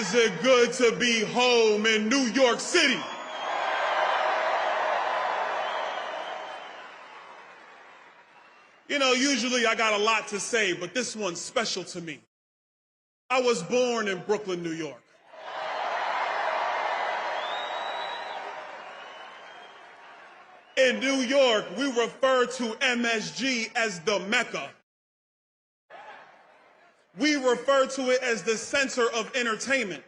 is it good to be home in New York City? You know, usually I got a lot to say, but this one's special to me. I was born in Brooklyn, New York. In New York, we refer to MSG as the Mecca. We refer to it as the center of entertainment.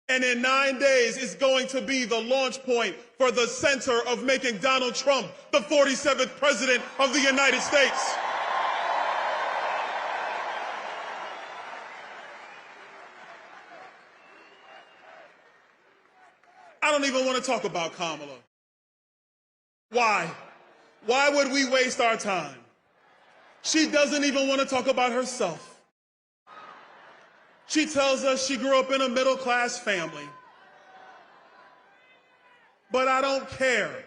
And in 9 days, it's going to be the launch point for the center of making Donald Trump the 47th president of the United States. I don't even want to talk about Kamala. Why? Why would we waste our time? She doesn't even want to talk about herself. She tells us she grew up in a middle-class family. But I don't care,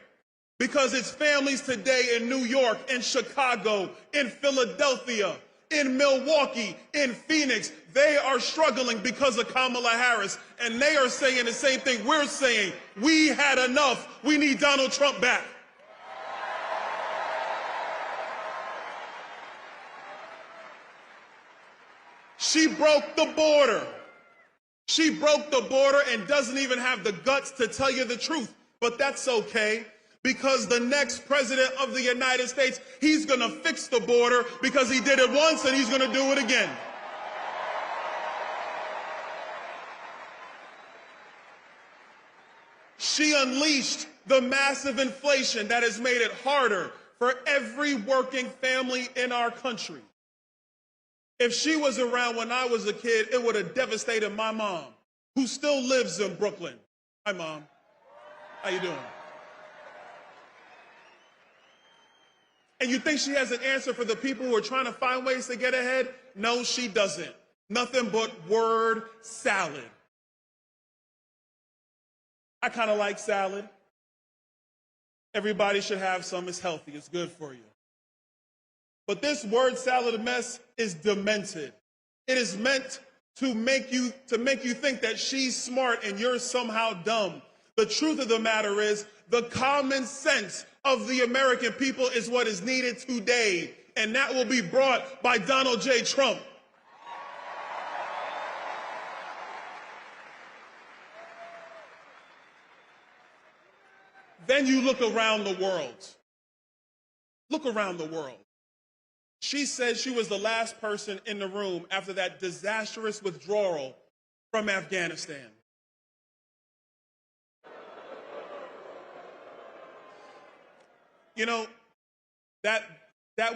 because it's families today in New York, in Chicago, in Philadelphia, in Milwaukee, in Phoenix. They are struggling because of Kamala Harris, and they are saying the same thing we're saying. We had enough. We need Donald Trump back. She broke the border. She broke the border and doesn't even have the guts to tell you the truth. But that's okay, because the next president of the United States, he's going to fix the border, because he did it once and he's going to do it again. She unleashed the massive inflation that has made it harder for every working family in our country. If she was around when I was a kid, it would have devastated my mom, who still lives in Brooklyn. Hi, Mom. How you doing? And you think she has an answer for the people who are trying to find ways to get ahead? No, she doesn't. Nothing but word salad. I kind of like salad. Everybody should have some. It's healthy. It's good for you. But this word salad mess is demented. It is meant to make you think that she's smart and you're somehow dumb. The truth of the matter is, the common sense of the American people is what is needed today, and that will be brought by Donald J. Trump. Then you look around the world. Look around the world. She said she was the last person in the room after that disastrous withdrawal from Afghanistan. You know, that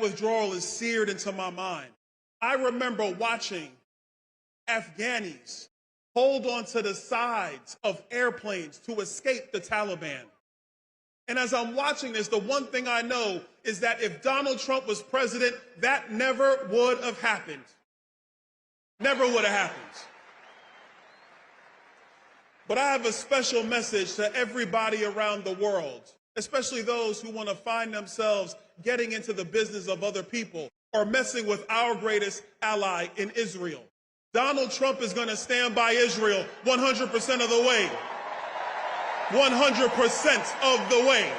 withdrawal is seared into my mind. I remember watching Afghanis hold on to the sides of airplanes to escape the Taliban. And as I'm watching this, the one thing I know is that if Donald Trump was president, that never would have happened. Never would have happened. But I have a special message to everybody around the world, especially those who want to find themselves getting into the business of other people or messing with our greatest ally in Israel. Donald Trump is going to stand by Israel 100% of the way. 100% of the way.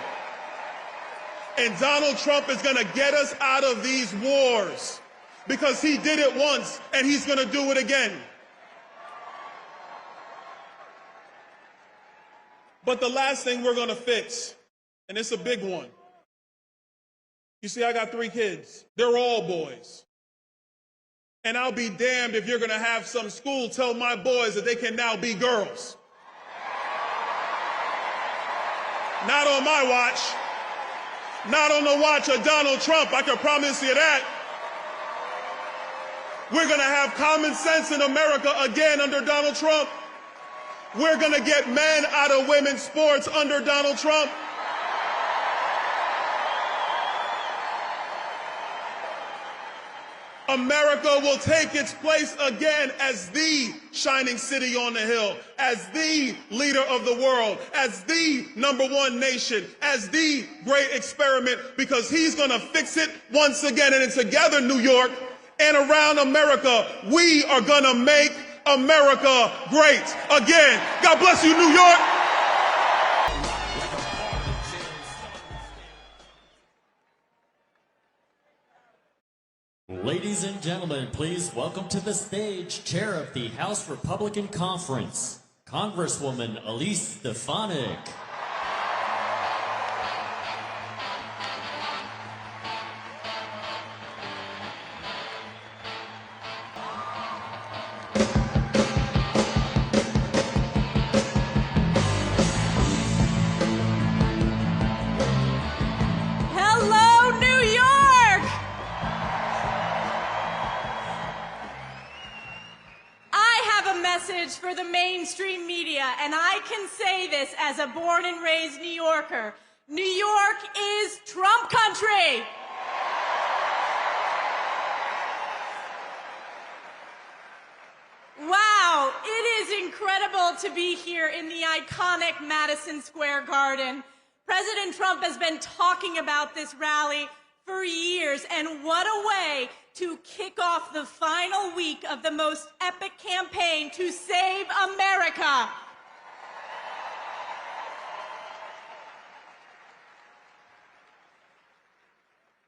And Donald Trump is going to get us out of these wars, because he did it once and he's going to do it again. But the last thing we're going to fix, and it's a big one. You see, I got 3 kids. They're all boys. And I'll be damned if you're going to have some school tell my boys that they can now be girls. Not on my watch. Not on the watch of Donald Trump, I can promise you that. We're going to have common sense in America again under Donald Trump. We're going to get men out of women's sports under Donald Trump. America will take its place again as the shining city on the hill, as the leader of the world, as the #1 nation, as the great experiment, because he's going to fix it once again. And together, New York and around America, we are going to make America great again. God bless you, New York. Ladies and gentlemen, please welcome to the stage, Chair of the House Republican Conference, Congresswoman Elise Stefanik. For the mainstream media, and I can say this as a born and raised New Yorker. New York is Trump country. Wow, it is incredible to be here in the iconic Madison Square Garden. President Trump has been talking about this rally for years, and what a way to kick off the final week of the most epic campaign to save America.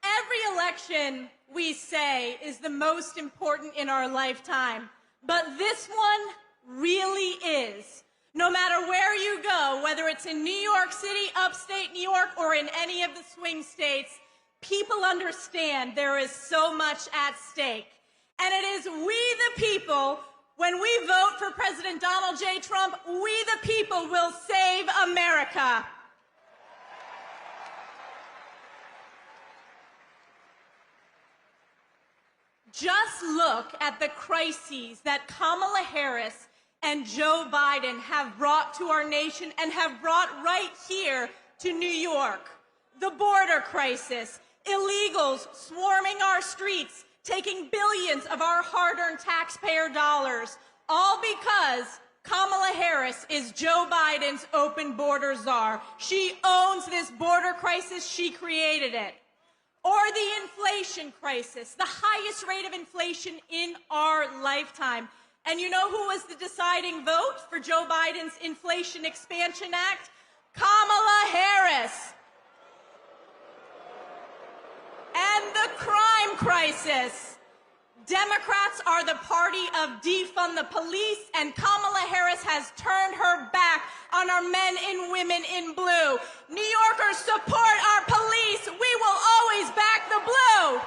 Every election, we say, is the most important in our lifetime, but this one really is. No matter where you go, whether it's in New York City, upstate New York, or in any of the swing states, people understand there is so much at stake. And it is we the people, when we vote for President Donald J. Trump, we the people will save America. Just look at the crises that Kamala Harris and Joe Biden have brought to our nation and have brought right here to New York. The border crisis, illegals swarming our streets, taking billions of our hard-earned taxpayer dollars, all because Kamala Harris is Joe Biden's open border czar. She owns this border crisis. She created it. Or the inflation crisis, the highest rate of inflation in our lifetime. And you know who was the deciding vote for Joe Biden's Inflation Expansion Act? Kamala Harris. And the crime crisis. Democrats are the party of defund the police, and Kamala Harris has turned her back on our men and women in blue. New Yorkers, support our police. We will always back the blue.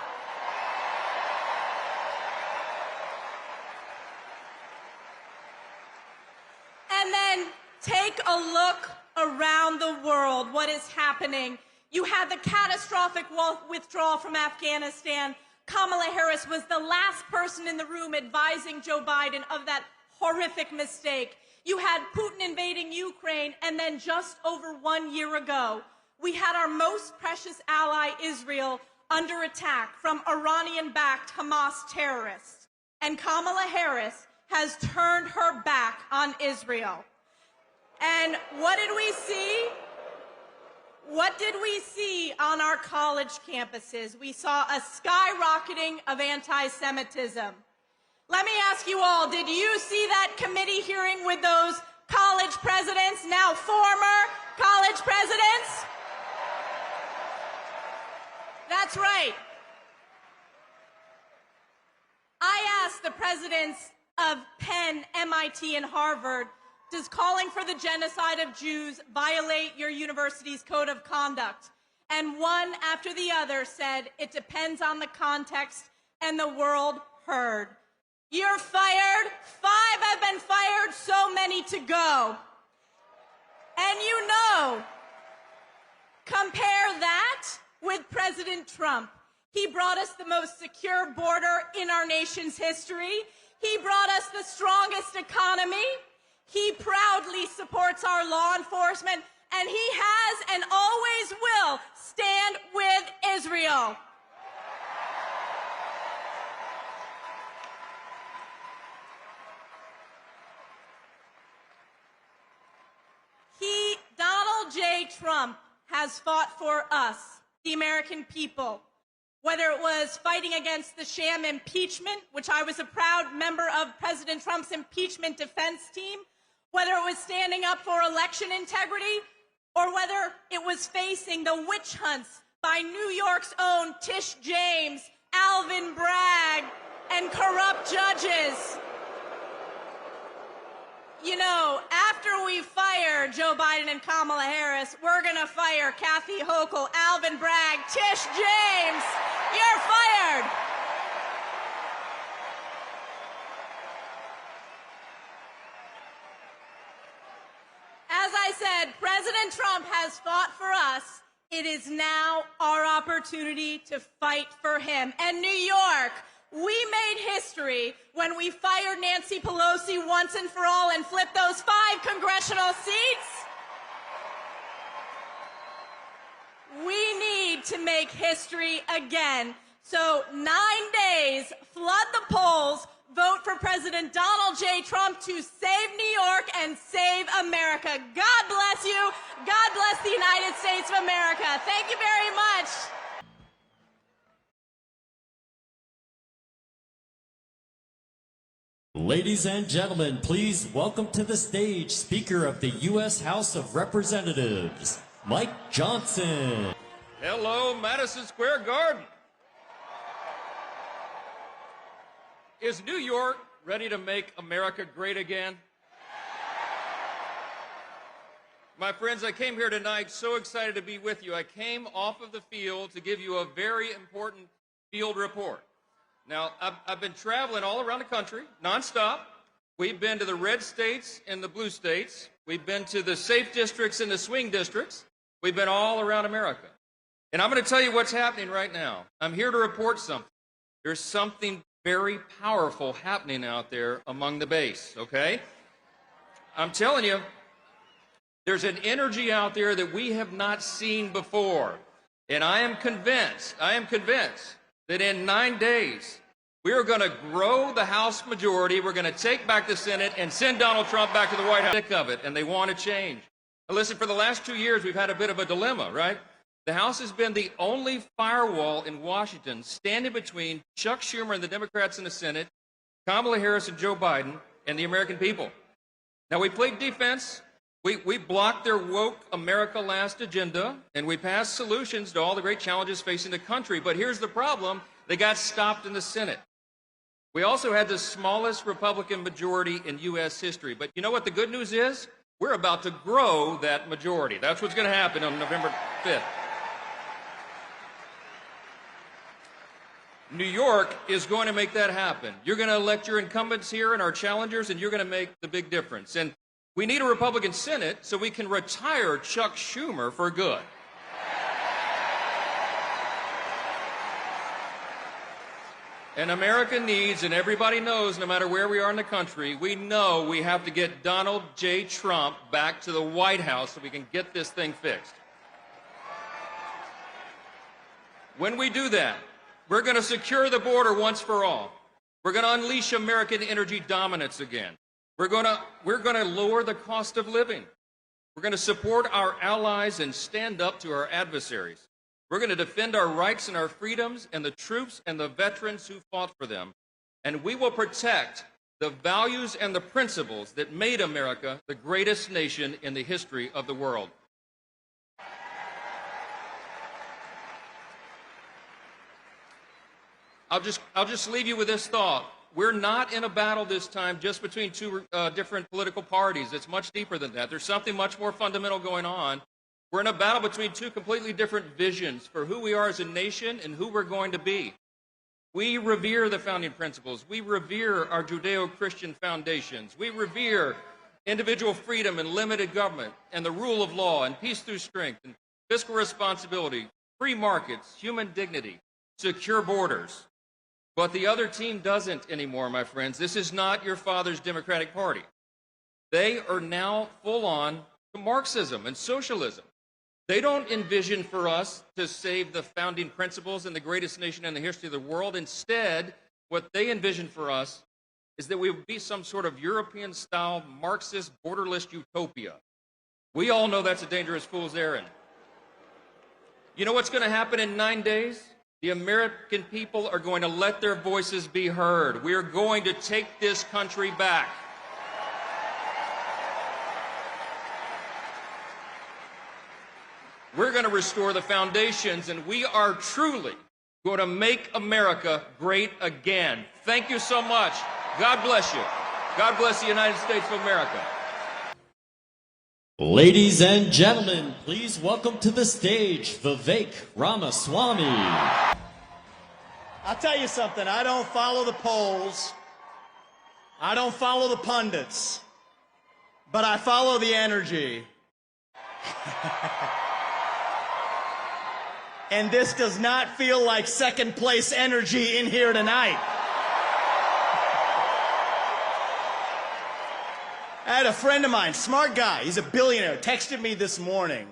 And then take a look around the world, what is happening. You had the catastrophic withdrawal from Afghanistan. Kamala Harris was the last person in the room advising Joe Biden of that horrific mistake. You had Putin invading Ukraine, and then just over 1 year ago, we had our most precious ally, Israel, under attack from Iranian-backed Hamas terrorists. And Kamala Harris has turned her back on Israel. And what did we see? What did we see on our college campuses? We saw a skyrocketing of anti-Semitism. Let me ask you all, did you see that committee hearing with those college presidents, now former college presidents? That's right. I asked the presidents of Penn, MIT, and Harvard, does calling for the genocide of Jews violate your university's code of conduct? And one after the other said, it depends on the context, and the world heard. You're fired. 5 have been fired, so many to go. And you know, compare that with President Trump. He brought us the most secure border in our nation's history. He brought us the strongest economy. He proudly supports our law enforcement, and he has and always will stand with Israel. Donald J. Trump has fought for us, the American people. whether it was fighting against the sham impeachment, which I was a proud member of President Trump's impeachment defense team, whether it was standing up for election integrity, or whether it was facing the witch hunts by New York's own Tish James, Alvin Bragg, and corrupt judges. You know, after we fire Joe Biden and Kamala Harris, we're going to fire Kathy Hochul, Alvin Bragg, Tish James. You're fired. As I said, President Trump has fought for us. It is now our opportunity to fight for him. And New York, we made history when we fired Nancy Pelosi once and for all and flipped those 5 congressional seats. We need to make history again. So 9 days, flood the polls, vote for President Donald J. Trump to save New York and save America. God bless you. God bless the United States of America. Thank you very much. Ladies and gentlemen, please welcome to the stage Speaker of the U.S. House of Representatives, Mike Johnson. Hello, Madison Square Garden. Is New York ready to make America great again? My friends, I came here tonight so excited to be with you. I came off of the field to give you a very important field report. Now, I've been traveling all around the country, nonstop. We've been to the red states and the blue states. We've been to the safe districts and the swing districts. We've been all around America. And I'm going to tell you what's happening right now. I'm here to report something. There's something very powerful happening out there among the base, okay? I'm telling you, there's an energy out there that we have not seen before. And I am convinced that in 9 days, we are going to grow the House majority, we're going to take back the Senate, and send Donald Trump back to the White House. Sick of it, and they want to change. Now listen, for the last 2 years, we've had a bit of a dilemma, right? The House has been the only firewall in Washington standing between Chuck Schumer and the Democrats in the Senate, Kamala Harris and Joe Biden, and the American people. Now, we played defense. We blocked their woke America Last agenda, and we passed solutions to all the great challenges facing the country. But here's the problem. They got stopped in the Senate. We also had the smallest Republican majority in U.S. history. But you know what the good news is? We're about to grow that majority. That's what's going to happen on November 5th. New York is going to make that happen. You're going to elect your incumbents here and our challengers, and you're going to make the big difference. And we need a Republican Senate so we can retire Chuck Schumer for good. And America needs, and everybody knows, no matter where we are in the country, we know we have to get Donald J. Trump back to the White House so we can get this thing fixed. When we do that, we're going to secure the border once for all. We're going to unleash American energy dominance again. We're going to lower the cost of living. We're going to support our allies and stand up to our adversaries. We're going to defend our rights and our freedoms and the troops and the veterans who fought for them. And we will protect the values and the principles that made America the greatest nation in the history of the world. I'll just leave you with this thought. We're not in a battle this time just between two different political parties. It's much deeper than that. There's something much more fundamental going on. We're in a battle between two completely different visions for who we are as a nation and who we're going to be. We revere the founding principles. We revere our Judeo-Christian foundations. We revere individual freedom and limited government and the rule of law and peace through strength and fiscal responsibility, free markets, human dignity, secure borders. But the other team doesn't anymore, my friends. This is not your father's Democratic Party. They are now full on to Marxism and socialism. They don't envision for us to save the founding principles and the greatest nation in the history of the world. Instead, what they envision for us is that we would be some sort of European-style Marxist borderless utopia. We all know that's a dangerous fool's errand. You know what's going to happen in 9 days? The American people are going to let their voices be heard. We are going to take this country back. We're going to restore the foundations, and we are truly going to make America great again. Thank you so much. God bless you. God bless the United States of America. Ladies and gentlemen, please welcome to the stage Vivek Ramaswamy. I'll tell you something, I don't follow the polls, I don't follow the pundits, but I follow the energy. And this does not feel like second place energy in here tonight. I had a friend of mine, smart guy, he's a billionaire, texted me this morning.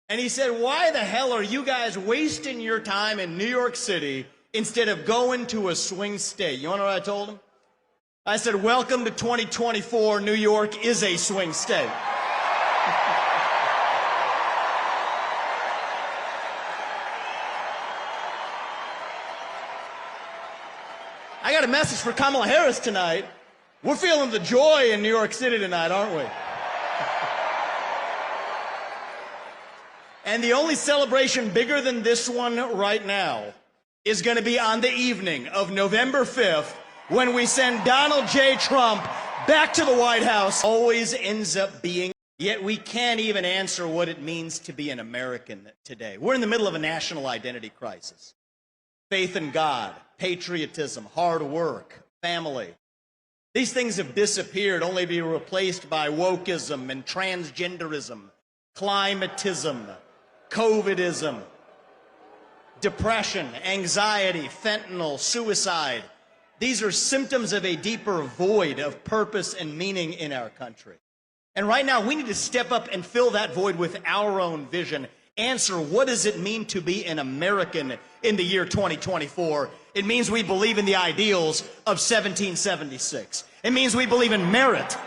And he said, why the hell are you guys wasting your time in New York City instead of going to a swing state? You want to know what I told him? I said, welcome to 2024, New York is a swing state. I got a message for Kamala Harris tonight. We're feeling the joy in New York City tonight, aren't we? And the only celebration bigger than this one right now is going to be on the evening of November 5th when we send Donald J. Trump back to the White House. Always ends up being, yet we can't even answer what it means to be an American today. We're in the middle of a national identity crisis. Faith in God, patriotism, hard work, family. These things have disappeared only to be replaced by wokeism and transgenderism, climatism, COVIDism, depression, anxiety, fentanyl, suicide. These are symptoms of a deeper void of purpose and meaning in our country. And right now, we need to step up and fill that void with our own vision. Answer, what does it mean to be an American in the year 2024? It means we believe in the ideals of 1776. It means we believe in merit,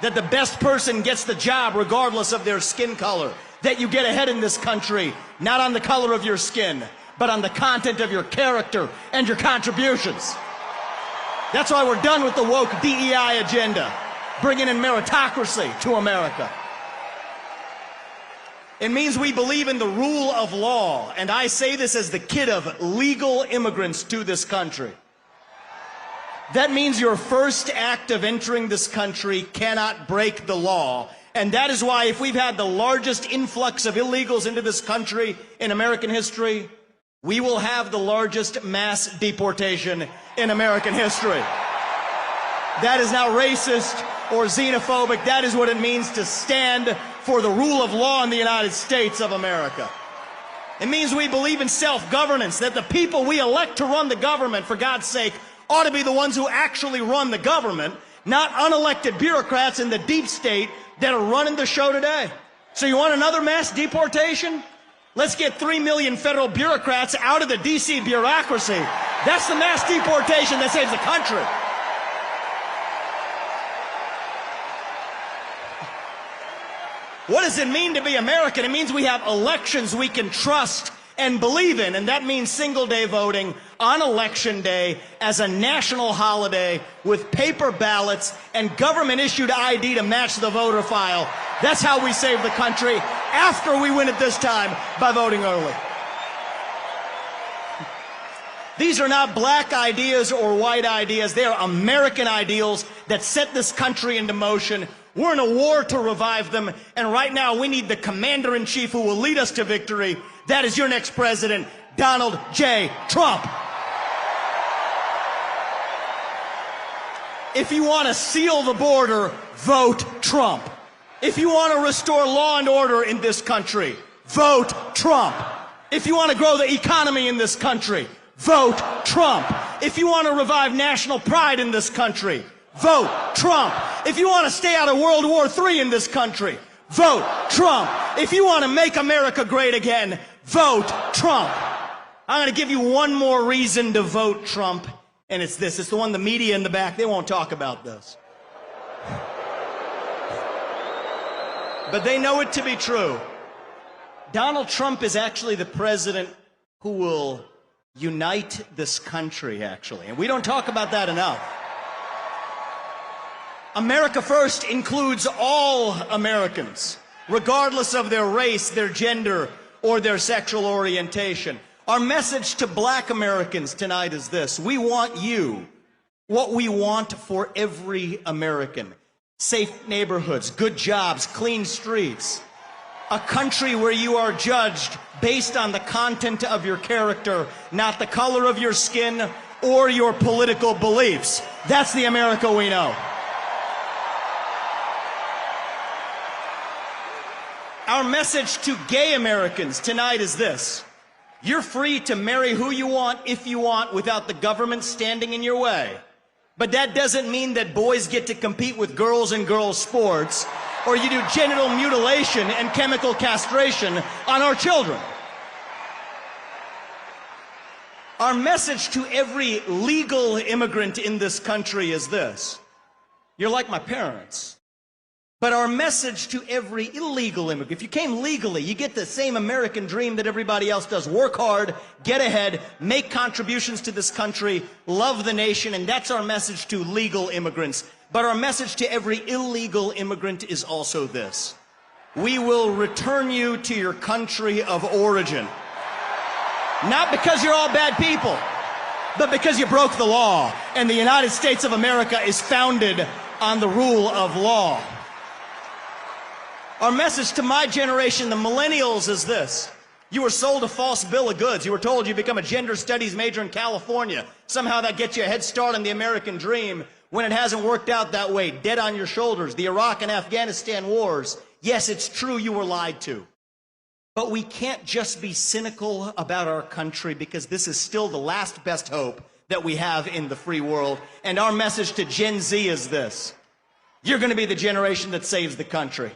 that the best person gets the job regardless of their skin color, that you get ahead in this country, not on the color of your skin, but on the content of your character and your contributions. That's why we're done with the woke DEI agenda, bringing in meritocracy to America. It means we believe in the rule of law, and I say this as the kid of legal immigrants to this country. That means your first act of entering this country cannot break the law, and that is why if we've had the largest influx of illegals into this country in American history, we will have the largest mass deportation in American history. That is not racist or xenophobic. That is what it means to stand for the rule of law in the United States of America. It means we believe in self-governance, that the people we elect to run the government, for God's sake, ought to be the ones who actually run the government, not unelected bureaucrats in the deep state that are running the show today. So you want another mass deportation? Let's get 3 million federal bureaucrats out of the DC bureaucracy. That's the mass deportation that saves the country. What does it mean to be American? It means we have elections we can trust and believe in, and that means single-day voting on Election Day as a national holiday with paper ballots and government-issued ID to match the voter file. That's how we save the country after we win it this time by voting early. These are not black ideas or white ideas. They are American ideals that set this country into motion. We're in a war to revive them, and right now we need the commander-in-chief who will lead us to victory. That is your next president, Donald J. Trump. If you want to seal the border, vote Trump. If you want to restore law and order in this country, vote Trump. If you want to grow the economy in this country, vote Trump. If you want to revive national pride in this country, vote Trump. If you want to stay out of World War III in this country, vote Trump. If you want to make America great again, vote Trump. I'm going to give you one more reason to vote Trump, and it's this. It's the one the media in the back, they won't talk about this. But they know it to be true. Donald Trump is actually the president who will unite this country, actually. And we don't talk about that enough. America First includes all Americans, regardless of their race, their gender, or their sexual orientation. Our message to black Americans tonight is this: we want you, what we want for every American. Safe neighborhoods, good jobs, clean streets. A country where you are judged based on the content of your character, not the color of your skin or your political beliefs. That's the America we know. Our message to gay Americans tonight is this: you're free to marry who you want, if you want, without the government standing in your way. But that doesn't mean that boys get to compete with girls in girls' sports, or you do genital mutilation and chemical castration on our children. Our message to every legal immigrant in this country is this: you're like my parents. But our message to every illegal immigrant: if you came legally, you get the same American dream that everybody else does. Work hard, get ahead, make contributions to this country, love the nation, and that's our message to legal immigrants. But our message to every illegal immigrant is also this: we will return you to your country of origin. Not because you're all bad people, but because you broke the law, and the United States of America is founded on the rule of law. Our message to my generation, the millennials, is this: you were sold a false bill of goods. You were told you become a gender studies major in California. Somehow that gets you a head start on the American dream, when it hasn't worked out that way. Dead on your shoulders. The Iraq and Afghanistan wars. Yes, it's true you were lied to. But we can't just be cynical about our country, because this is still the last best hope that we have in the free world. And our message to Gen Z is this: you're going to be the generation that saves the country.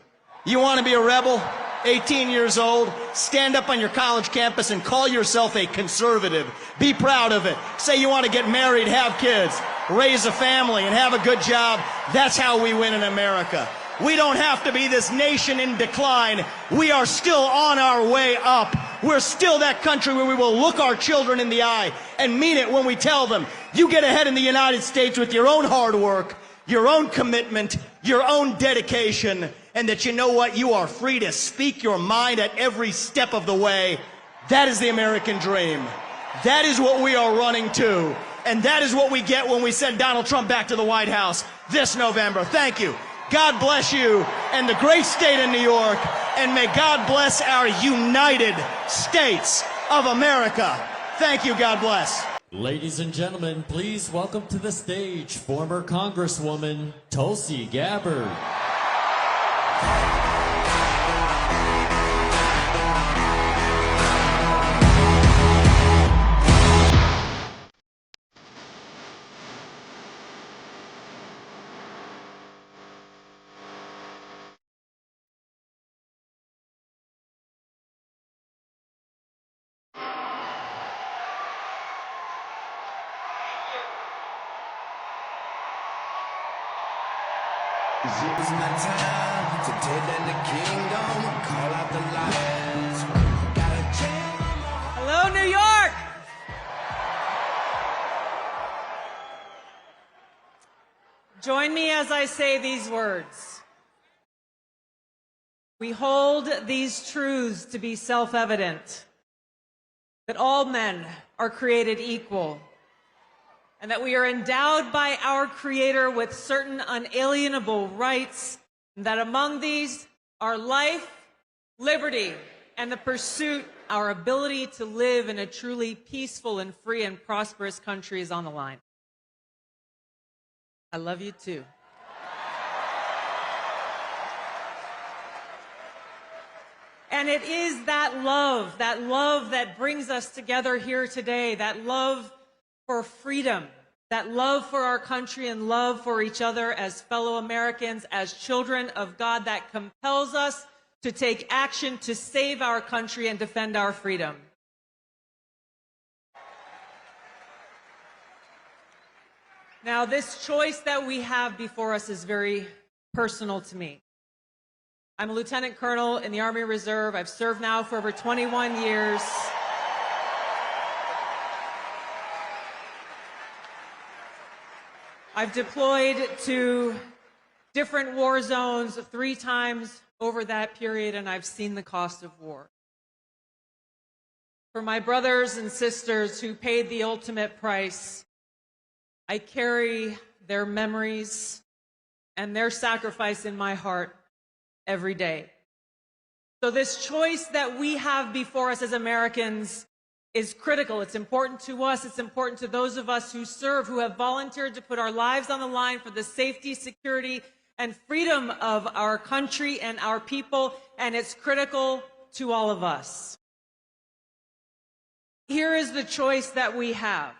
You want to be a rebel? 18 years old, stand up on your college campus and call yourself a conservative. Be proud of it. Say you want to get married, have kids, raise a family, and have a good job. That's how we win in America. We don't have to be this nation in decline. We are still on our way up. We're still that country where we will look our children in the eye and mean it when we tell them, you get ahead in the United States with your own hard work, your own commitment, your own dedication, and that, you know what, you are free to speak your mind at every step of the way. That is the American dream. That is what we are running to. And that is what we get when we send Donald Trump back to the White House this November. Thank you. God bless you and the great state of New York. And may God bless our United States of America. Thank you. God bless. Ladies and gentlemen, please welcome to the stage former Congresswoman Tulsi Gabbard. It's my time to take down the kingdom, call out the lions. Hello, New York! Join me as I say these words. We hold these truths to be self-evident, that all men are created equal, and that we are endowed by our Creator with certain unalienable rights, and that among these are life, liberty, and the pursuit, our ability to live in a truly peaceful and free and prosperous country is on the line. I love you too. And it is that love that brings us together here today, that love for freedom, that love for our country and love for each other as fellow Americans, as children of God, that compels us to take action to save our country and defend our freedom. Now, this choice that we have before us is very personal to me. I'm a lieutenant colonel in the Army Reserve. I've served now for over 21 years. I've deployed to different war zones 3 times over that period, and I've seen the cost of war. For my brothers and sisters who paid the ultimate price, I carry their memories and their sacrifice in my heart every day. So this choice that we have before us as Americans is critical. It's important to us. It's important to those of us who serve, who have volunteered to put our lives on the line for the safety, security, and freedom of our country and our people, and it's critical to all of us. Here is the choice that we have.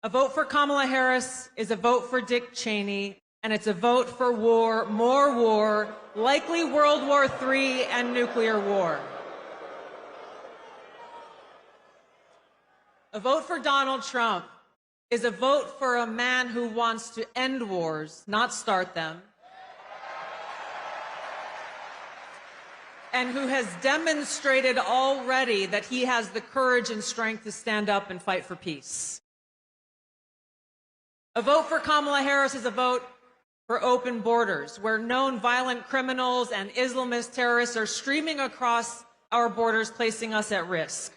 A vote for Kamala Harris is a vote for Dick Cheney, and it's a vote for war, more war, likely World War III and nuclear war. A vote for Donald Trump is a vote for a man who wants to end wars, not start them, and who has demonstrated already that he has the courage and strength to stand up and fight for peace. A vote for Kamala Harris is a vote for open borders, where known violent criminals and Islamist terrorists are streaming across our borders, placing us at risk.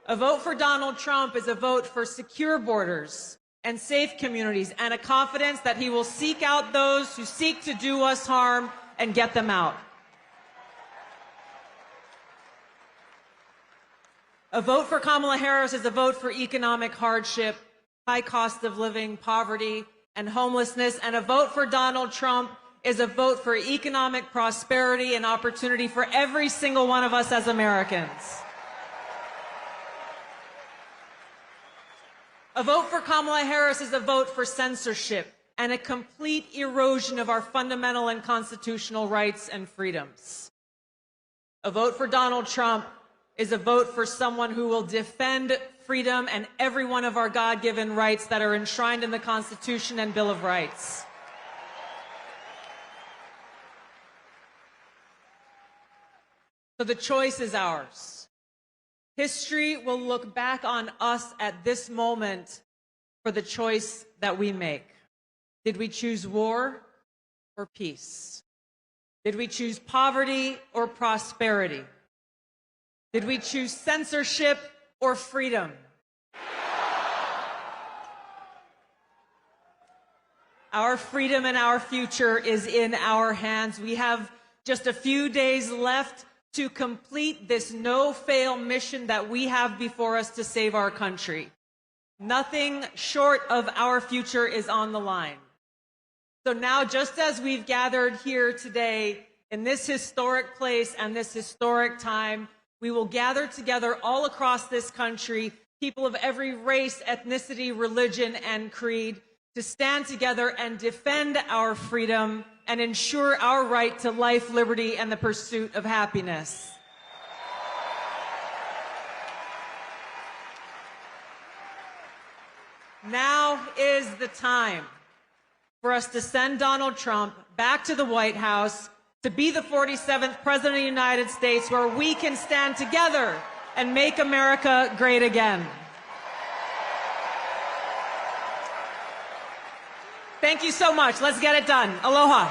A vote for Donald Trump is a vote for secure borders and safe communities, and a confidence that he will seek out those who seek to do us harm and get them out. A vote for Kamala Harris is a vote for economic hardship, high cost of living, poverty, and homelessness, and a vote for Donald Trump is a vote for economic prosperity and opportunity for every single one of us as Americans. A vote for Kamala Harris is a vote for censorship and a complete erosion of our fundamental and constitutional rights and freedoms. A vote for Donald Trump is a vote for someone who will defend freedom and every one of our God-given rights that are enshrined in the Constitution and Bill of Rights. So the choice is ours. History will look back on us at this moment for the choice that we make. Did we choose war or peace? Did we choose poverty or prosperity? Did we choose censorship or freedom? Our freedom and our future is in our hands. We have just a few days left to complete this no-fail mission that we have before us to save our country. Nothing short of our future is on the line. So now, just as we've gathered here today in this historic place and this historic time, we will gather together all across this country, people of every race, ethnicity, religion, and creed, to stand together and defend our freedom and ensure our right to life, liberty, and the pursuit of happiness. Now is the time for us to send Donald Trump back to the White House to be the 47th President of the United States, where we can stand together and make America great again. Thank you so much. Let's get it done. Aloha.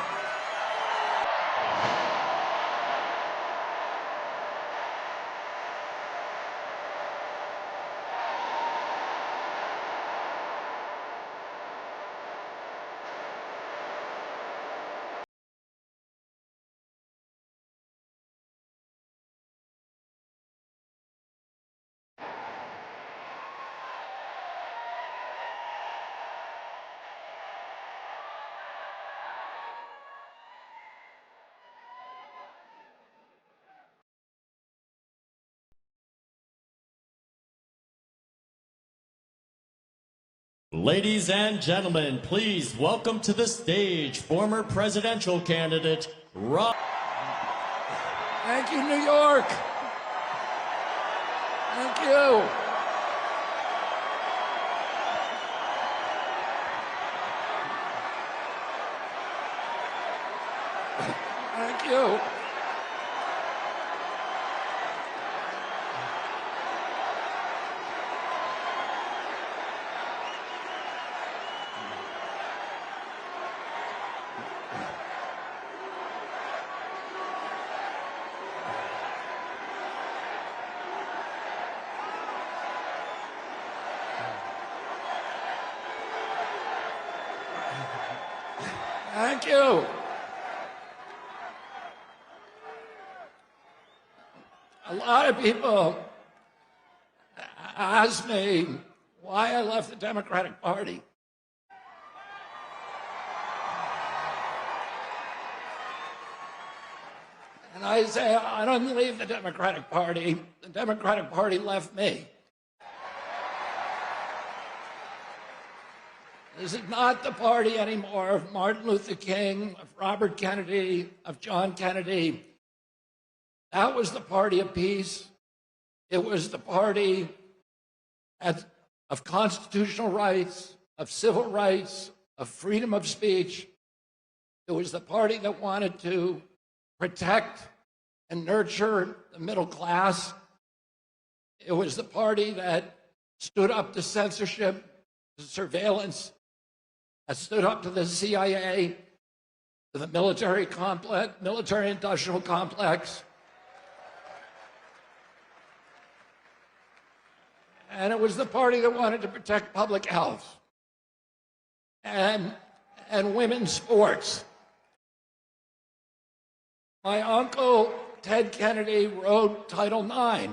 Ladies and gentlemen, please welcome to the stage former presidential candidate, Thank you, New York. Thank you. Thank you. Thank you. A lot of people ask me why I left the Democratic Party. And I say, I didn't leave the Democratic Party. The Democratic Party left me. This is not the party anymore of Martin Luther King, of Robert Kennedy, of John Kennedy. That was the party of peace. It was the party of constitutional rights, of civil rights, of freedom of speech. It was the party that wanted to protect and nurture the middle class. It was the party that stood up to censorship, to surveillance, that stood up to the CIA, to the military complex, military-industrial complex. And it was the party that wanted to protect public health and women's sports. My uncle, Ted Kennedy, wrote Title IX,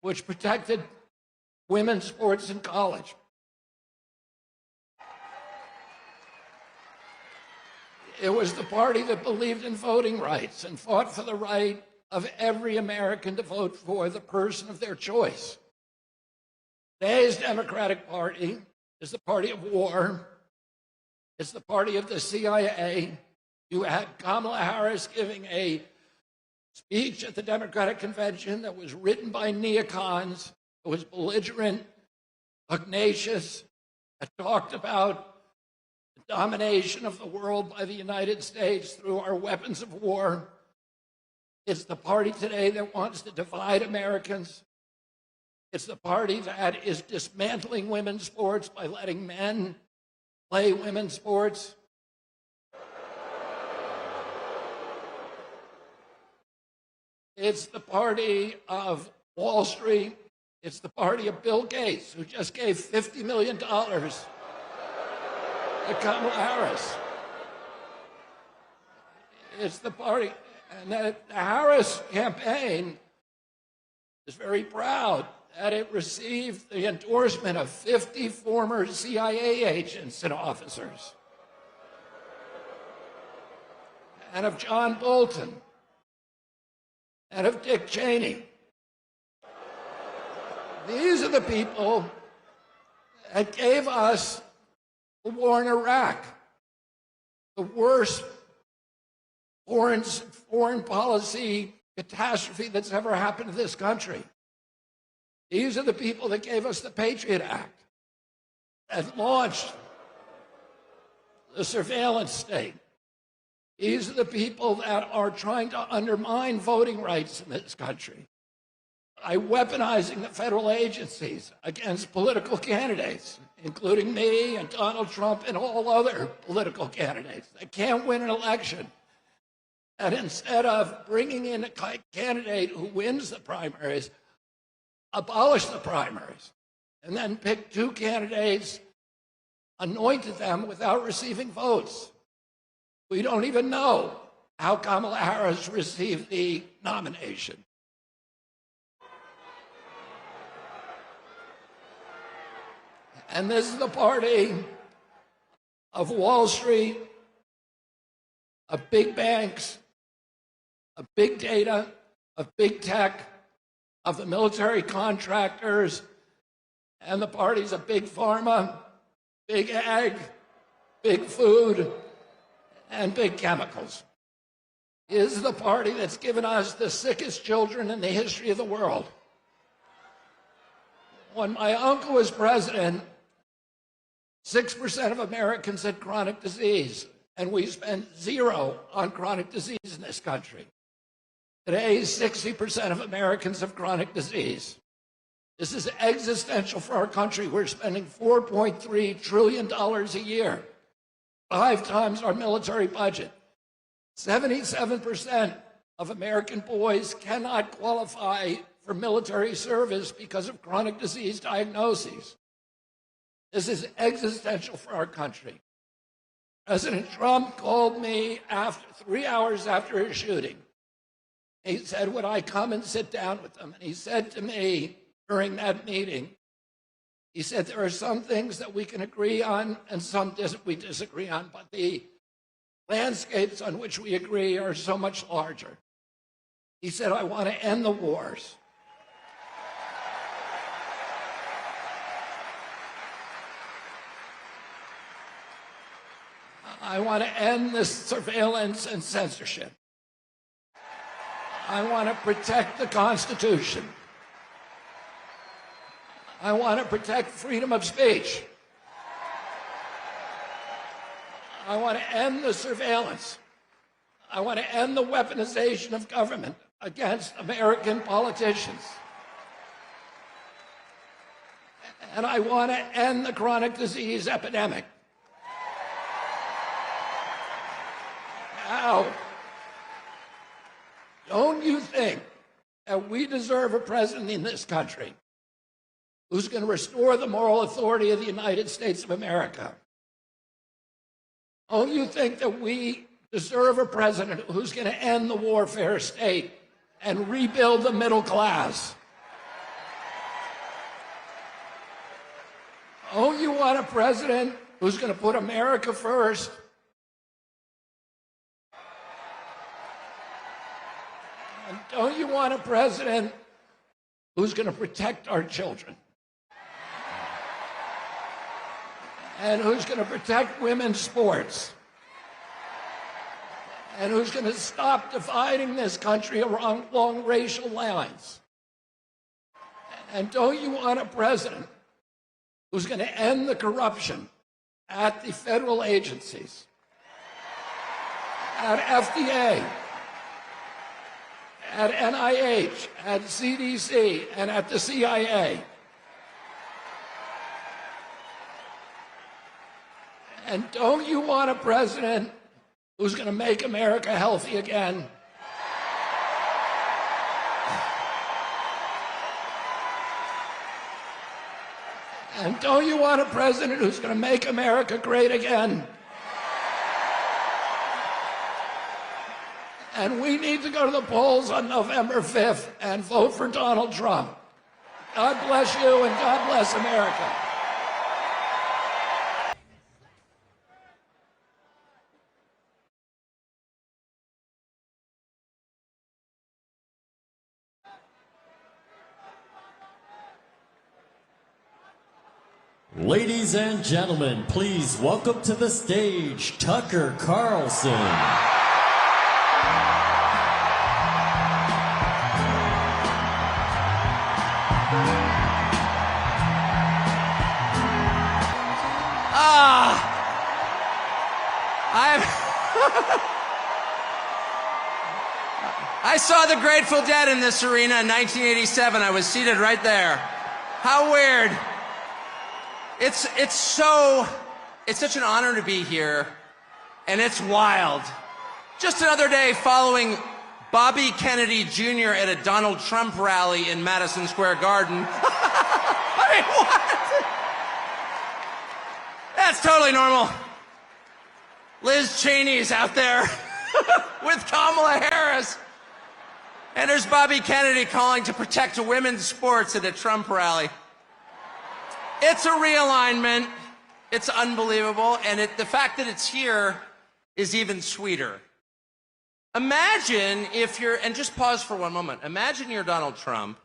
which protected women's sports in college. It was the party that believed in voting rights and fought for the right of every American to vote for the person of their choice. Today's Democratic Party is the party of war. It's the party of the CIA. You had Kamala Harris giving a speech at the Democratic Convention that was written by neocons. It was belligerent, pugnacious, that talked about the domination of the world by the United States through our weapons of war. It's the party today that wants to divide Americans. It's the party that is dismantling women's sports by letting men play women's sports. It's the party of Wall Street. It's the party of Bill Gates, who just gave $50 million to Kamala Harris. It's the party, and the Harris campaign is very proud that it received the endorsement of 50 former CIA agents and officers, and of John Bolton, and of Dick Cheney. These are the people that gave us the war in Iraq, the worst foreign policy catastrophe that's ever happened to this country. These are the people that gave us the Patriot Act, that launched the surveillance state. These are the people that are trying to undermine voting rights in this country by weaponizing the federal agencies against political candidates, including me and Donald Trump and all other political candidates that can't win an election. And instead of bringing in a candidate who wins the primaries, abolish the primaries, and then pick two candidates, anointed them without receiving votes. We don't even know how Kamala Harris received the nomination. And this is the party of Wall Street, of big banks, of big data, of big tech, of the military contractors, and the parties of big pharma, big ag, big food, and big chemicals. This is the party that's given us the sickest children in the history of the world. When my uncle was president, 6% of Americans had chronic disease, and we spent zero on chronic disease in this country. Today, 60% of Americans have chronic disease. This is existential for our country. We're spending $4.3 trillion a year, 5 times our military budget. 77% of American boys cannot qualify for military service because of chronic disease diagnoses. This is existential for our country. President Trump called me 3 hours after his shooting. He said, would I come and sit down with them? And he said to me during that meeting, he said, there are some things that we can agree on and some we disagree on, but the landscapes on which we agree are so much larger. He said, I want to end the wars. I want to end this surveillance and censorship. I want to protect the Constitution. I want to protect freedom of speech. I want to end the surveillance. I want to end the weaponization of government against American politicians. And I want to end the chronic disease epidemic. Now, don't you think that we deserve a president in this country who's going to restore the moral authority of the United States of America? Don't you think that we deserve a president who's going to end the warfare state and rebuild the middle class? Don't you want a president who's going to put America first? And don't you want a president who's going to protect our children? And who's going to protect women's sports? And who's going to stop dividing this country along racial lines? And don't you want a president who's going to end the corruption at the federal agencies, at FDA, at NIH, at CDC, and at the CIA? And don't you want a president who's going to make America healthy again? And don't you want a president who's going to make America great again? And we need to go to the polls on November 5th and vote for Donald Trump. God bless you and God bless America. Ladies and gentlemen, please welcome to the stage Tucker Carlson. I saw the Grateful Dead in this arena in 1987. I was seated right there. How weird. It's such an honor to be here, and it's wild. Just another day following Bobby Kennedy Jr. at a Donald Trump rally in Madison Square Garden. I mean, what? That's totally normal. Liz Cheney's out there with Kamala Harris. And there's Bobby Kennedy calling to protect women's sports at a Trump rally. It's a realignment. It's unbelievable. And the fact that it's here is even sweeter. Imagine if you're, and just pause for one moment. Imagine you're Donald Trump.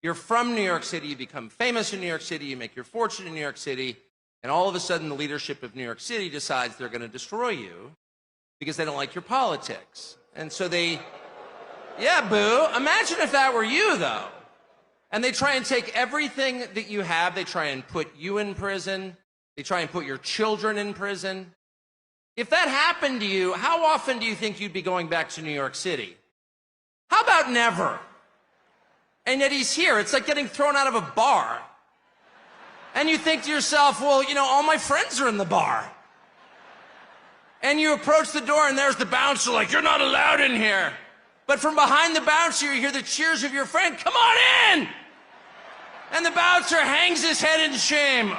You're from New York City. You become famous in New York City. You make your fortune in New York City. And all of a sudden, the leadership of New York City decides they're going to destroy you because they don't like your politics. And so they, yeah, boo. Imagine if that were you, though. And they try and take everything that you have. They try and put you in prison. They try and put your children in prison. If that happened to you, how often do you think you'd be going back to New York City? How about never? And yet he's here. It's like getting thrown out of a bar. And you think to yourself, well, you know, all my friends are in the bar. And you approach the door and there's the bouncer like, you're not allowed in here. But from behind the bouncer, you hear the cheers of your friend, come on in! And the bouncer hangs his head in shame.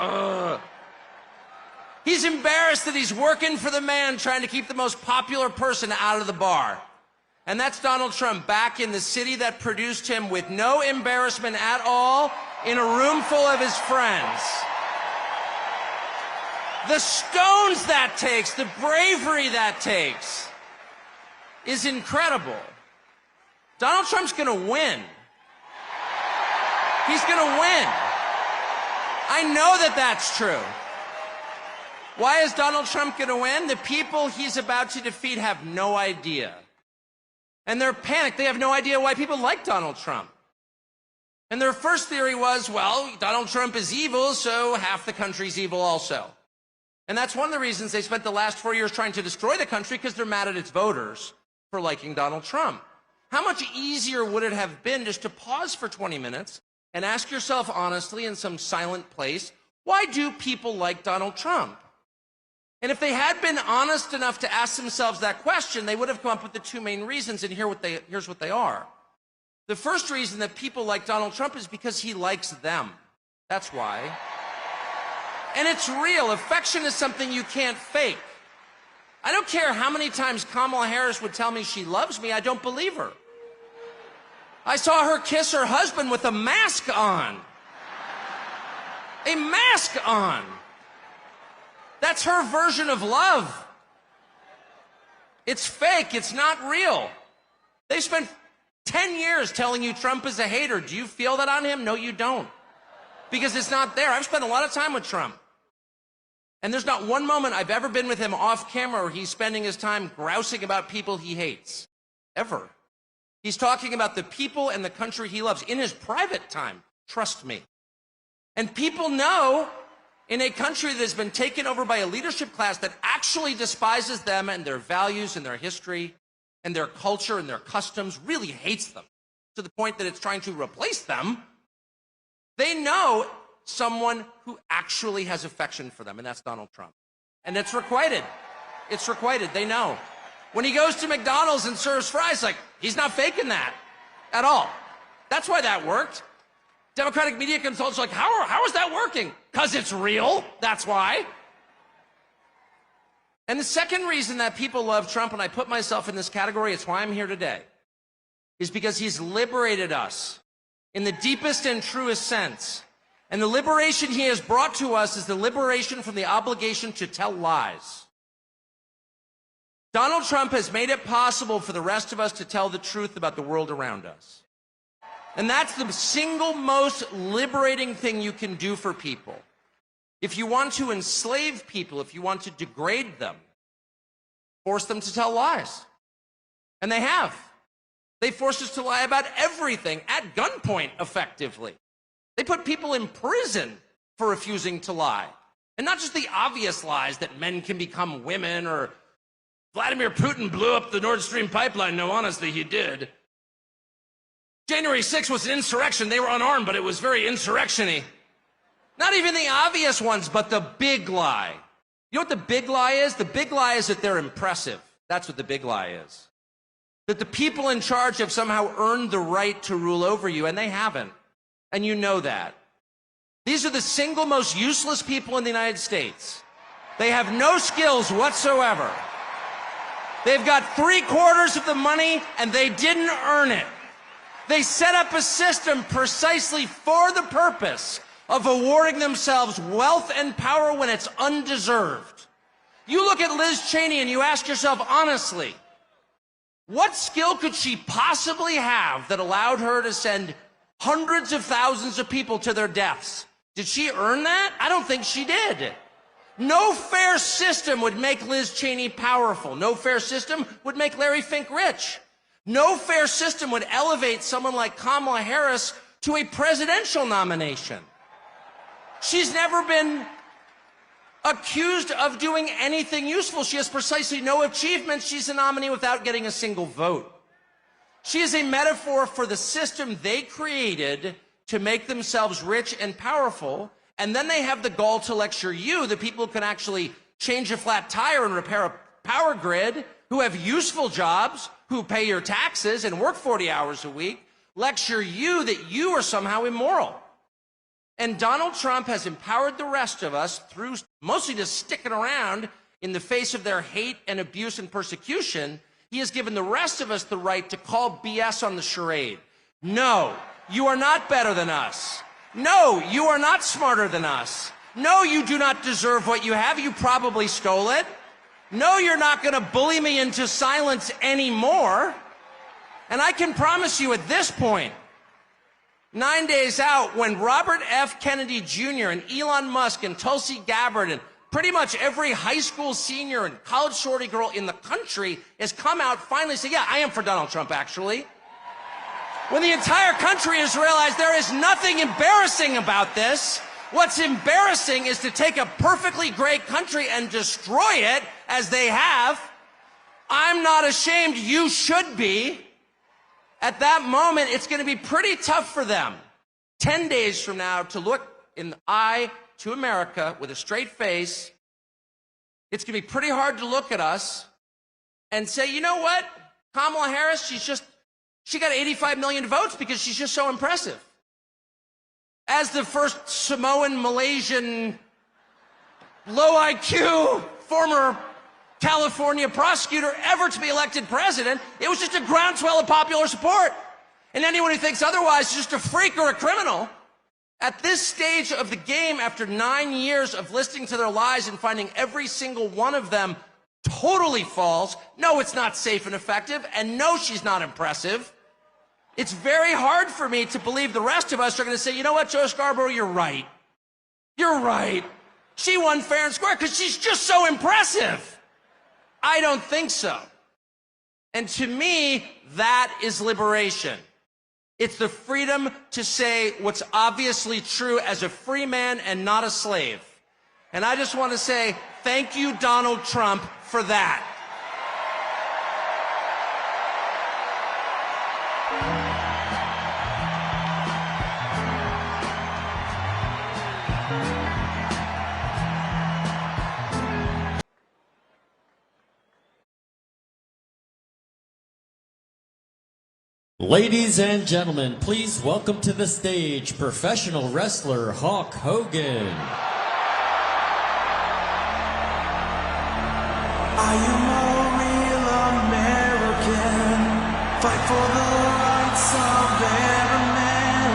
He's embarrassed that he's working for the man trying to keep the most popular person out of the bar. And that's Donald Trump back in the city that produced him with no embarrassment at all, in a room full of his friends. The stones that takes, the bravery that takes, is incredible. Donald Trump's gonna win. He's gonna win. I know that that's true. Why is Donald Trump gonna win? The people he's about to defeat have no idea. And they're panicked. They have no idea why people like Donald Trump. And their first theory was, well, Donald Trump is evil, so half the country's evil also. And that's one of the reasons they spent the last 4 years trying to destroy the country, because they're mad at its voters for liking Donald Trump. How much easier would it have been just to pause for 20 minutes and ask yourself honestly in some silent place, why do people like Donald Trump? And if they had been honest enough to ask themselves that question, they would have come up with the two main reasons, and here's what they are. The first reason that people like Donald Trump is because he likes them. That's why. And it's real. Affection is something you can't fake. I don't care how many times Kamala Harris would tell me she loves me, I don't believe her. I saw her kiss her husband with a mask on. A mask on. That's her version of love. It's fake. It's not real. They spent 10 years telling you Trump is a hater. Do you feel that on him? No, you don't. Because it's not there. I've spent a lot of time with Trump. And there's not one moment I've ever been with him off camera where he's spending his time grousing about people he hates. Ever. He's talking about the people and the country he loves in his private time. Trust me. And people know, in a country that has been taken over by a leadership class that actually despises them and their values and their history and their culture and their customs, really hates them to the point that it's trying to replace them, they know someone who actually has affection for them, and that's Donald Trump. And it's requited. It's requited. They know. When he goes to McDonald's and serves fries, like, he's not faking that at all. That's why that worked. Democratic media consultants are like, how is that working? Because it's real. That's why. And the second reason that people love Trump, and I put myself in this category, it's why I'm here today, is because he's liberated us in the deepest and truest sense. And the liberation he has brought to us is the liberation from the obligation to tell lies. Donald Trump has made it possible for the rest of us to tell the truth about the world around us. And that's the single most liberating thing you can do for people. If you want to enslave people, if you want to degrade them, force them to tell lies. And they have. They forced us to lie about everything at gunpoint, effectively. They put people in prison for refusing to lie. And not just the obvious lies that men can become women, or Vladimir Putin blew up the Nord Stream pipeline. No, honestly, he did. January 6th was an insurrection. They were unarmed, but it was very insurrection-y. Not even the obvious ones, but the big lie. You know what the big lie is? The big lie is that they're impressive. That's what the big lie is. That the people in charge have somehow earned the right to rule over you, and they haven't. And you know that. These are the single most useless people in the United States. They have no skills whatsoever. They've got 3/4 of the money, and they didn't earn it. They set up a system precisely for the purpose of awarding themselves wealth and power when it's undeserved. You look at Liz Cheney and you ask yourself honestly, what skill could she possibly have that allowed her to send hundreds of thousands of people to their deaths? Did she earn that? I don't think she did. No fair system would make Liz Cheney powerful. No fair system would make Larry Fink rich. No fair system would elevate someone like Kamala Harris to a presidential nomination. She's never been accused of doing anything useful. She has precisely no achievements. She's a nominee without getting a single vote. She is a metaphor for the system they created to make themselves rich and powerful, and then they have the gall to lecture you, the people who can actually change a flat tire and repair a power grid, who have useful jobs, who pay your taxes and work 40 hours a week, lecture you that you are somehow immoral. And Donald Trump has empowered the rest of us through mostly just sticking around in the face of their hate and abuse and persecution. He has given the rest of us the right to call BS on the charade. No, you are not better than us. No, you are not smarter than us. No, you do not deserve what you have. You probably stole it. No, you're not going to bully me into silence anymore. And I can promise you at this point, 9 days out, when Robert F. Kennedy Jr. and Elon Musk and Tulsi Gabbard and pretty much every high school senior and college shorty girl in the country has come out finally say, yeah, I am for Donald Trump, actually. When the entire country has realized there is nothing embarrassing about this, what's embarrassing is to take a perfectly great country and destroy it, as they have. I'm not ashamed, you should be. At that moment, it's going to be pretty tough for them 10 days from now to look in the eye to America with a straight face. It's going to be pretty hard to look at us and say, you know what? Kamala Harris, she got 85 million votes because she's just so impressive. As the first Samoan, Malaysian, low IQ, former California prosecutor ever to be elected president, it was just a groundswell of popular support. And anyone who thinks otherwise is just a freak or a criminal. At this stage of the game, after 9 years of listening to their lies and finding every single one of them totally false, no, it's not safe and effective, and no, she's not impressive. It's very hard for me to believe the rest of us are going to say, you know what, Joe Scarborough, you're right. You're right. She won fair and square because she's just so impressive. I don't think so. And to me, that is liberation. It's the freedom to say what's obviously true as a free man and not a slave. And I just want to say thank you, Donald Trump, for that. Ladies and gentlemen, please welcome to the stage professional wrestler Hulk Hogan. I am a real American, fight for the rights of every man.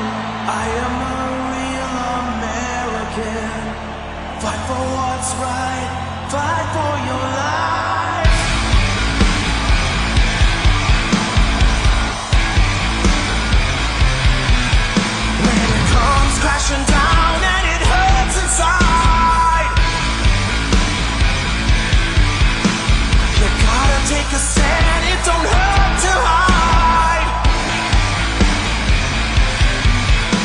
I am a real American, fight for what's right, fight for your life. Crashing down and it hurts inside. You gotta take a stand, it don't hurt to hide.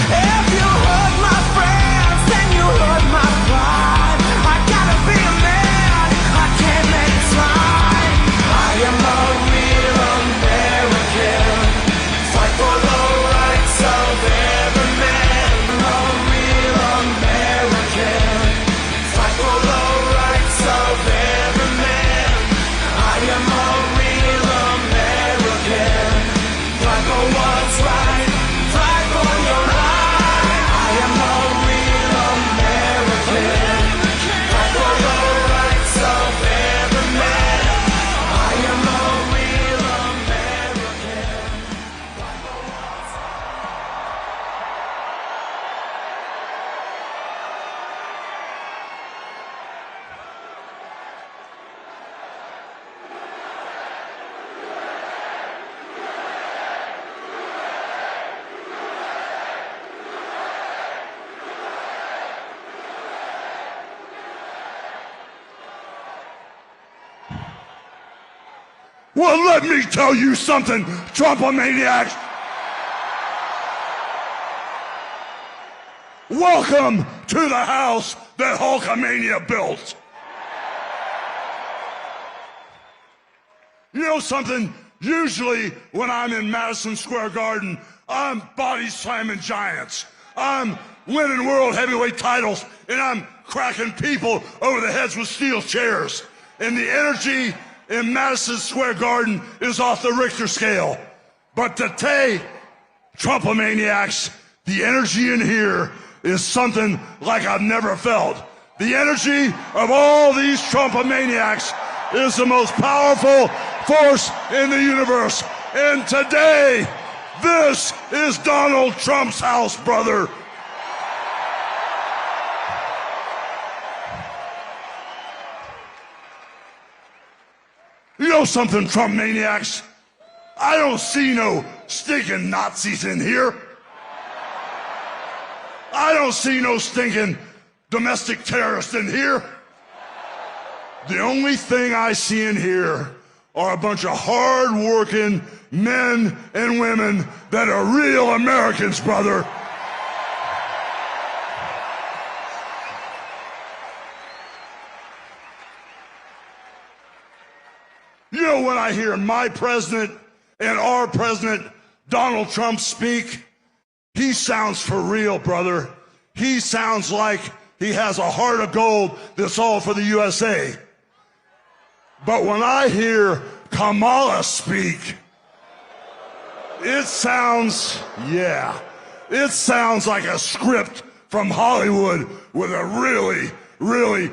If you hurt my friends, then you hurt my pride. I gotta be a man, I can't let it slide. I am a real American, fight for the rights of every man. Well, let me tell you something, Trumpomaniacs. Welcome to the house that Hulkamania built. You know something? Usually when I'm in Madison Square Garden, I'm body slamming giants. I'm winning world heavyweight titles, and I'm cracking people over the heads with steel chairs. And the energy in Madison Square Garden is off the Richter scale. But today, Trumpomaniacs, the energy in here is something like I've never felt. The energy of all these Trump-maniacs is the most powerful force in the universe. And today, this is Donald Trump's house, brother. You know something, Trump maniacs? I don't see no stinking Nazis in here. I don't see no stinking domestic terrorists in here. The only thing I see in here are a bunch of hard-working men and women that are real Americans, brother. You know, when I hear my president and our president, Donald Trump, speak, he sounds for real, brother. He sounds like he has a heart of gold that's all for the USA. But when I hear Kamala speak, it sounds like a script from Hollywood with a really, really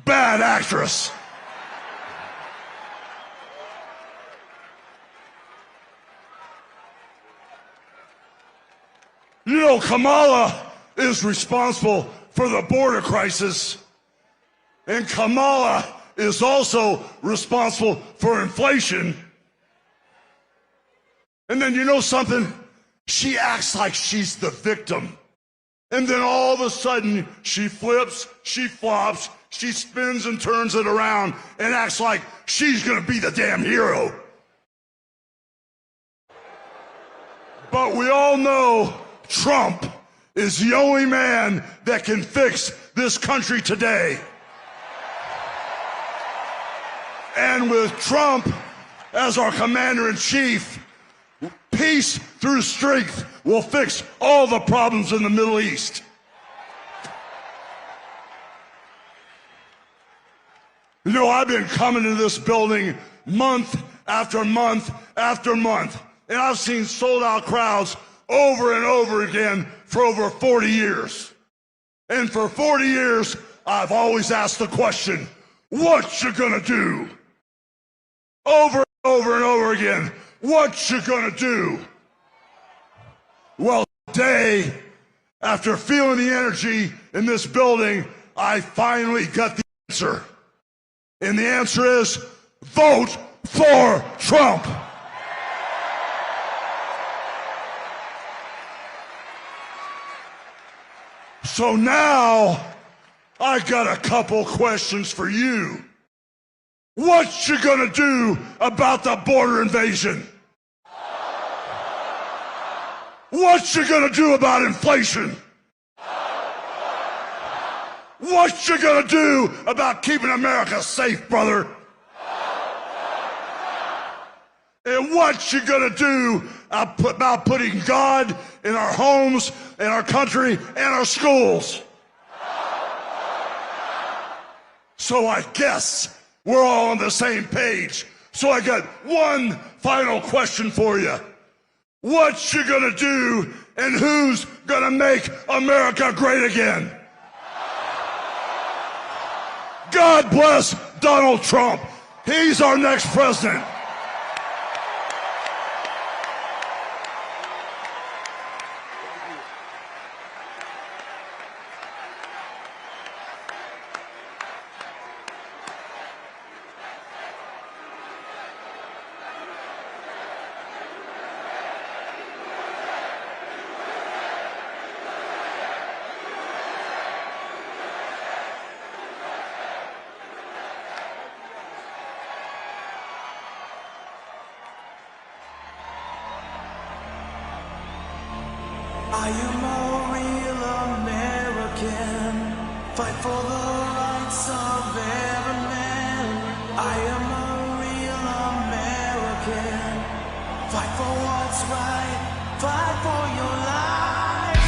bad actress. You know, Kamala is responsible for the border crisis, and Kamala is also responsible for inflation. And then you know something? She acts like she's the victim. And then all of a sudden, she flips, she flops, she spins and turns it around and acts like she's gonna be the damn hero. But we all know Trump is the only man that can fix this country today. And with Trump as our commander-in-chief, peace through strength will fix all the problems in the Middle East. You know, I've been coming to this building month after month after month, and I've seen sold-out crowds over and over again for over 40 years. And for 40 years, I've always asked the question, what you gonna do? Over and over and over again, what you gonna do? Well, today, after feeling the energy in this building, I finally got the answer. And the answer is, vote for Trump. So now, I got a couple questions for you. What you gonna do about the border invasion? What you gonna do about inflation? What you gonna do about keeping America safe, brother? And what you gonna do about putting God in our homes, in our country, and our schools? So I guess we're all on the same page. So I got one final question for you. What you gonna do, and who's gonna make America great again? God bless Donald Trump. He's our next president. I am a real American, fight for the rights of every man. I am a real American, fight for what's right, fight for your life.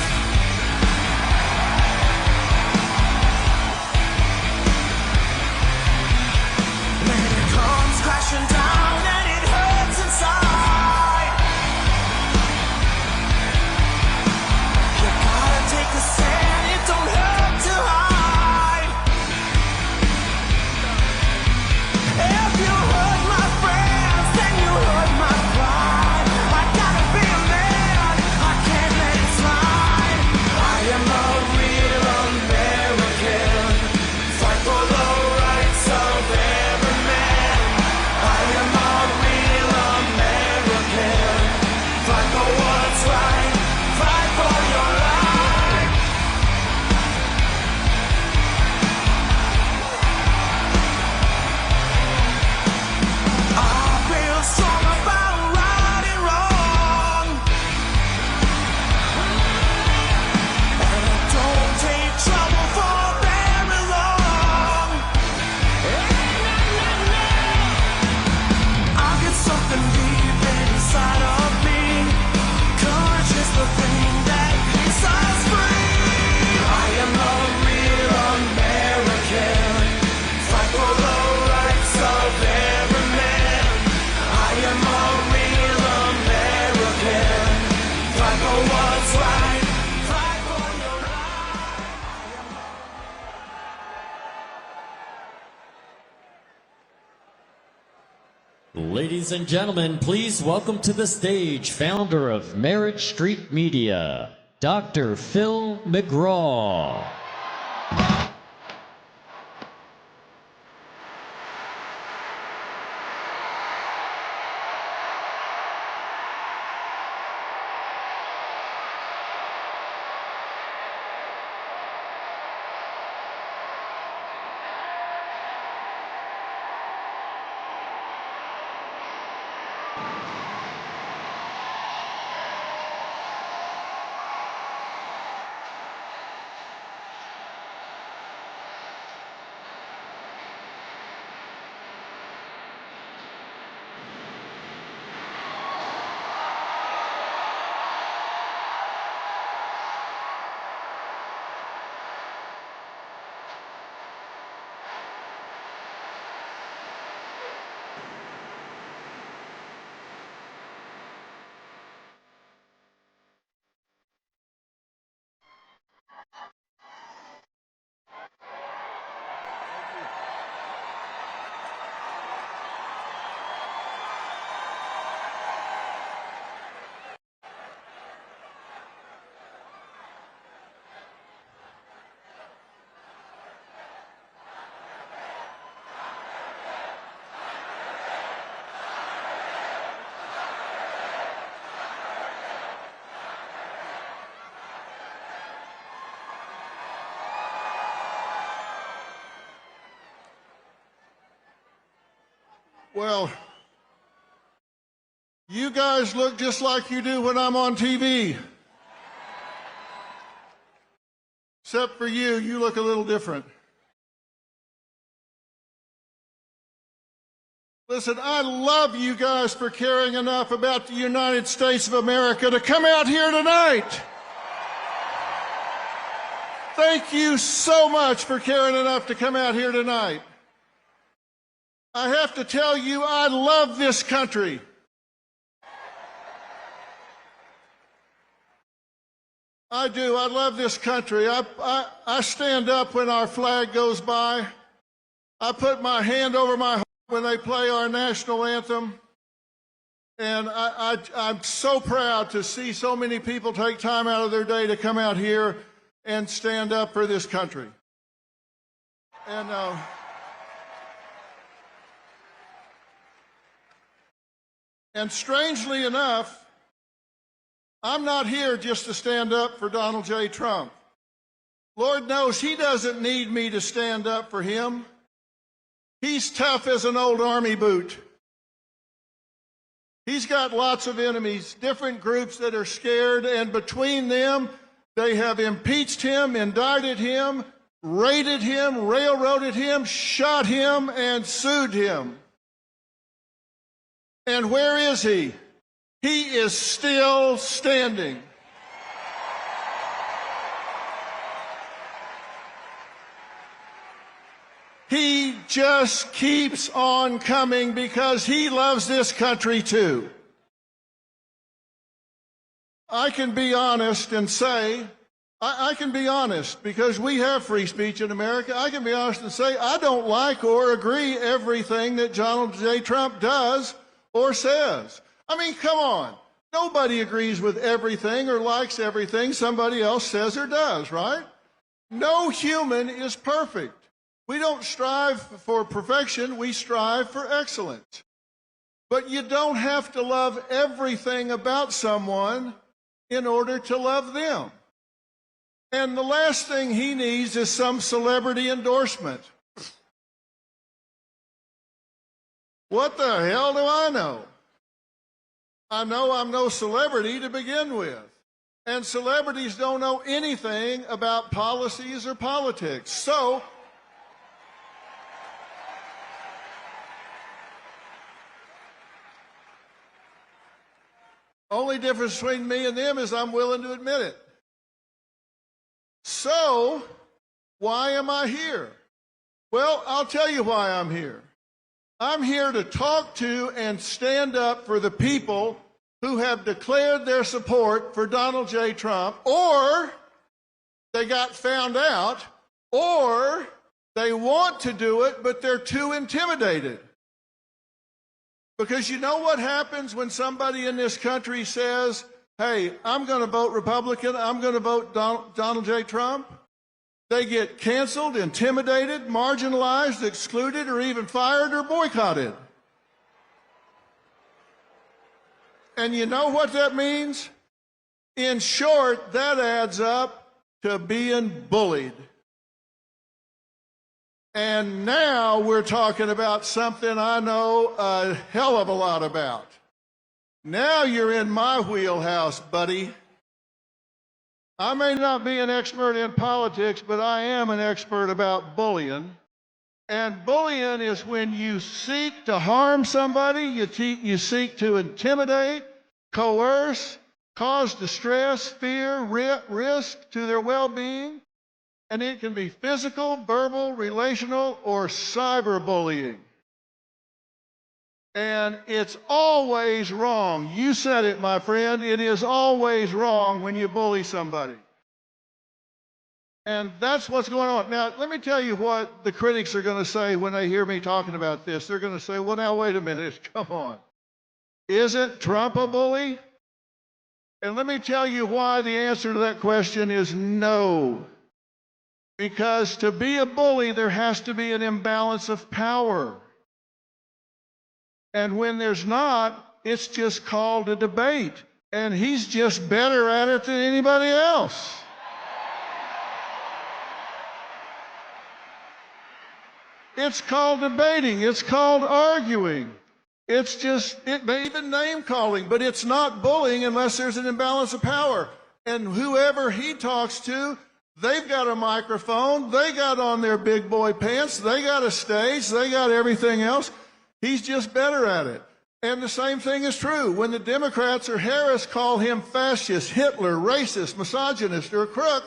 When it comes crashing down and it hurts inside, take Ladies and gentlemen, please welcome to the stage founder of Merritt Street Media, Dr. Phil McGraw. Well, you guys look just like you do when I'm on TV. Except for you, you look a little different. Listen, I love you guys for caring enough about the United States of America to come out here tonight. Thank you so much for caring enough to come out here tonight. I have to tell you, I love this country. I do. I love this country. I stand up when our flag goes by. I put my hand over my heart when they play our national anthem. And I'm so proud to see so many people take time out of their day to come out here and stand up for this country. And strangely enough, I'm not here just to stand up for Donald J. Trump. Lord knows he doesn't need me to stand up for him. He's tough as an old army boot. He's got lots of enemies, different groups that are scared, and between them, they have impeached him, indicted him, raided him, railroaded him, shot him, and sued him. And where is he? He is still standing. He just keeps on coming because he loves this country too. I can be honest and say, I can be honest because we have free speech in America. I can be honest and say I don't like or agree everything that Donald J. Trump does or says. I mean, come on. Nobody agrees with everything or likes everything somebody else says or does, right? No human is perfect. We don't strive for perfection, we strive for excellence. But you don't have to love everything about someone in order to love them. And the last thing he needs is some celebrity endorsement. What the hell do I know? I know I'm no celebrity to begin with. And celebrities don't know anything about policies or politics. So, only difference between me and them is I'm willing to admit it. So, why am I here? Well, I'll tell you why I'm here. I'm here to talk to and stand up for the people who have declared their support for Donald J. Trump, or they got found out, or they want to do it, but they're too intimidated. Because you know what happens when somebody in this country says, hey, I'm going to vote Republican, I'm going to vote Donald J. Trump? They get canceled, intimidated, marginalized, excluded, or even fired or boycotted. And you know what that means? In short, that adds up to being bullied. And now we're talking about something I know a hell of a lot about. Now you're in my wheelhouse, buddy. I may not be an expert in politics, but I am an expert about bullying. And bullying is when you seek to harm somebody, you seek to intimidate, coerce, cause distress, fear, risk to their well-being. And it can be physical, verbal, relational, or cyberbullying. And it's always wrong. You said it, my friend. It is always wrong when you bully somebody. And that's what's going on. Now, let me tell you what the critics are going to say when they hear me talking about this. They're going to say, well, now, wait a minute. Come on. Isn't Trump a bully? And let me tell you why the answer to that question is no. Because to be a bully, there has to be an imbalance of power. And when there's not, it's just called a debate. And he's just better at it than anybody else. It's called debating. It's called arguing. It's just, it may even name calling, but it's not bullying unless there's an imbalance of power. And whoever he talks to, they've got a microphone, they got on their big boy pants, they got a stage, they got everything else. He's just better at it. And the same thing is true. When the Democrats or Harris call him fascist, Hitler, racist, misogynist, or a crook,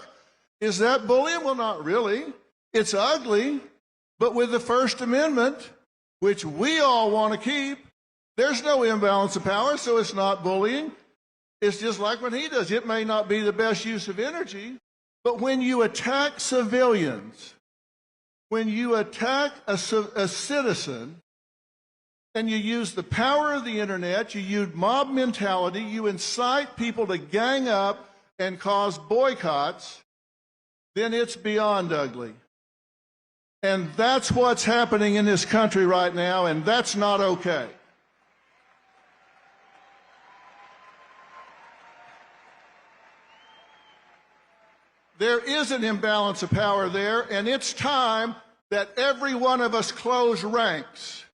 is that bullying? Well, not really. It's ugly. But with the First Amendment, which we all want to keep, there's no imbalance of power, so it's not bullying. It's just like when he does. It may not be the best use of energy, but when you attack civilians, when you attack a citizen, and you use the power of the internet, you use mob mentality, you incite people to gang up and cause boycotts, then it's beyond ugly. And that's what's happening in this country right now, and that's not okay. There is an imbalance of power there, and it's time that every one of us close ranks.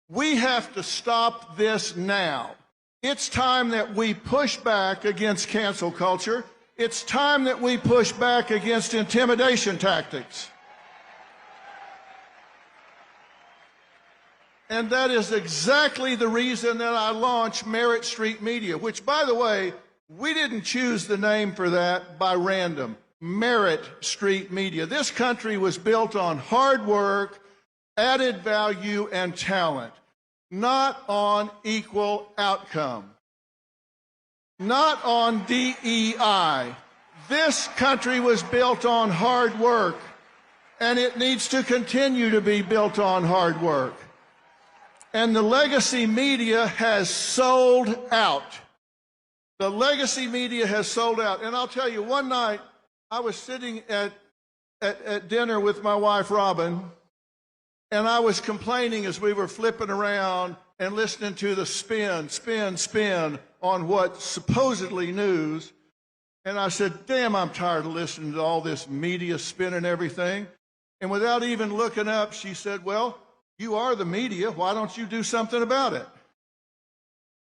We have to stop this now. It's time that we push back against cancel culture. It's time that we push back against intimidation tactics. And that is exactly the reason that I launched Merit Street Media, which, by the way, we didn't choose the name for that by random. Merit Street Media. This country was built on hard work, added value, and talent, not on equal outcome, not on DEI. This country was built on hard work, and it needs to continue to be built on hard work. And the legacy media has sold out. The legacy media has sold out. And I'll tell you, one night, I was sitting at dinner with my wife, Robin, and I was complaining as we were flipping around and listening to the spin on what's supposedly news. And I said, damn, I'm tired of listening to all this media spin and everything. And without even looking up, she said, well, you are the media. Why don't you do something about it?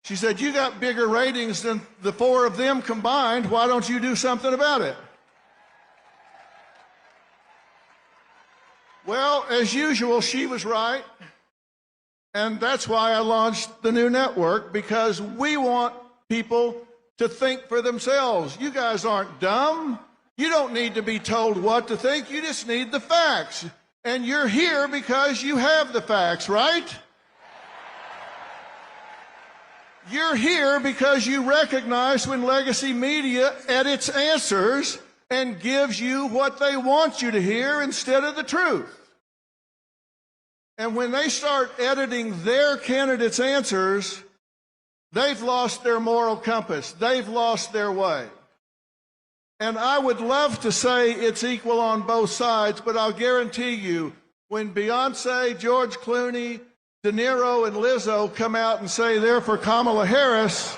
She said, you got bigger ratings than the four of them combined. Why don't you do something about it? Well, as usual, she was right. And that's why I launched the new network, because we want people to think for themselves. You guys aren't dumb. You don't need to be told what to think. You just need the facts. And you're here because you have the facts, right? You're here because you recognize when legacy media edits answers and gives you what they want you to hear instead of the truth. And when they start editing their candidates' answers, they've lost their moral compass. They've lost their way. And I would love to say it's equal on both sides, but I'll guarantee you, when Beyonce, George Clooney, De Niro, and Lizzo come out and say they're for Kamala Harris,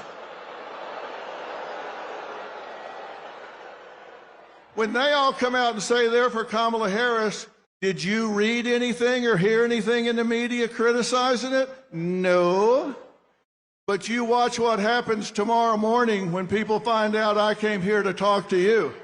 when they all come out and say they're for Kamala Harris, did you read anything or hear anything in the media criticizing it? No. But you watch what happens tomorrow morning when people find out I came here to talk to you.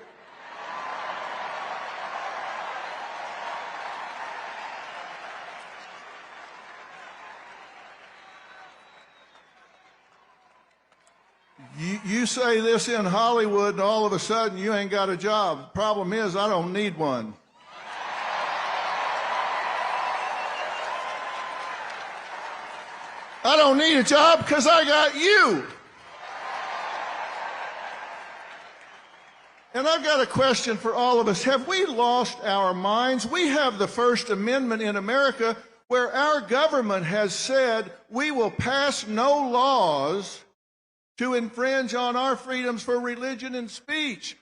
You say this in Hollywood and all of a sudden you ain't got a job. Problem is, I don't need one. I don't need a job because I got you. And I've got a question for all of us. Have we lost our minds? We have the First Amendment in America where our government has said we will pass no laws to infringe on our freedoms for religion and speech.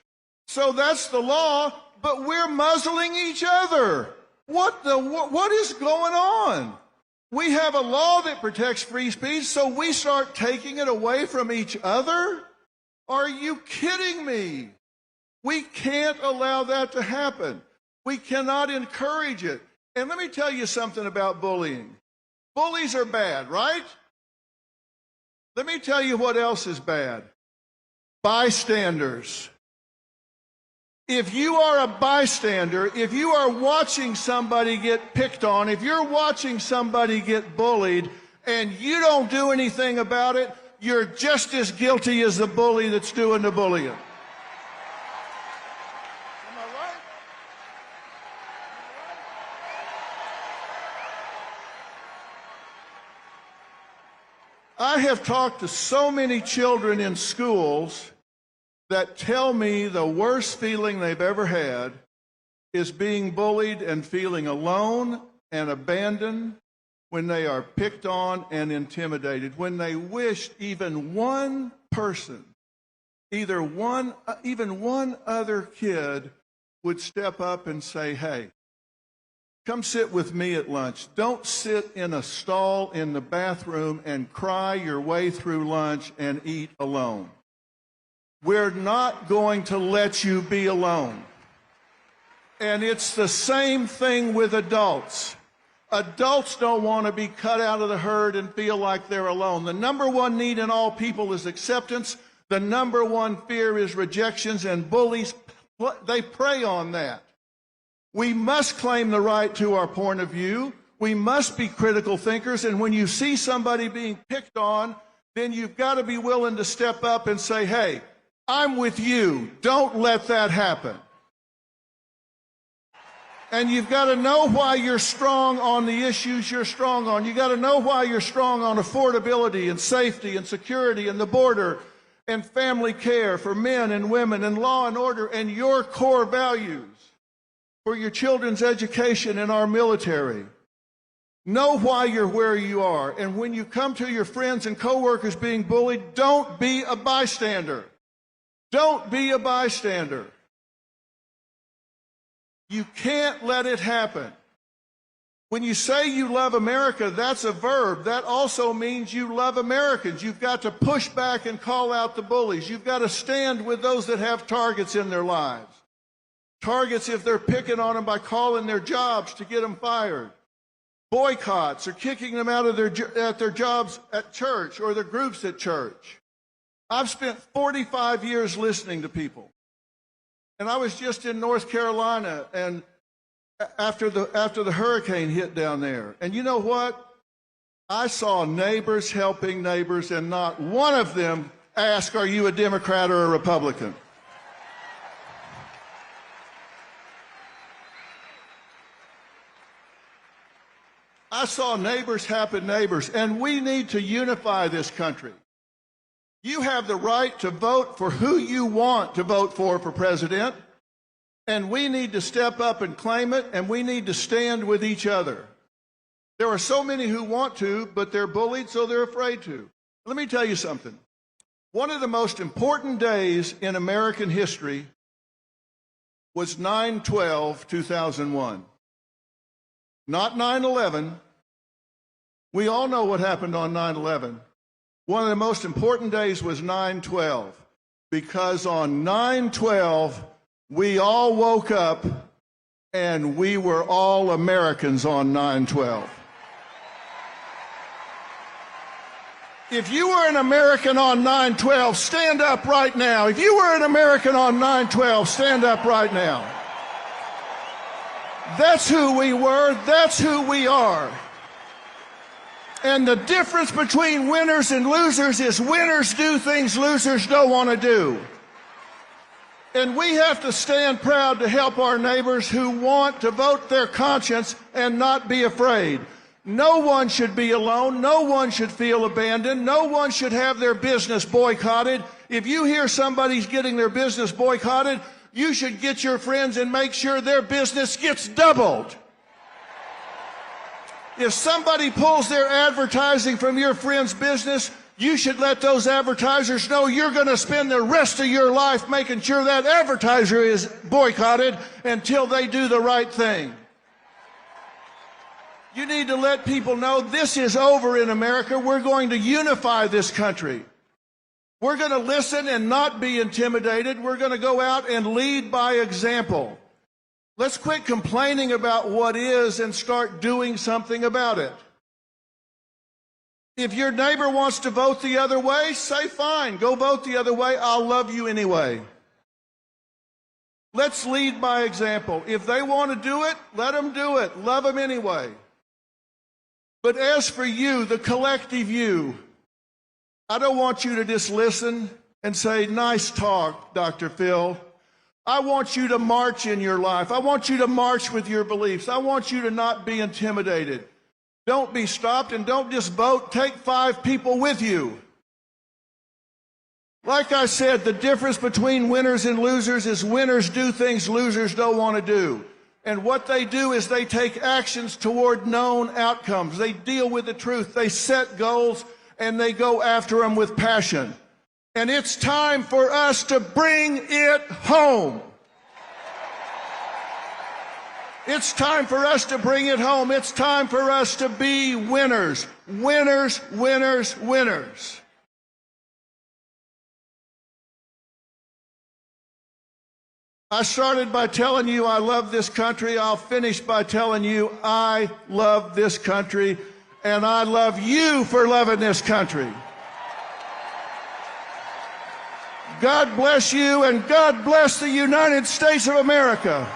So that's the law, but we're muzzling each other. What is going on? We have a law that protects free speech, so we start taking it away from each other? Are you kidding me? We can't allow that to happen. We cannot encourage it. And let me tell you something about bullying. Bullies are bad, right? Let me tell you what else is bad. Bystanders. If you are a bystander, if you are watching somebody get picked on, if you're watching somebody get bullied, and you don't do anything about it, you're just as guilty as the bully that's doing the bullying. Am I right? I have talked to so many children in schools that tell me the worst feeling they've ever had is being bullied and feeling alone and abandoned when they are picked on and intimidated, when they wished even one person, even one other kid would step up and say, hey, come sit with me at lunch. Don't sit in a stall in the bathroom and cry your way through lunch and eat alone. We're not going to let you be alone. And it's the same thing with adults. Adults don't want to be cut out of the herd and feel like they're alone. The number one need in all people is acceptance. The number one fear is rejections, and bullies, they prey on that. We must claim the right to our point of view. We must be critical thinkers, and when you see somebody being picked on, then you've got to be willing to step up and say, hey, I'm with you. Don't let that happen. And you've got to know why you're strong on the issues you're strong on. You've got to know why you're strong on affordability and safety and security and the border and family care for men and women and law and order and your core values for your children's education and our military. Know why you're where you are. And when you come to your friends and coworkers being bullied, don't be a bystander. Don't be a bystander. You can't let it happen. When you say you love America, that's a verb. That also means you love Americans. You've got to push back and call out the bullies. You've got to stand with those that have targets in their lives. Targets if they're picking on them by calling their jobs to get them fired. Boycotts or kicking them out of their jobs at church or their groups at church. I've spent 45 years listening to people. And I was just in North Carolina and after the hurricane hit down there. And you know what? I saw neighbors helping neighbors, and not one of them asked, are you a Democrat or a Republican? I saw neighbors helping neighbors, and we need to unify this country. You have the right to vote for who you want to vote for president, and we need to step up and claim it, and we need to stand with each other. There are so many who want to, but they're bullied, so they're afraid to. Let me tell you something. One of the most important days in American history was 9/12/2001. Not 9/11. We all know what happened on 9/11. One of the most important days was 9/12, because on 9/12, we all woke up and we were all Americans on 9/12. If you were an American on 9/12, stand up right now. If you were an American on 9/12, stand up right now. That's who we were. That's who we are. And the difference between winners and losers is winners do things losers don't want to do. And we have to stand proud to help our neighbors who want to vote their conscience and not be afraid. No one should be alone. No one should feel abandoned. No one should have their business boycotted. If you hear somebody's getting their business boycotted, you should get your friends and make sure their business gets doubled. If somebody pulls their advertising from your friend's business, you should let those advertisers know you're going to spend the rest of your life making sure that advertiser is boycotted until they do the right thing. You need to let people know this is over in America. We're going to unify this country. We're going to listen and not be intimidated. We're going to go out and lead by example. Let's quit complaining about what is and start doing something about it. If your neighbor wants to vote the other way, say fine, go vote the other way. I'll love you anyway. Let's lead by example. If they want to do it, let them do it. Love them anyway. But as for you, the collective you, I don't want you to just listen and say, nice talk, Dr. Phil. I want you to march in your life. I want you to march with your beliefs. I want you to not be intimidated. Don't be stopped, and don't just vote. Take 5 people with you. Like I said, the difference between winners and losers is winners do things losers don't want to do. And what they do is they take actions toward known outcomes. They deal with the truth. They set goals, and they go after them with passion. And it's time for us to bring it home. It's time for us to bring it home. It's time for us to be winners. Winners, winners, winners. I started by telling you I love this country. I'll finish by telling you I love this country, and I love you for loving this country. God bless you, and God bless the United States of America.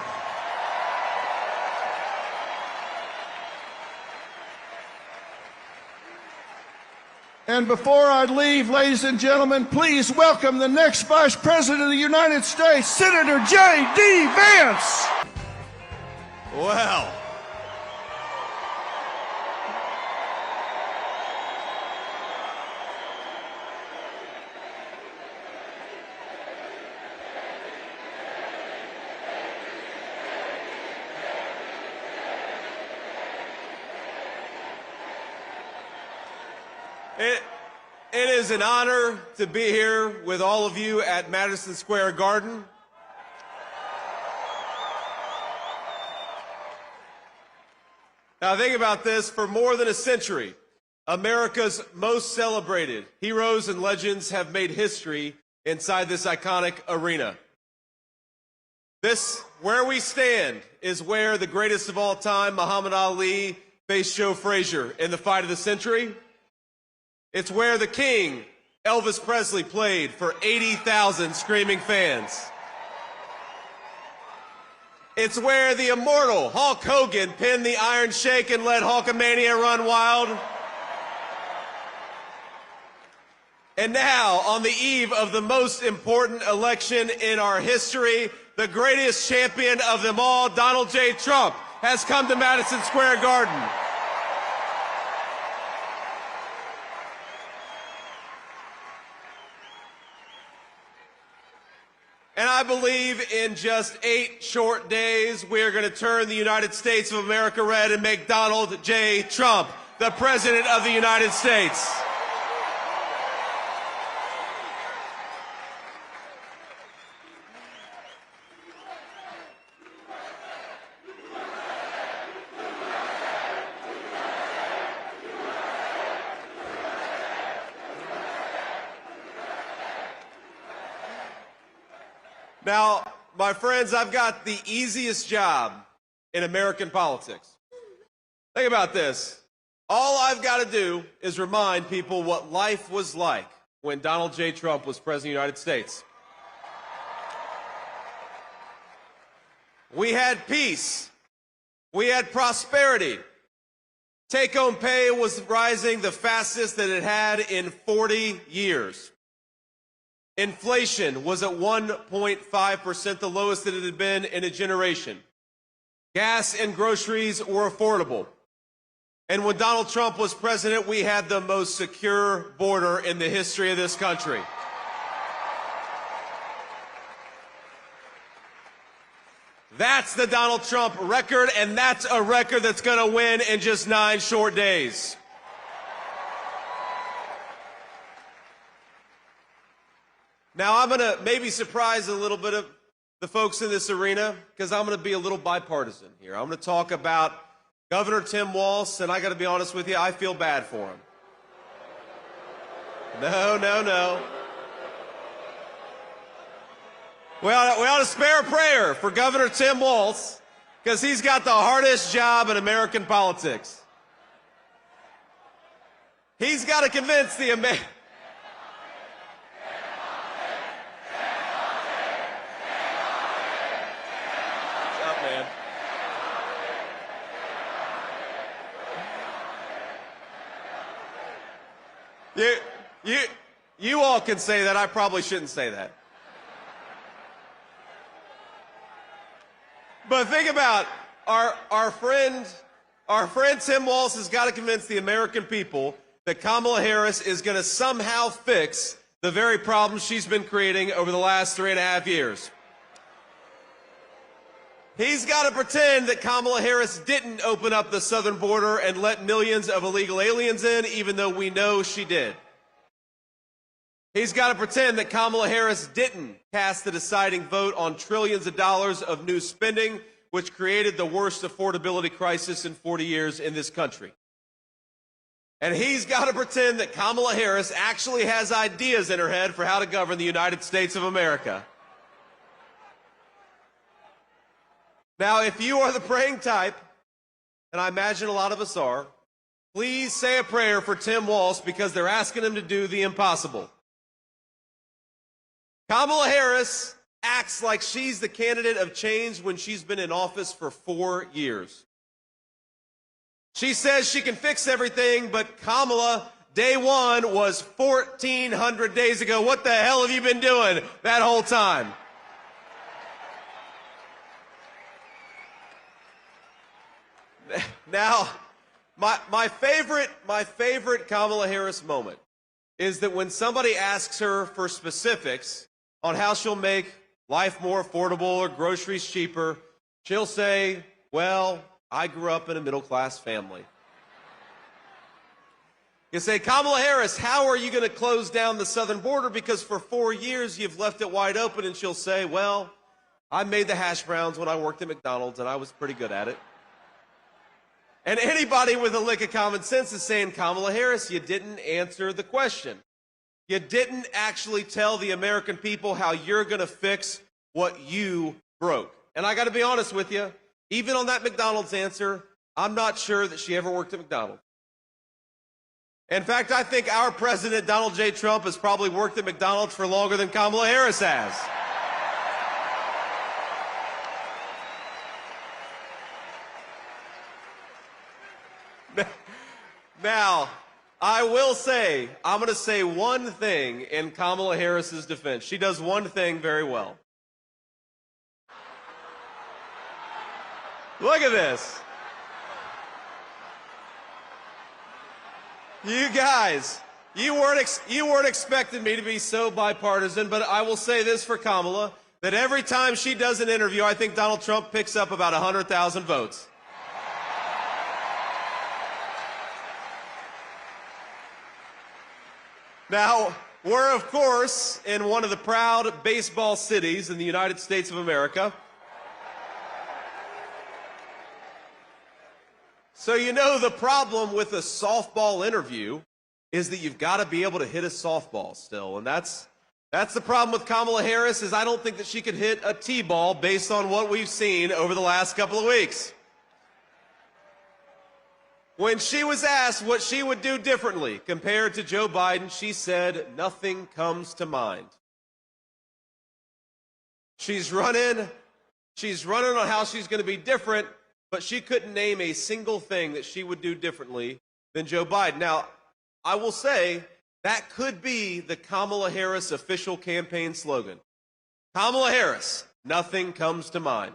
And before I leave, ladies and gentlemen, please welcome the next Vice President of the United States, Senator J.D. Vance. Well, it is an honor to be here with all of you at Madison Square Garden. Now think about this. For more than a century, America's most celebrated heroes and legends have made history inside this iconic arena. This, where we stand, is where the greatest of all time, Muhammad Ali, faced Joe Frazier in the fight of the century. It's where the King, Elvis Presley, played for 80,000 screaming fans. It's where the immortal Hulk Hogan pinned the Iron Sheik and let Hulkamania run wild. And now, on the eve of the most important election in our history, the greatest champion of them all, Donald J. Trump, has come to Madison Square Garden. And I believe in just 8 short days, we are going to turn the United States of America red and make Donald J. Trump the President of the United States. Now, my friends, I've got the easiest job in American politics. Think about this. All I've got to do is remind people what life was like when Donald J. Trump was President of the United States. We had peace. We had prosperity. Take-home pay was rising the fastest that it had in 40 years. Inflation was at 1.5%, the lowest that it had been in a generation. Gas and groceries were affordable. And when Donald Trump was president, we had the most secure border in the history of this country. That's the Donald Trump record, and that's a record that's going to win in just 9 short days. Now, I'm going to maybe surprise a little bit of the folks in this arena because I'm going to be a little bipartisan here. I'm going to talk about Governor Tim Walz, and I got to be honest with you, I feel bad for him. No. We ought to spare a prayer for Governor Tim Walz because he's got the hardest job in American politics. He's got to convince the American... You all can say that. I probably shouldn't say that. But think about our friend Tim Walz has got to convince the American people that Kamala Harris is going to somehow fix the very problems she's been creating over the last 3.5 years. He's got to pretend that Kamala Harris didn't open up the southern border and let millions of illegal aliens in, even though we know she did. He's got to pretend that Kamala Harris didn't cast the deciding vote on trillions of dollars of new spending, which created the worst affordability crisis in 40 years in this country. And he's got to pretend that Kamala Harris actually has ideas in her head for how to govern the United States of America. Now, if you are the praying type, and I imagine a lot of us are, please say a prayer for Tim Walz because they're asking him to do the impossible. Kamala Harris acts like she's the candidate of change when she's been in office for 4 years. She says she can fix everything, but Kamala, day one was 1,400 days ago. What the hell have you been doing that whole time? Now, my favorite Kamala Harris moment is that when somebody asks her for specifics on how she'll make life more affordable or groceries cheaper, she'll say, well, I grew up in a middle-class family. You say, Kamala Harris, how are you going to close down the southern border? Because for 4 years you've left it wide open. And she'll say, well, I made the hash browns when I worked at McDonald's, and I was pretty good at it. And anybody with a lick of common sense is saying, Kamala Harris, you didn't answer the question. You didn't actually tell the American people how you're going to fix what you broke. And I got to be honest with you, even on that McDonald's answer, I'm not sure that she ever worked at McDonald's. In fact, I think our president, Donald J. Trump, has probably worked at McDonald's for longer than Kamala Harris has. Now, I will say, I'm going to say one thing in Kamala Harris's defense. She does one thing very well. Look at this. You guys, you weren't expecting me to be so bipartisan, but I will say this for Kamala. that every time she does an interview, I think Donald Trump picks up about 100,000 votes. Now, we're, of course, in one of the proud baseball cities in the United States of America. So you know the problem with a softball interview is that you've got to be able to hit a softball still. And that's the problem with Kamala Harris, is I don't think that she could hit a T-ball based on what we've seen over the last couple of weeks. When she was asked what she would do differently compared to Joe Biden, she said, nothing comes to mind. She's running on how she's going to be different, but she couldn't name a single thing that she would do differently than Joe Biden. Now, I will say that could be the Kamala Harris official campaign slogan. Kamala Harris, nothing comes to mind.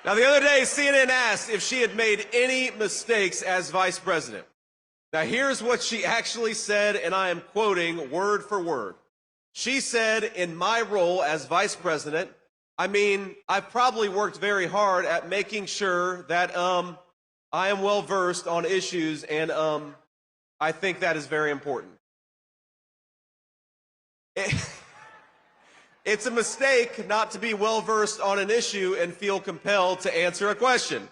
Now, the other day, CNN asked if she had made any mistakes as vice president. Now, here's what she actually said, and I am quoting word for word. She said, in my role as vice president, I mean, I've probably worked very hard at making sure that I am well versed on issues, and I think that is very important. It's a mistake not to be well versed on an issue and feel compelled to answer a question.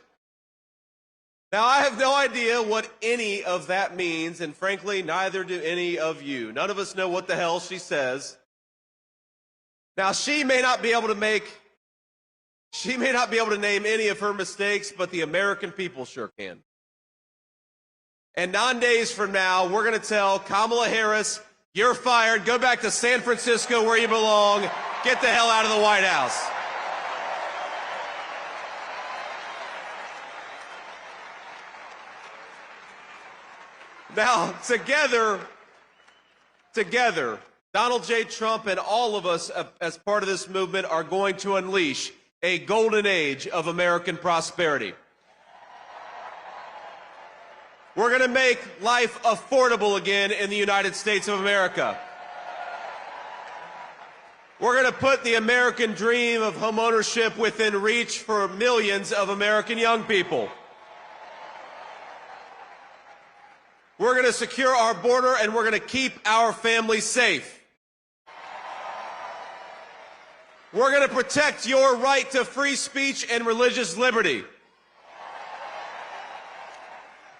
Now, I have no idea what any of that means, and frankly, neither do any of you. None of us know what the hell she says. Now, she may not be able to name any of her mistakes, but the American people sure can. And 9 days from now, we're going to tell Kamala Harris, you're fired, go back to San Francisco where you belong, get the hell out of the White House. Now, together, Donald J. Trump and all of us as part of this movement are going to unleash a golden age of American prosperity. We're going to make life affordable again in the United States of America. We're going to put the American dream of homeownership within reach for millions of American young people. We're going to secure our border, and we're going to keep our families safe. We're going to protect your right to free speech and religious liberty.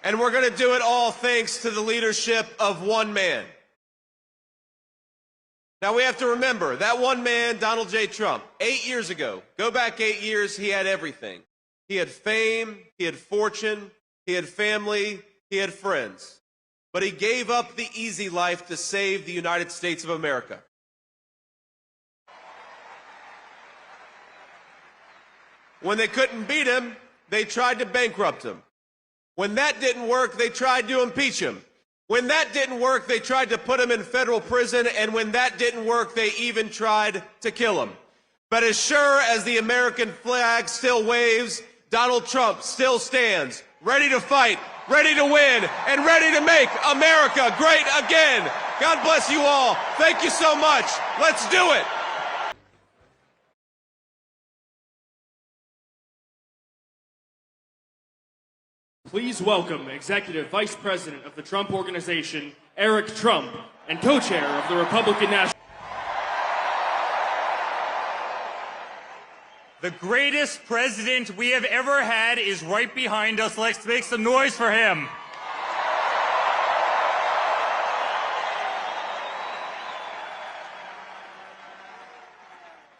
And we're going to do it all thanks to the leadership of one man. Now, we have to remember, that one man, Donald J. Trump, 8 years ago, go back 8 years, he had everything. He had fame, he had fortune, he had family, he had friends. But he gave up the easy life to save the United States of America. When they couldn't beat him, they tried to bankrupt him. When that didn't work, they tried to impeach him. When that didn't work, they tried to put him in federal prison, and when that didn't work, they even tried to kill him. But as sure as the American flag still waves, Donald Trump still stands, ready to fight, ready to win, and ready to make America great again. God bless you all. Thank you so much. Let's do it. Please welcome Executive Vice President of the Trump Organization, Eric Trump, and co-chair of the Republican National. The greatest president we have ever had is right behind us. Let's make some noise for him.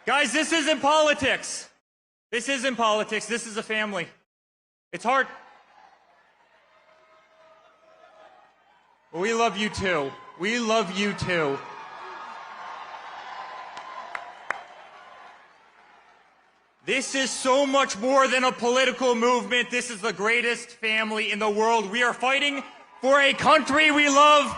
Guys, this isn't politics. This isn't politics. This is a family. It's hard. We love you too. We love you too. This is so much more than a political movement. This is the greatest family in the world. We are fighting for a country we love.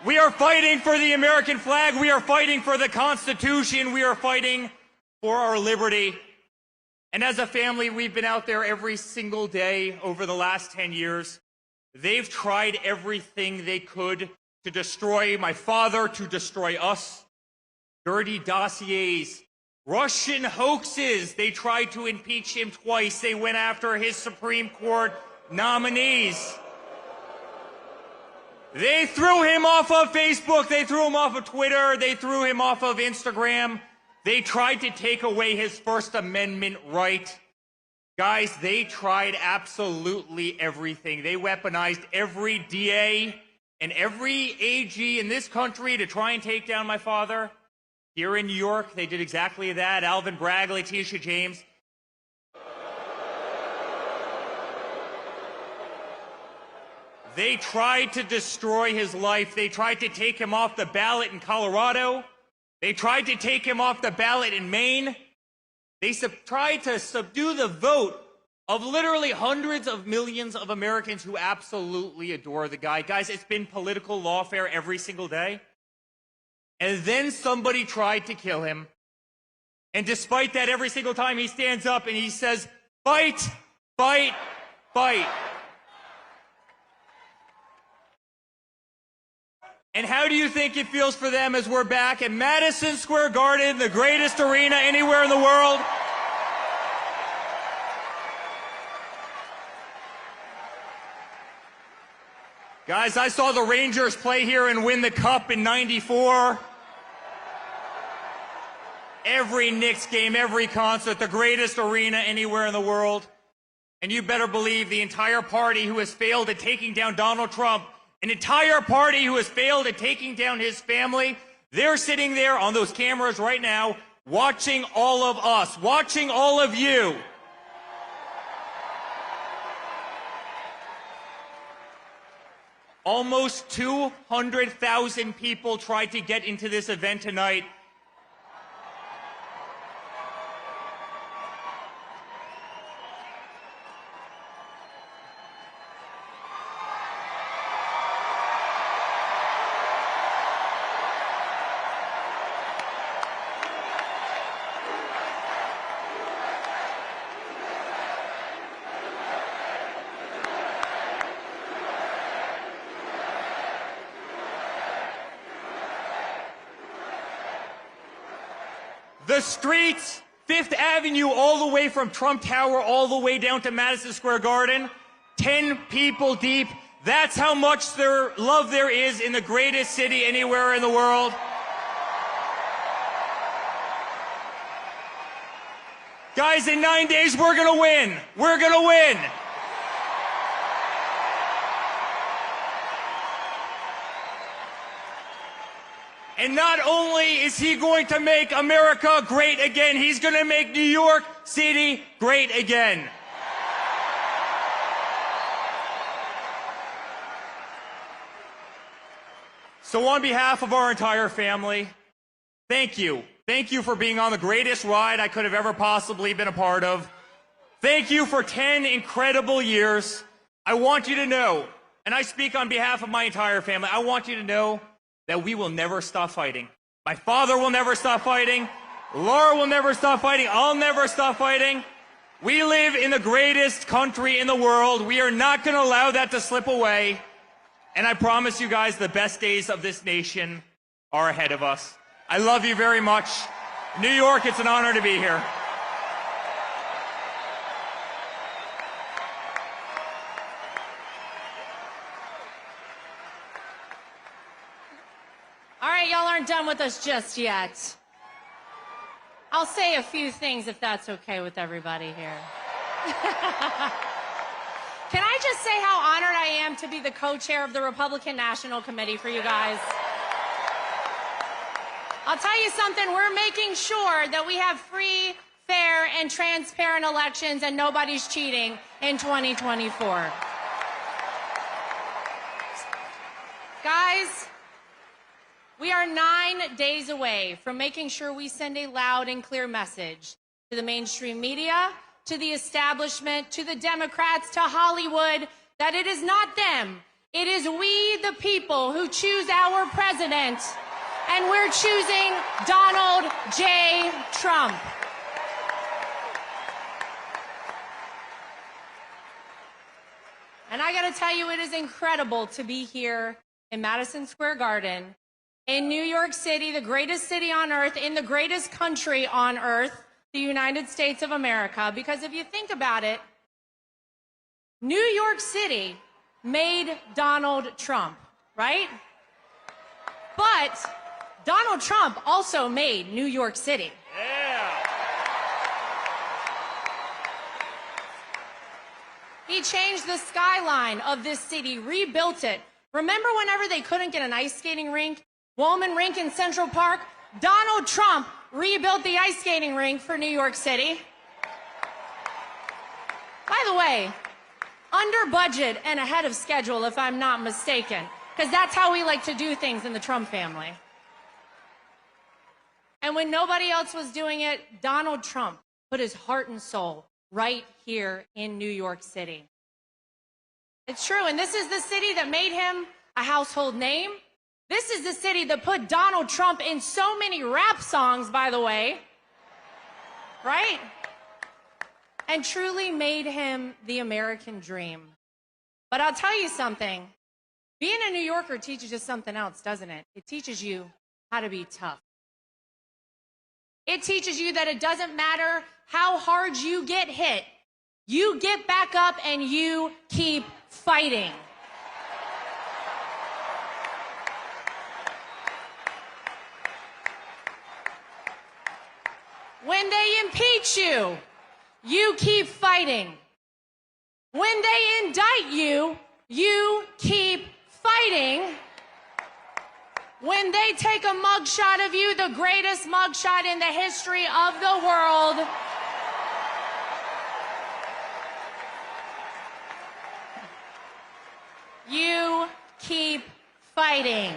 We are fighting for the American flag. We are fighting for the Constitution. We are fighting for our liberty. And as a family, we've been out there every single day over the last 10 years. They've tried everything they could to destroy my father, to destroy us. Dirty dossiers, Russian hoaxes. They tried to impeach him twice. They went after his Supreme Court nominees. They threw him off of Facebook. They threw him off of Twitter. They threw him off of Instagram. They tried to take away his First Amendment right. Guys, they tried absolutely everything. They weaponized every DA and every AG in this country to try and take down my father. Here in New York, they did exactly that. Alvin Bragg, Letitia James. They tried to destroy his life. They tried to take him off the ballot in Colorado. They tried to take him off the ballot in Maine. They tried to subdue the vote of literally hundreds of millions of Americans who absolutely adore the guy. Guys, it's been political lawfare every single day. And then somebody tried to kill him. And despite that, every single time he stands up and he says, fight, fight, fight. And how do you think it feels for them as we're back at Madison Square Garden, the greatest arena anywhere in the world? Guys, I saw the Rangers play here and win the Cup in '94. Every Knicks game, every concert, the greatest arena anywhere in the world. And you better believe the entire party who has failed at taking down Donald Trump, an entire party who has failed at taking down his family, they're sitting there on those cameras right now, watching all of us, watching all of you. Almost 200,000 people tried to get into this event tonight. The streets, Fifth Avenue, all the way from Trump Tower, all the way down to Madison Square Garden, 10 people deep. That's how much love there is in the greatest city anywhere in the world. Guys, in 9 days, we're gonna win. We're gonna win. And not only is he going to make America great again, he's going to make New York City great again. So on behalf of our entire family, thank you. Thank you for being on the greatest ride I could have ever possibly been a part of. Thank you for 10 incredible years. I want you to know, and I speak on behalf of my entire family, I want you to know that we will never stop fighting. My father will never stop fighting. Laura will never stop fighting. I'll never stop fighting. We live in the greatest country in the world. We are not going to allow that to slip away. And I promise you guys the best days of this nation are ahead of us. I love you very much. New York, it's an honor to be here. All right, y'all aren't done with us just yet. I'll say a few things if that's okay with everybody here. Can I just say how honored I am to be the co-chair of the Republican National Committee for you guys? I'll tell you something, we're making sure that we have free, fair, and transparent elections and nobody's cheating in 2024. Guys, we are 9 days away from making sure we send a loud and clear message to the mainstream media, to the establishment, to the Democrats, to Hollywood, that it is not them. It is we, the people, who choose our president, and we're choosing Donald J. Trump. I got to tell you, it is incredible to be here in Madison Square Garden in New York City, the greatest city on earth, in the greatest country on earth, the United States of America. Because if you think about it, New York City made Donald Trump, right? But Donald Trump also made New York City. Yeah. He changed the skyline of this city, rebuilt it. Remember whenever they couldn't get an ice skating rink? Woolman Rink in Central Park? Donald Trump rebuilt the ice skating rink for New York City. By the way, under budget and ahead of schedule, if I'm not mistaken, because that's how we like to do things in the Trump family. And when nobody else was doing it, Donald Trump put his heart and soul right here in New York City. It's true, and this is the city that made him a household name. This is the city that put Donald Trump in so many rap songs, by the way, right? And truly made him the American dream. But I'll tell you something, being a New Yorker teaches you something else, doesn't it? It teaches you how to be tough. It teaches you that it doesn't matter how hard you get hit, you get back up and you keep fighting. When they impeach you, you keep fighting. When they indict you, you keep fighting. When they take a mugshot of you, the greatest mugshot in the history of the world, you keep fighting.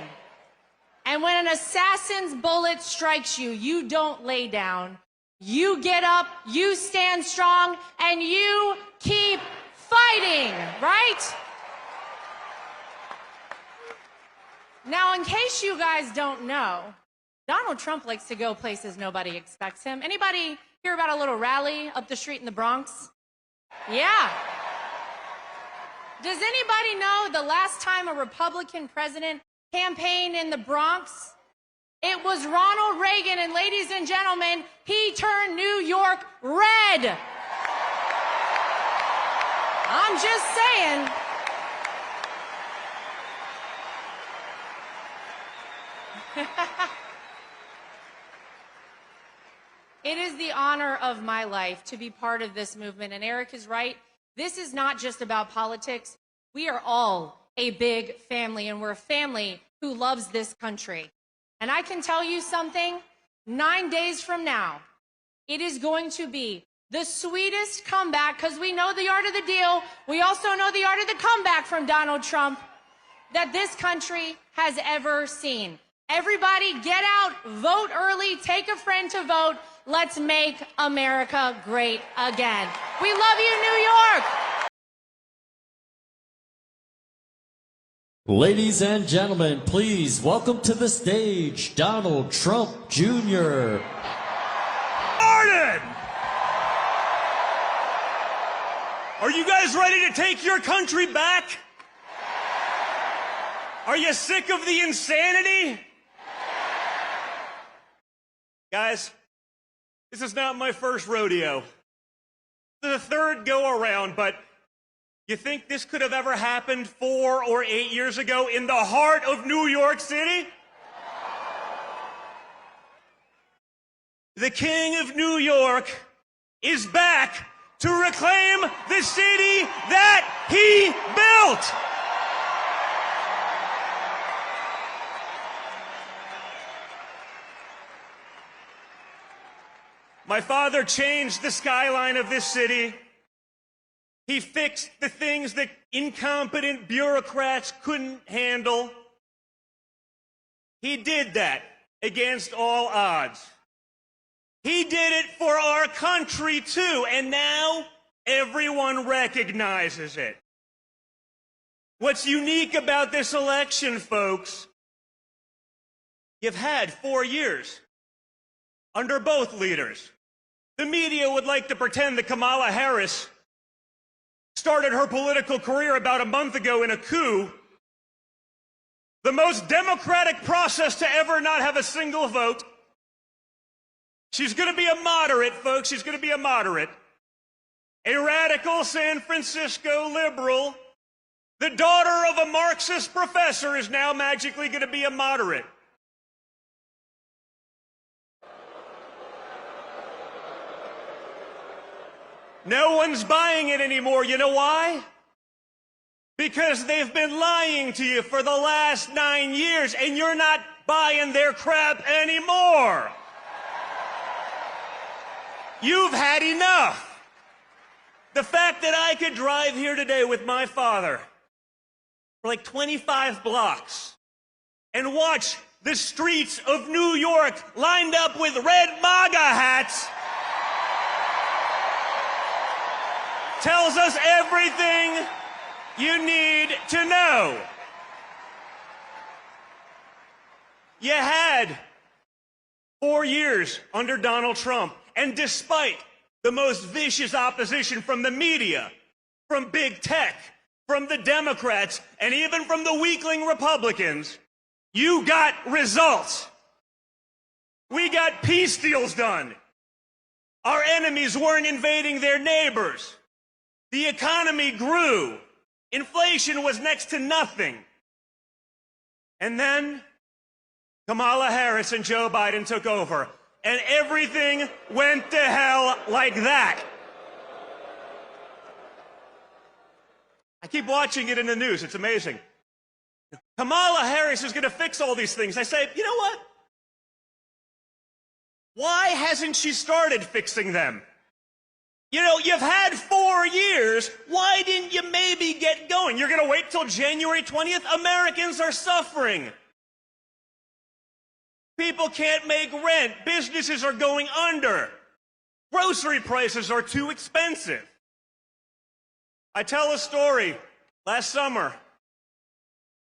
And when an assassin's bullet strikes you, you don't lay down. You get up, you stand strong, and you keep fighting, right? Now, in case you guys don't know, Donald Trump likes to go places nobody expects him. Anybody hear about a little rally up the street in the Bronx? Yeah. Does anybody know the last time a Republican president campaigned in the Bronx? It was Ronald Reagan, and ladies and gentlemen, he turned New York red. I'm just saying. It is the honor of my life to be part of this movement, and Eric is right. This is not just about politics. We are all a big family, and we're a family who loves this country. And I can tell you something, 9 days from now, it is going to be the sweetest comeback, because we know the art of the deal. We also know the art of the comeback from Donald Trump that this country has ever seen. Everybody get out, vote early, take a friend to vote. Let's make America great again. We love you, New York. Ladies and gentlemen, please welcome to the stage Donald Trump Jr. Garden! Are you guys ready to take your country back? Are you sick of the insanity? Guys, this is not my first rodeo. This is the third go-around, but you think this could have ever happened 4 or 8 years ago in the heart of New York City? The King of New York is back to reclaim the city that he built. My father changed the skyline of this city. He fixed the things that incompetent bureaucrats couldn't handle. He did that against all odds. He did it for our country too, and now everyone recognizes it. What's unique about this election, folks, you've had 4 years under both leaders. The media would like to pretend that Kamala Harris started her political career about a month ago in a coup. The most democratic process to ever not have a single vote. She's going to be a moderate, folks. She's going to be a moderate. A radical San Francisco liberal. The daughter of a Marxist professor is now magically going to be a moderate. No one's buying it anymore. You know why? Because they've been lying to you for the last 9 years, and you're not buying their crap anymore. You've had enough. The fact that I could drive here today with my father for like 25 blocks and watch the streets of New York lined up with red MAGA hats tells us everything you need to know. You had 4 years under Donald Trump, and despite the most vicious opposition from the media, from big tech, from the Democrats, and even from the weakling Republicans, you got results. We got peace deals done. Our enemies weren't invading their neighbors. The economy grew. Inflation was next to nothing. And then Kamala Harris and Joe Biden took over, and everything went to hell like that. I keep watching it in the news. It's amazing. Kamala Harris is going to fix all these things. I say, you know what? Why hasn't she started fixing them? You know, you've had 4 years. Why didn't you maybe get going? You're going to wait till January 20th? Americans are suffering. People can't make rent. Businesses are going under. Grocery prices are too expensive. I tell a story. Last summer,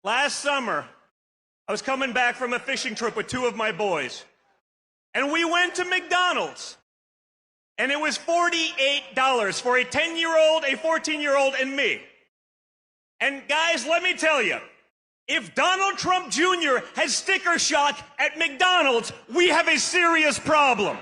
I was coming back from a fishing trip with 2 of my boys. And we went to McDonald's. And it was $48 for a 10-year-old, a 14-year-old, and me. And guys, let me tell you, if Donald Trump Jr. has sticker shock at McDonald's, we have a serious problem.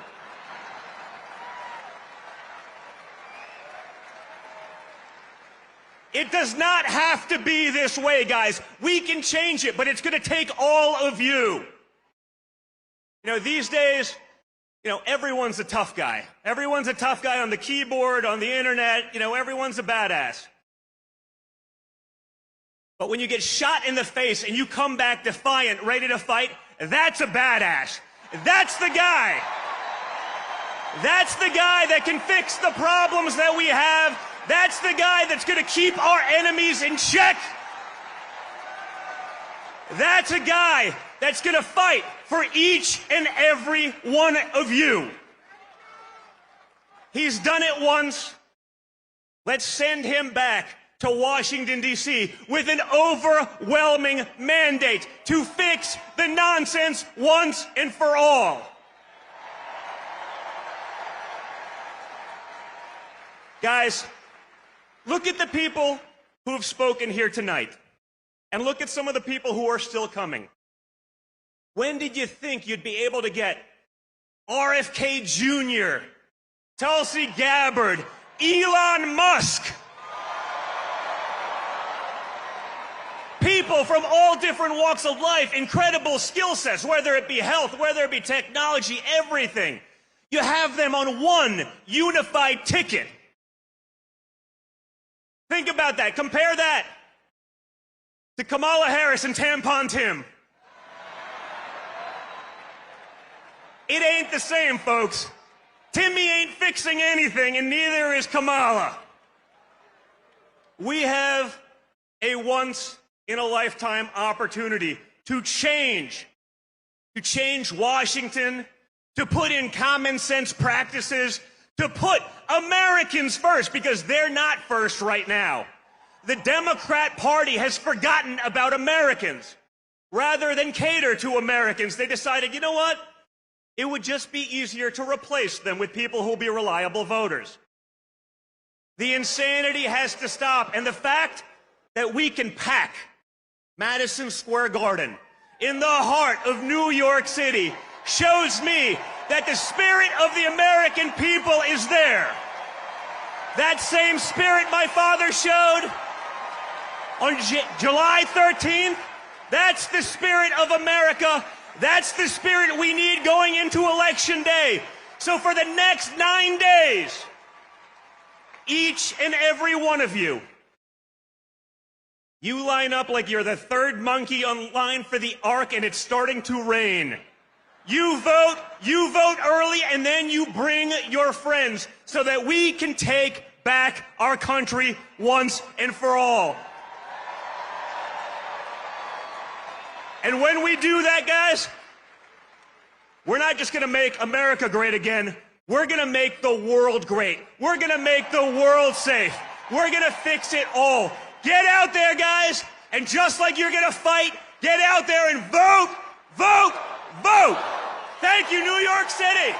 It does not have to be this way, guys. We can change it, but it's going to take all of you. You know, these days, you know, everyone's a tough guy. Everyone's a tough guy on the keyboard, on the internet. You know, everyone's a badass. But when you get shot in the face and you come back defiant, ready to fight, that's a badass. That's the guy. That's the guy that can fix the problems that we have. That's the guy that's going to keep our enemies in check. That's a guy that's going to fight for each and every one of you. He's done it once. Let's send him back to Washington, D.C. with an overwhelming mandate to fix the nonsense once and for all. Guys, look at the people who have spoken here tonight, and look at some of the people who are still coming. When did you think you'd be able to get RFK Jr., Tulsi Gabbard, Elon Musk, people from all different walks of life, incredible skill sets, whether it be health, whether it be technology, everything. You have them on one unified ticket. Think about that. Compare that to Kamala Harris and Tampon Tim. It ain't the same, folks. Timmy ain't fixing anything, and neither is Kamala. We have a once-in-a-lifetime opportunity to change Washington, to put in common sense practices, to put Americans first, because they're not first right now. The Democrat Party has forgotten about Americans. Rather than cater to Americans, they decided, you know what? It would just be easier to replace them with people who will be reliable voters. The insanity has to stop. And the fact that we can pack Madison Square Garden in the heart of New York City shows me that the spirit of the American people is there. That same spirit my father showed on July 13th, that's the spirit of America. That's the spirit we need going into Election Day. So for the next 9 days, each and every one of you, you line up like you're the third monkey on line for the Ark and it's starting to rain. You vote early, and then you bring your friends so that we can take back our country once and for all. And when we do that, guys, we're not just gonna make America great again, we're gonna make the world great. We're gonna make the world safe. We're gonna fix it all. Get out there, guys, and just like you're gonna fight, get out there and vote, vote, vote. Thank you, New York City.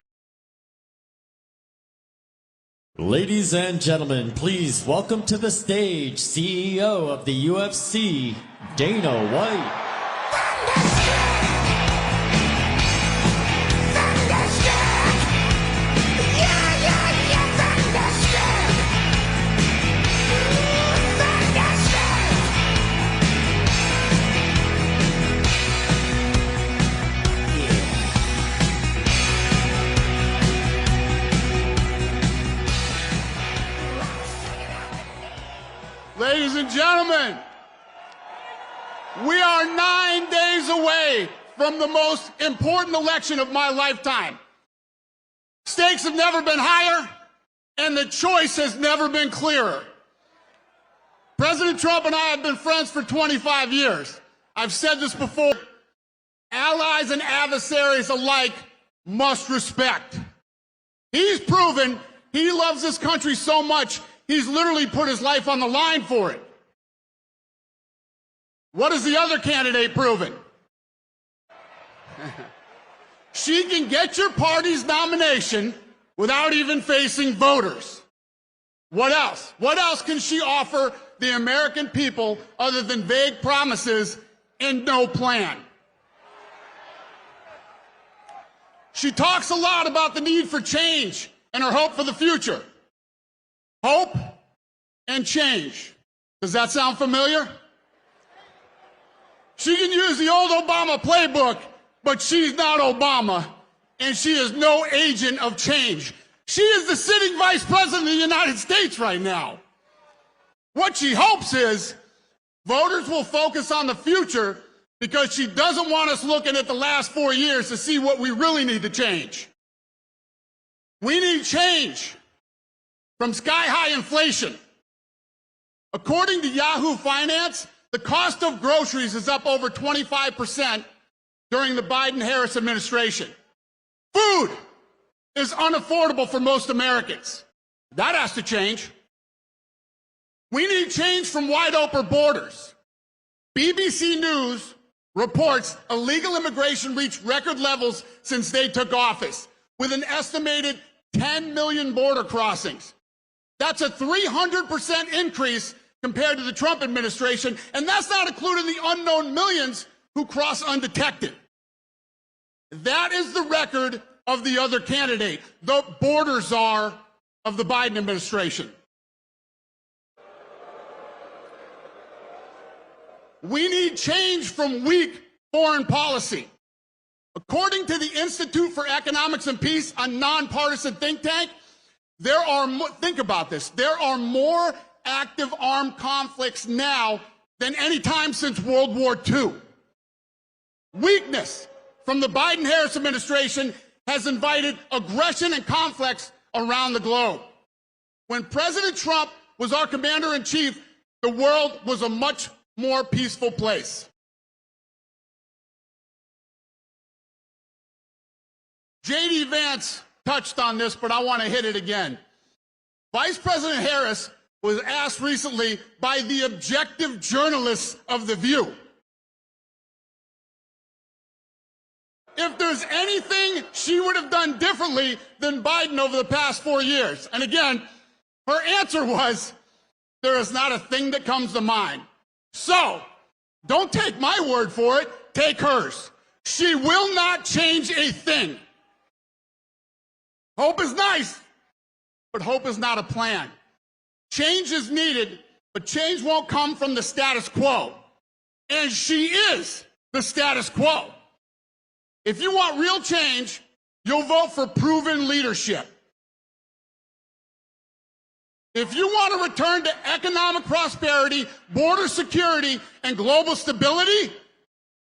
Ladies and gentlemen, please welcome to the stage CEO of the UFC, Dana White. Ladies and gentlemen, we are 9 days away from the most important election of my lifetime. Stakes have never been higher, and the choice has never been clearer. President Trump and I have been friends for 25 years. I've said this before. Allies and adversaries alike must respect. He's proven he loves this country so much, he's literally put his life on the line for it. What has the other candidate proven? She can get your party's nomination without even facing voters. What else? What else can she offer the American people other than vague promises and no plan? She talks a lot about the need for change and her hope for the future. Hope and change. Does that sound familiar? She can use the old Obama playbook, but she's not Obama, and she is no agent of change. She is the sitting vice president of the United States right now. What she hopes is voters will focus on the future because she doesn't want us looking at the last 4 years to see what we really need to change. We need change from sky-high inflation. According to Yahoo Finance, the cost of groceries is up over 25% during the Biden-Harris administration. Food is unaffordable for most Americans. That has to change. We need change from wide-open borders. BBC News reports illegal immigration reached record levels since they took office, with an estimated 10 million border crossings. That's a 300% increase compared to the Trump administration, and that's not including the unknown millions who cross undetected. That is the record of the other candidate, the border czar of the Biden administration. We need change from weak foreign policy. According to the Institute for Economics and Peace, a nonpartisan think tank, think about this, there are more active armed conflicts now than any time since World War II. Weakness from the Biden-Harris administration has invited aggression and conflicts around the globe. When President Trump was our commander-in-chief, the world was a much more peaceful place. J.D. Vance touched on this, but I want to hit it again. Vice President Harris was asked recently by the objective journalists of The View if there's anything she would have done differently than Biden over the past 4 years. And again, Her answer was, there is not a thing that comes to mind. So, don't take my word for it, take hers. She will not change a thing. Hope is nice, but hope is not a plan. Change is needed, but change won't come from the status quo. And she is the status quo. If you want real change, you'll vote for proven leadership. If you want to return to economic prosperity, border security, and global stability,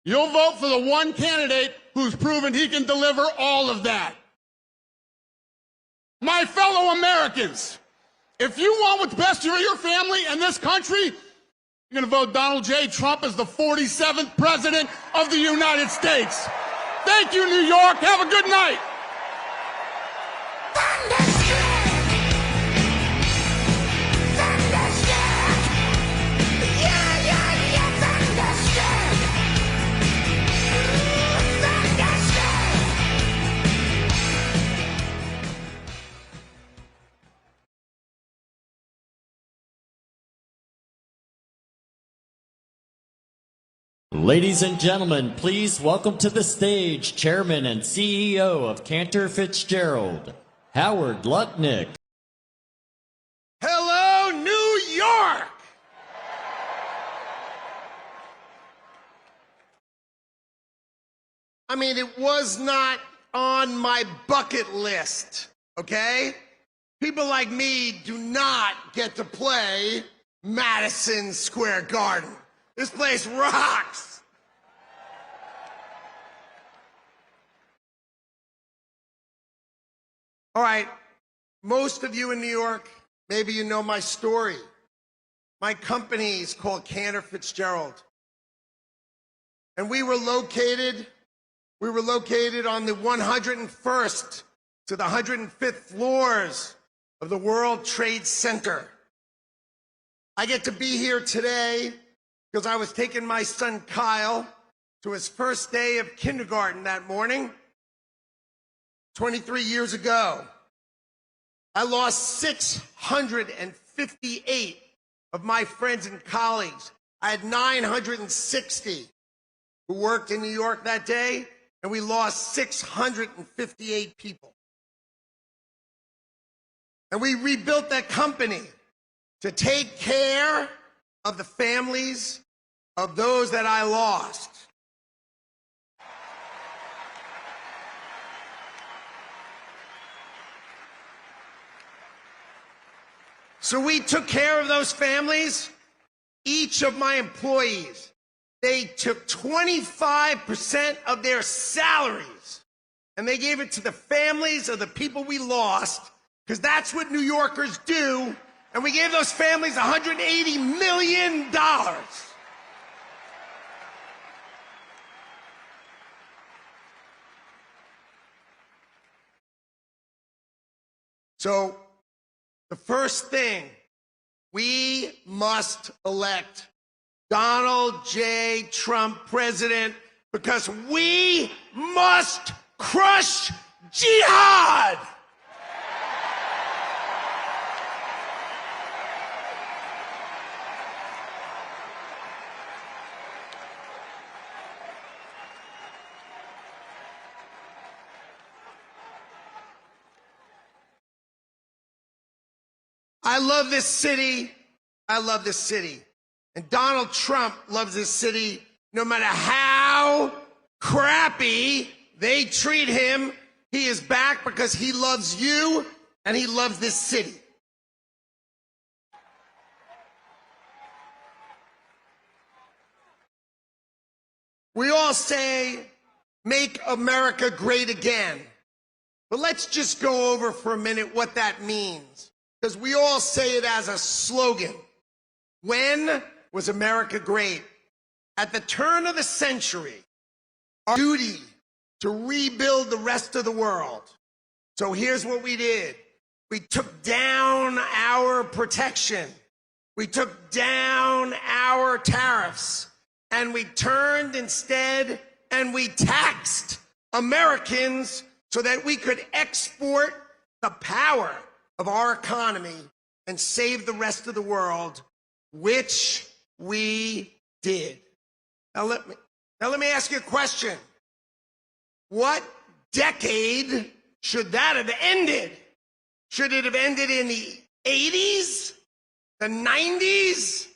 you'll vote for the one candidate who's proven he can deliver all of that. My fellow Americans, if you want what's best for your family and this country, you're going to vote Donald J. Trump as the 47th President of the United States. Thank you, New York. Have a good night. Ladies and gentlemen, please welcome to the stage Chairman and CEO of Cantor Fitzgerald, Howard Lutnick. Hello, New York! I mean, it was not on my bucket list, okay? People like me do not get to play Madison Square Garden. This place rocks. All right, most of you in New York, maybe you know my story. My company is called Cantor Fitzgerald. And we were located on the 101st to the 105th floors of the World Trade Center. I get to be here today because I was taking my son Kyle to his first day of kindergarten that morning, 23 years ago. I lost 658 of my friends and colleagues. I had 960 who worked in New York that day, and we lost 658 people. And we rebuilt that company to take care of the families of those that I lost. So we took care of those families. Each of my employees, they took 25% of their salaries and they gave it to the families of the people we lost, because that's what New Yorkers do. And we gave those families $180 million. So the first thing, we must elect Donald J. Trump president, because we must crush jihad. I love this city. I love this city. And Donald Trump loves this city no matter how crappy they treat him. He is back because he loves you and he loves this city. We all say, make America great again. But let's just go over for a minute what that means, because we all say it as a slogan. When was America great? At the turn of the century, our duty to rebuild the rest of the world. So here's what we did. We took down our protection. We took down our tariffs. And we turned instead and we taxed Americans so that we could export the power of our economy and save the rest of the world, which we did. Now let me ask you a question. What decade should that have ended? Should it have ended in the 80s? The 90s?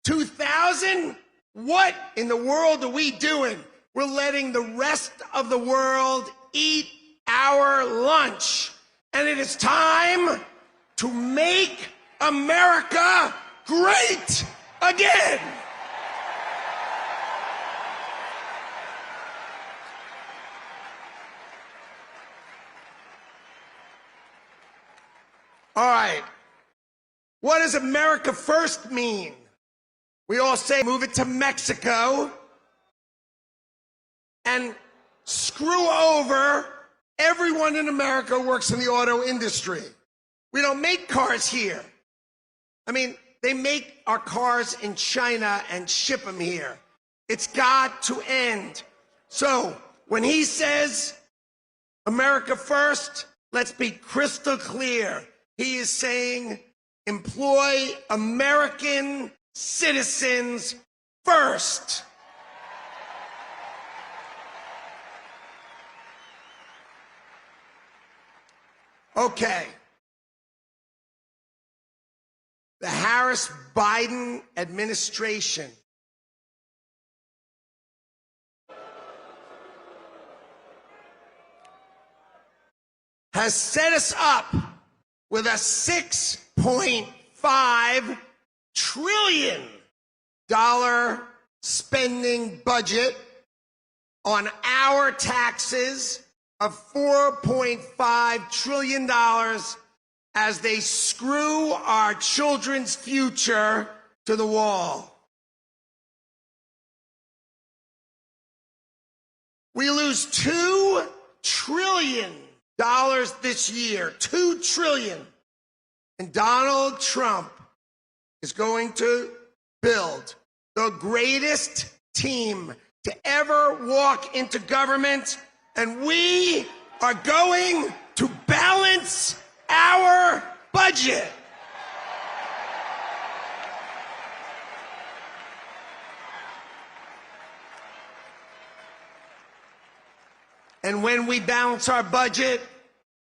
2000? What in the world are we doing? We're letting the rest of the world eat our lunch. And it is time to make America great again. All right. What does America first mean? We all say move it to Mexico and screw over everyone in America who works in the auto industry. We don't make cars here. I mean, they make our cars in China and ship them here. It's got to end. So when he says America first, let's be crystal clear. He is saying employ American citizens first. Okay. The Harris-Biden administration has set us up with a $6.5 trillion spending budget on our taxes of $4.5 trillion as they screw our children's future to the wall. We lose $2 trillion this year, $2 trillion. And Donald Trump is going to build the greatest team to ever walk into government, and we are going to balance our budget. And when we balance our budget,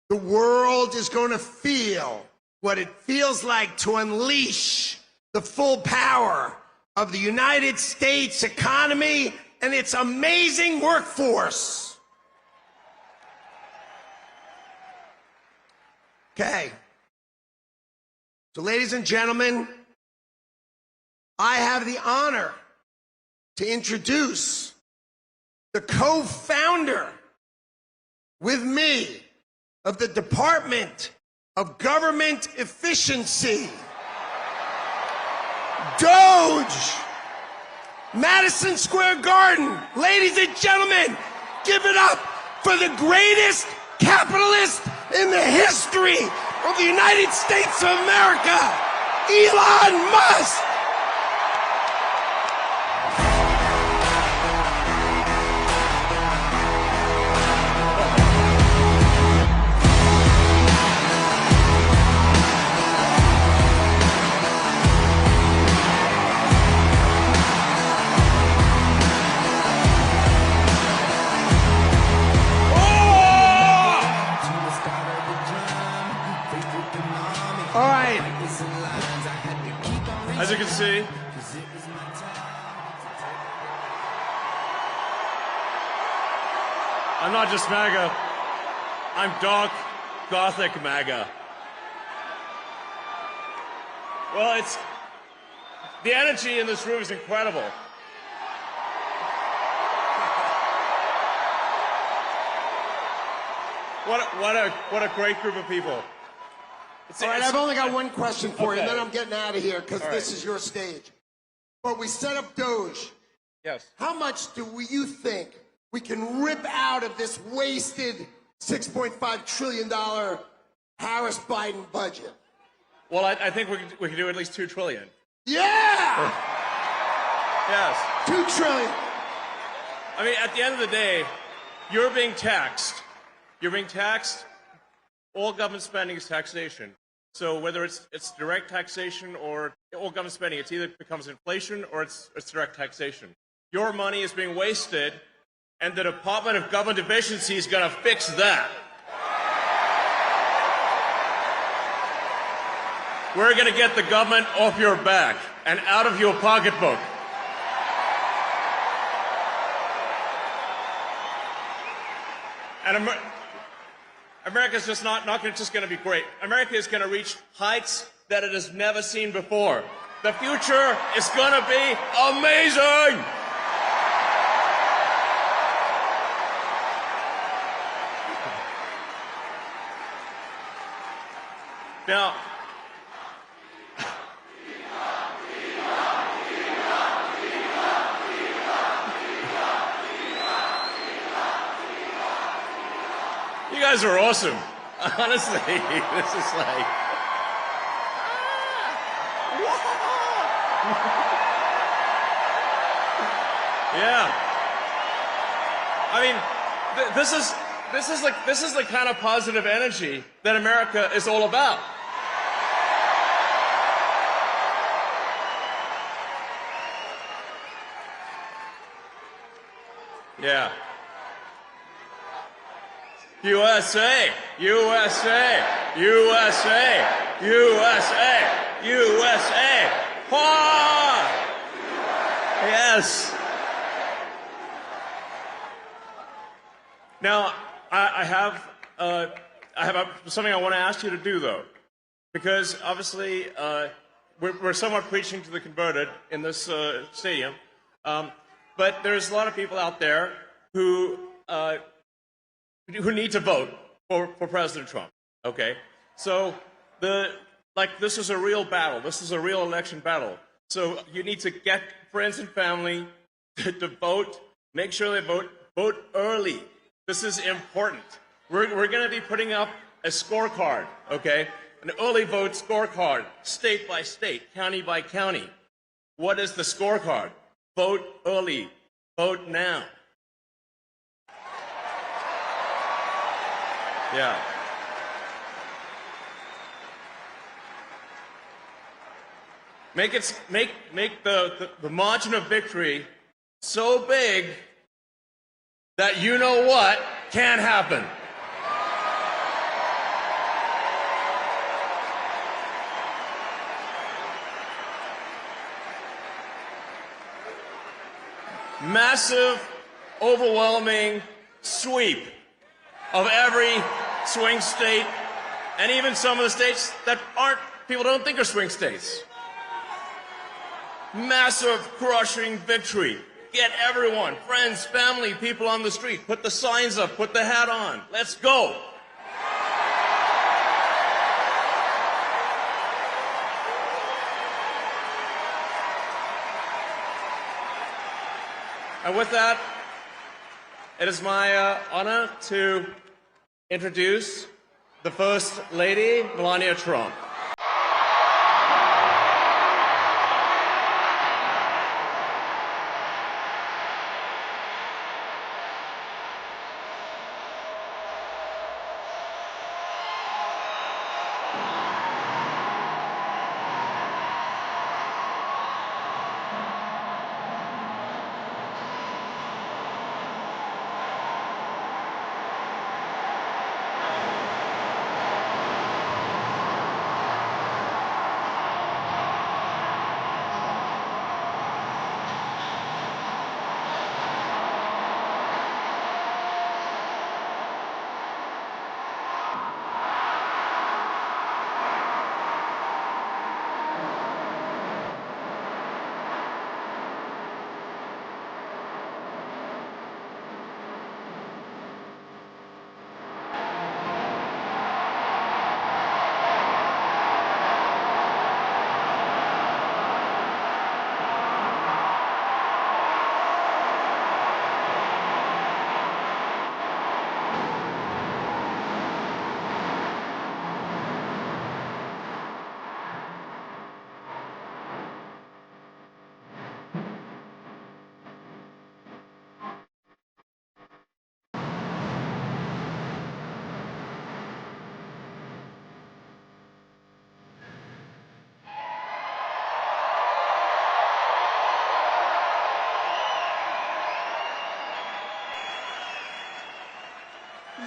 the world is going to feel what it feels like to unleash the full power of the United States economy and its amazing workforce. Okay. So, ladies and gentlemen, I have the honor to introduce the co-founder with me of the Department of Government Efficiency, Doge, Madison Square Garden. Ladies and gentlemen, give it up for the greatest capitalist in the history of the United States of America, Elon Musk. As you can see, I'm not just MAGA, I'm dark, gothic MAGA. Well, the energy in this room is incredible. What a great group of people. All right, I've only got one question for you, and then I'm getting out of here because this is your stage. But we set up Doge. Yes. How much do you think we can rip out of this wasted $6.5 trillion Harris-Biden budget? Well, I think we can do at least $2 trillion. Yeah! Yes. $2 trillion. I mean, at the end of the day, you're being taxed. You're being taxed. All government spending is taxation. So whether it's direct taxation or government spending, it either becomes inflation or it's direct taxation. Your money is being wasted, and the Department of Government Efficiency is going to fix that. We're going to get the government off your back and out of your pocketbook. And America's just not just going to be great. America is going to reach heights that it has never seen before. The future is going to be amazing. Now, you guys are awesome. Honestly, this is like... Yeah. I mean, this is the kind of positive energy that America is all about. Yeah. USA, USA, USA, USA, USA. Ha! Yes. Now, I have something I want to ask you to do, though, because obviously we're somewhat preaching to the converted in this stadium, but there's a lot of people out there who need to vote for President Trump. Okay, so this is a real battle. This is a real election battle. So you need to get friends and family to vote. Make sure they vote. Vote early. This is important. We're going to be putting up a scorecard, okay? An early vote scorecard, state by state, county by county. What is the scorecard? Vote early. Vote now. Yeah. Make the margin of victory so big that you know what can happen. Massive, overwhelming sweep of every swing state, and even some of the states that people don't think are swing states. Massive, crushing victory. Get everyone, friends, family, people on the street. Put the signs up, put the hat on. Let's go. And with that, it is my honor to introduce the First Lady, Melania Trump.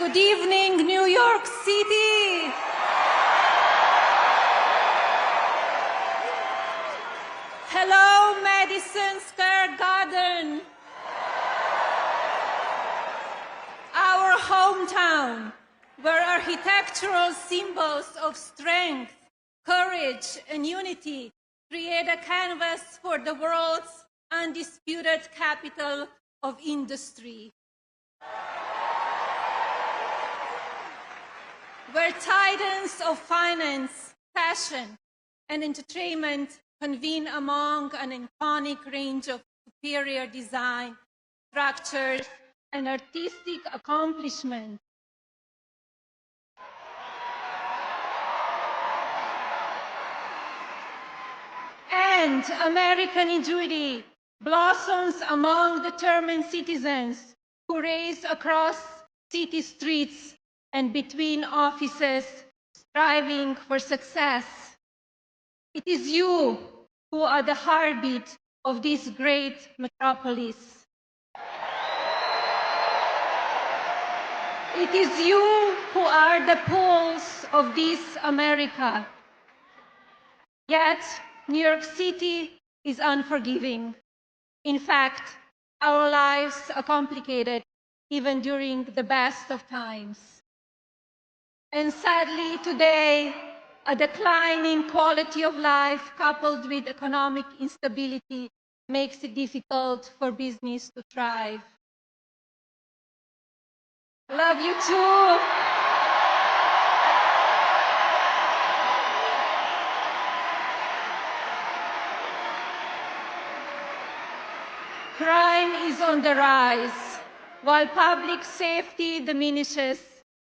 Good evening, New York City. Hello, Madison Square Garden. Our hometown, where architectural symbols of strength, courage, and unity create a canvas for the world's undisputed capital of industry. Where titans of finance, fashion, and entertainment convene among an iconic range of superior design, structures, and artistic accomplishment. And American ingenuity blossoms among determined citizens who race across city streets and between offices, striving for success. It is you who are the heartbeat of this great metropolis. It is you who are the pulse of this America. Yet, New York City is unforgiving. In fact, our lives are complicated even during the best of times. And sadly, today, a decline in quality of life coupled with economic instability makes it difficult for business to thrive. Love you too. Crime is on the rise, while public safety diminishes,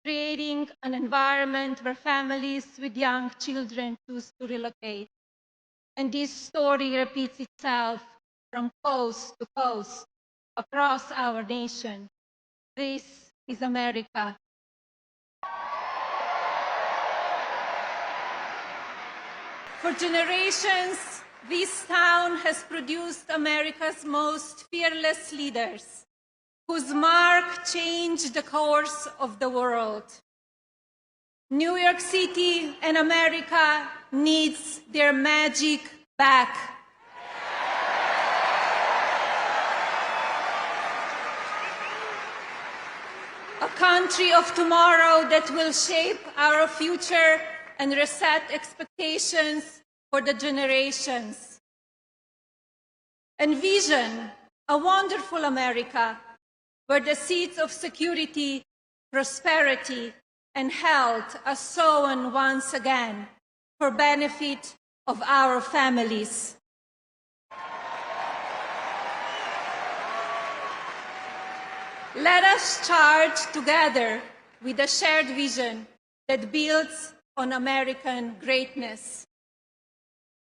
creating an environment where families with young children choose to relocate. And this story repeats itself from coast to coast across our nation. This is America. For generations, this town has produced America's most fearless leaders, whose mark changed the course of the world. New York City and America needs their magic back. A country of tomorrow that will shape our future and reset expectations for the generations. Envision a wonderful America where the seeds of security, prosperity, and health are sown once again for benefit of our families. Let us charge together with a shared vision that builds on American greatness.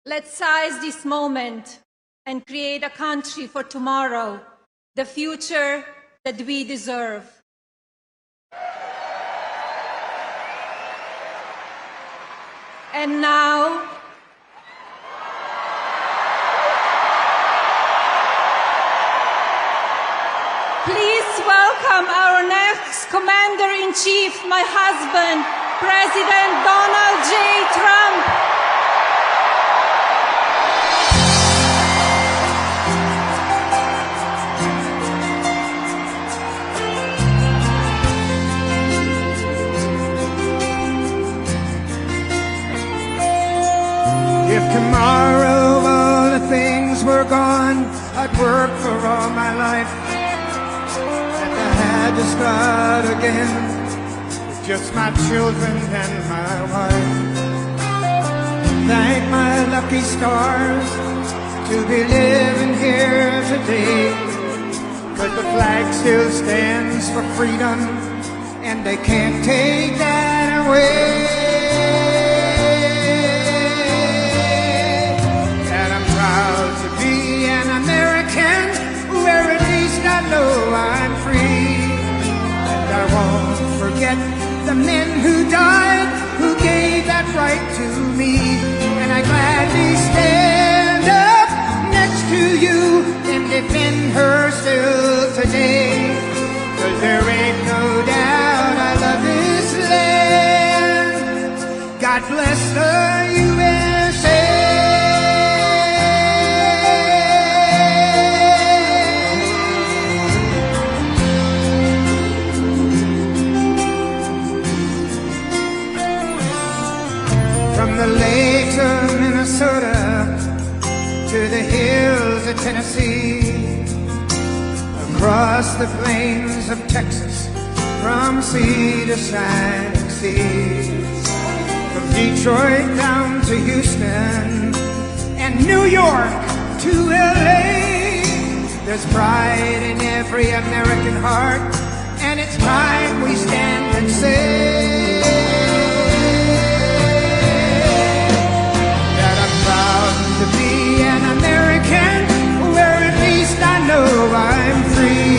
Let's seize this moment and create a country for tomorrow, the future that we deserve. And now, please welcome our next Commander-in-Chief, my husband, President Donald J. Trump. If tomorrow all the things were gone, I'd work for all my life. And I had to start again with just my children and my wife. Thank my lucky stars to be living here today. 'Cause the flag still stands for freedom, and they can't take that away. Where at least I know I'm free. And I won't forget the men who died, who gave that right to me. And I gladly stand up next to you and defend her still today. 'Cause there ain't no doubt I the hills of Tennessee, across the plains of Texas, from sea to shining seas, from Detroit down to Houston and New York to LA. There's pride in every American heart, and it's time we stand and say that I'm proud to be an American, where at least I know I'm free.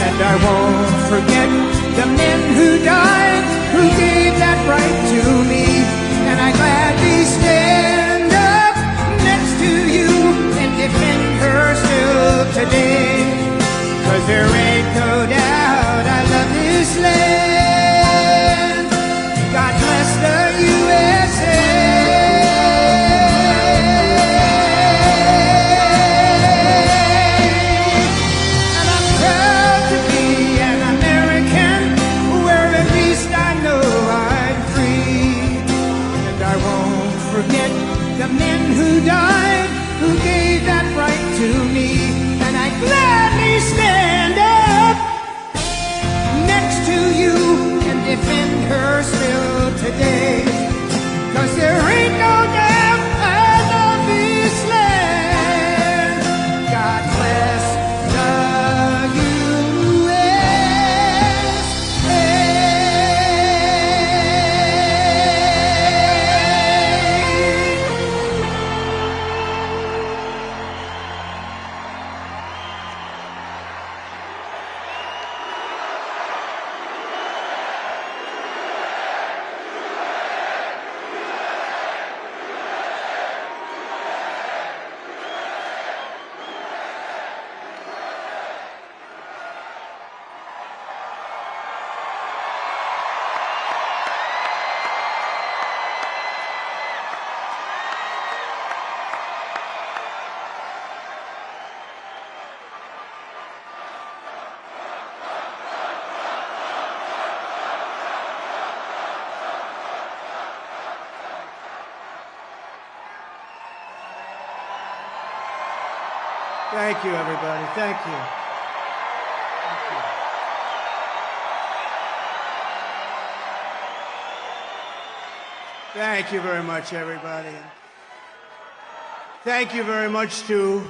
And I won't forget the men who died, who gave that right to me. And I gladly stand up next to you and defend her still today. 'Cause there ain't no doubt I love this land. God bless the USA. And I'm proud to be an American, where at least I know I'm free. And I won't forget the men who died, who gave that right to me. And I gladly stand up next to you and defend her still today. 'Cause there ain't no doubt I love this land. God bless the USA. Thank you, everybody. Thank you. Thank you. Thank you very much, everybody. Thank you very much to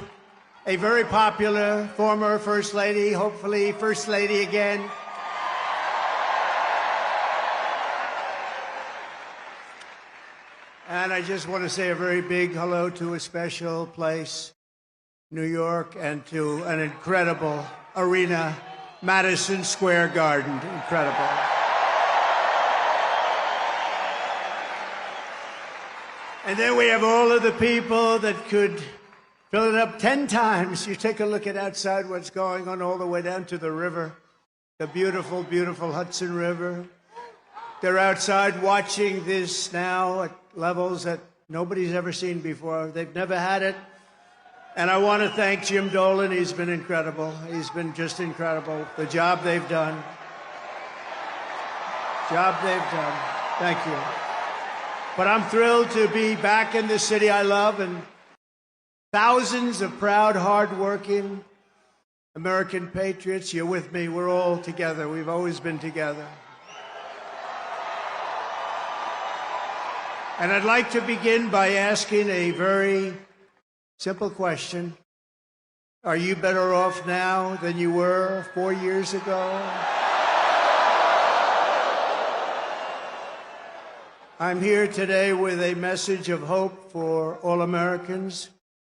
a very popular former First Lady, hopefully First Lady again. And I just want to say a very big hello to a special place, New York, and to an incredible arena, Madison Square Garden. Incredible. And then we have all of the people that could fill it up 10 times. You take a look at outside what's going on all the way down to the river, the beautiful, beautiful Hudson River. They're outside watching this now at levels that nobody's ever seen before. They've never had it. And I want to thank Jim Dolan. He's been incredible. He's been just incredible. The job they've done. Thank you. But I'm thrilled to be back in the city I love, and thousands of proud, hard-working American patriots. You're with me. We're all together. We've always been together. And I'd like to begin by asking a very simple question. Are you better off now than you were 4 years ago? I'm here today with a message of hope for all Americans.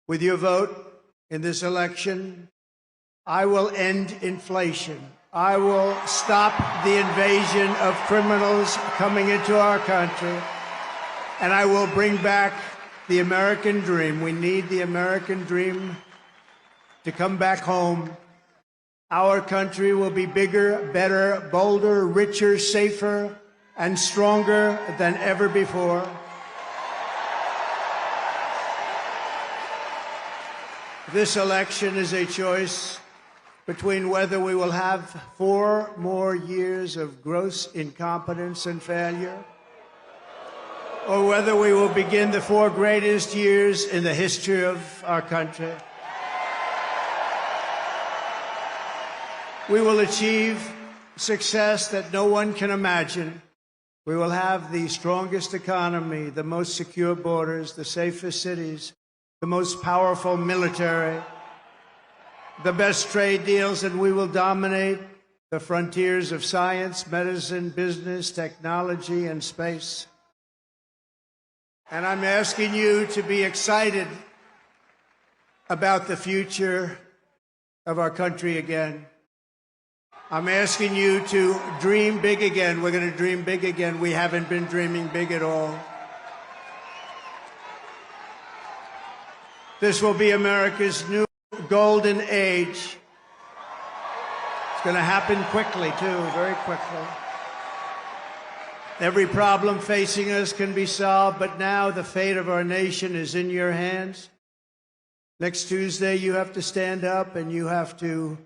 With your vote in this election, I will end inflation. I will stop the invasion of criminals coming into our country. And I will bring back the American dream. We need the American dream to come back home. Our country will be bigger, better, bolder, richer, safer, and stronger than ever before. This election is a choice between whether we will have 4 more years of gross incompetence and failure, or whether we will begin the 4 greatest years in the history of our country. We will achieve success that no one can imagine. We will have the strongest economy, the most secure borders, the safest cities, the most powerful military, the best trade deals, and we will dominate the frontiers of science, medicine, business, technology, and space. And I'm asking you to be excited about the future of our country again. I'm asking you to dream big again. We're going to dream big again. We haven't been dreaming big at all. This will be America's new golden age. It's going to happen quickly, too, very quickly. Every problem facing us can be solved, but now the fate of our nation is in your hands. Next Tuesday, you have to stand up and you have to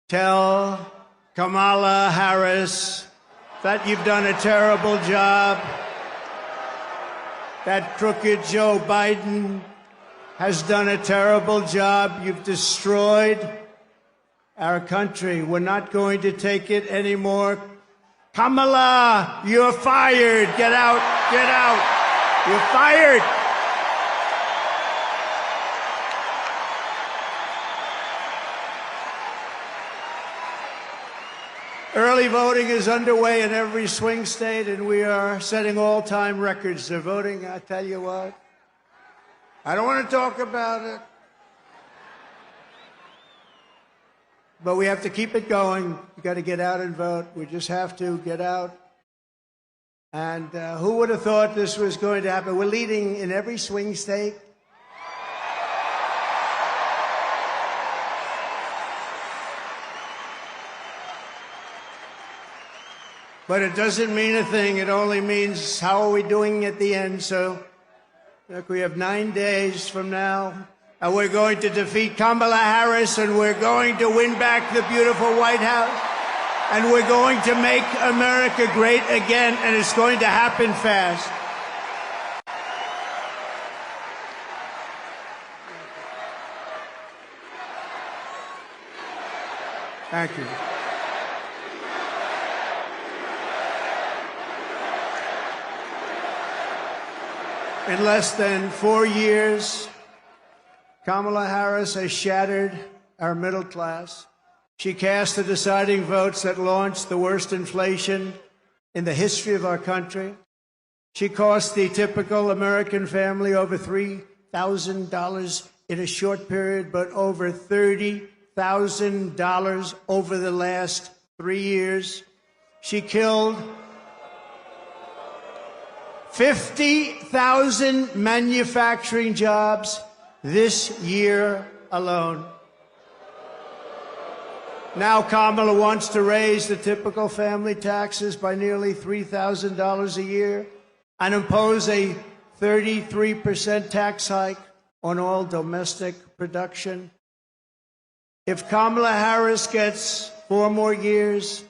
tell Kamala Harris that you've done a terrible job, that crooked Joe Biden has done a terrible job. You've destroyed our country. We're not going to take it anymore. Kamala, you're fired. Get out. Get out. You're fired. Early voting is underway in every swing state, and we are setting all-time records. They're voting, I tell you what. I don't want to talk about it. But we have to keep it going. You got to get out and vote. We just have to get out. And who would have thought this was going to happen? We're leading in every swing state. But it doesn't mean a thing. It only means how are we doing at the end. So look, we have 9 days from now. And we're going to defeat Kamala Harris, and we're going to win back the beautiful White House, and we're going to make America great again, and it's going to happen fast. Thank you. In less than 4 years, Kamala Harris has shattered our middle class. She cast the deciding votes that launched the worst inflation in the history of our country. She cost the typical American family over $3,000 in a short period, but over $30,000 over the last 3 years. She killed 50,000 manufacturing jobs this year alone. Now Kamala wants to raise the typical family taxes by nearly $3,000 a year and impose a 33% tax hike on all domestic production. If Kamala Harris gets 4 more years,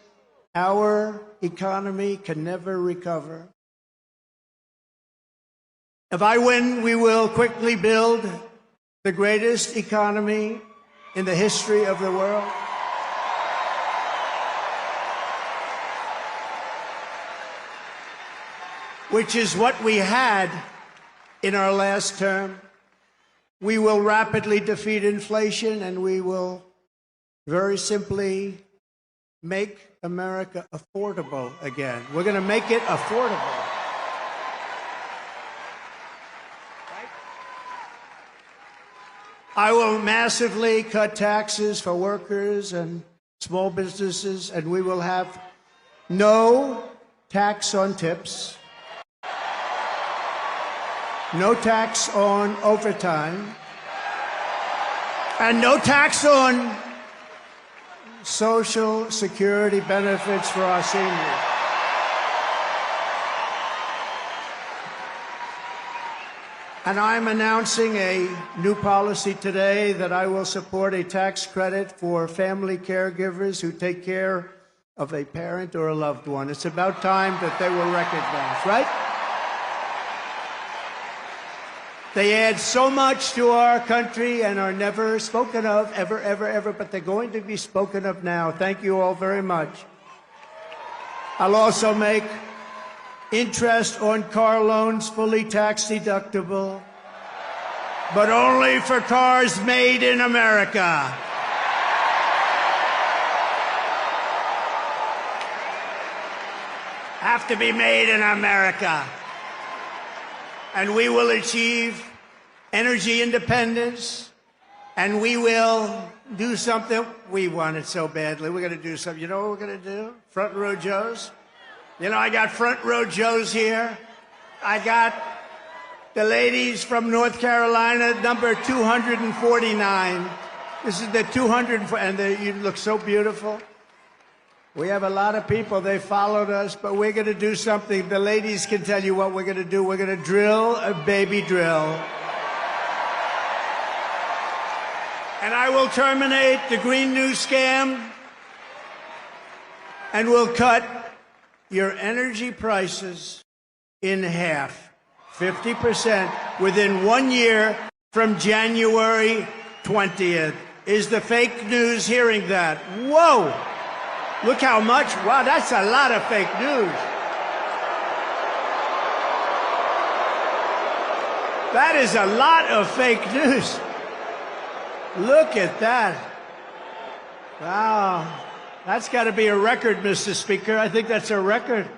our economy can never recover. If I win, we will quickly build the greatest economy in the history of the world. Which is what we had in our last term. We will rapidly defeat inflation, and we will very simply make America affordable again. We're going to make it affordable. I will massively cut taxes for workers and small businesses, and we will have no tax on tips, no tax on overtime, and no tax on Social Security benefits for our seniors. And I'm announcing a new policy today that I will support a tax credit for family caregivers who take care of a parent or a loved one. It's about time that they were recognized, right? They add so much to our country and are never spoken of, ever, ever, ever, but they're going to be spoken of now. Thank you all very much. I'll also make interest on car loans fully tax deductible, but only for cars made in America. Have to be made in America. And we will achieve energy independence, and we will do something. We want it so badly. We're going to do something. You know what we're going to do? Front row Joes. You know, I got front row Joes here. I got the ladies from North Carolina, number 249. This is the 200, and you look so beautiful. We have a lot of people. They followed us, but we're going to do something. The ladies can tell you what we're going to do. We're going to drill a baby drill. And I will terminate the Green New Scam, and we'll cut your energy prices in half, 50%, within 1 year from January 20th. Is the fake news hearing that? Whoa! Look how much. Wow, that's a lot of fake news. That is a lot of fake news. Look at that. Wow. That's got to be a record, Mr. Speaker. I think that's a record.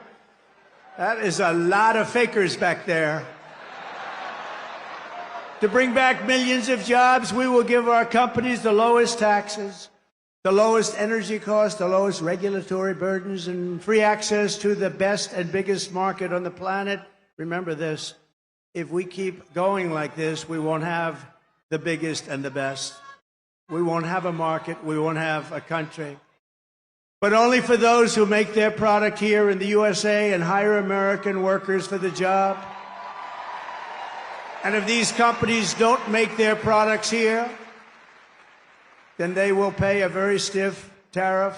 That is a lot of fakers back there. To bring back millions of jobs, we will give our companies the lowest taxes, the lowest energy costs, the lowest regulatory burdens, and free access to the best and biggest market on the planet. Remember this, if we keep going like this, we won't have the biggest and the best. We won't have a market, we won't have a country. But only for those who make their product here in the USA and hire American workers for the job. And if these companies don't make their products here, then they will pay a very stiff tariff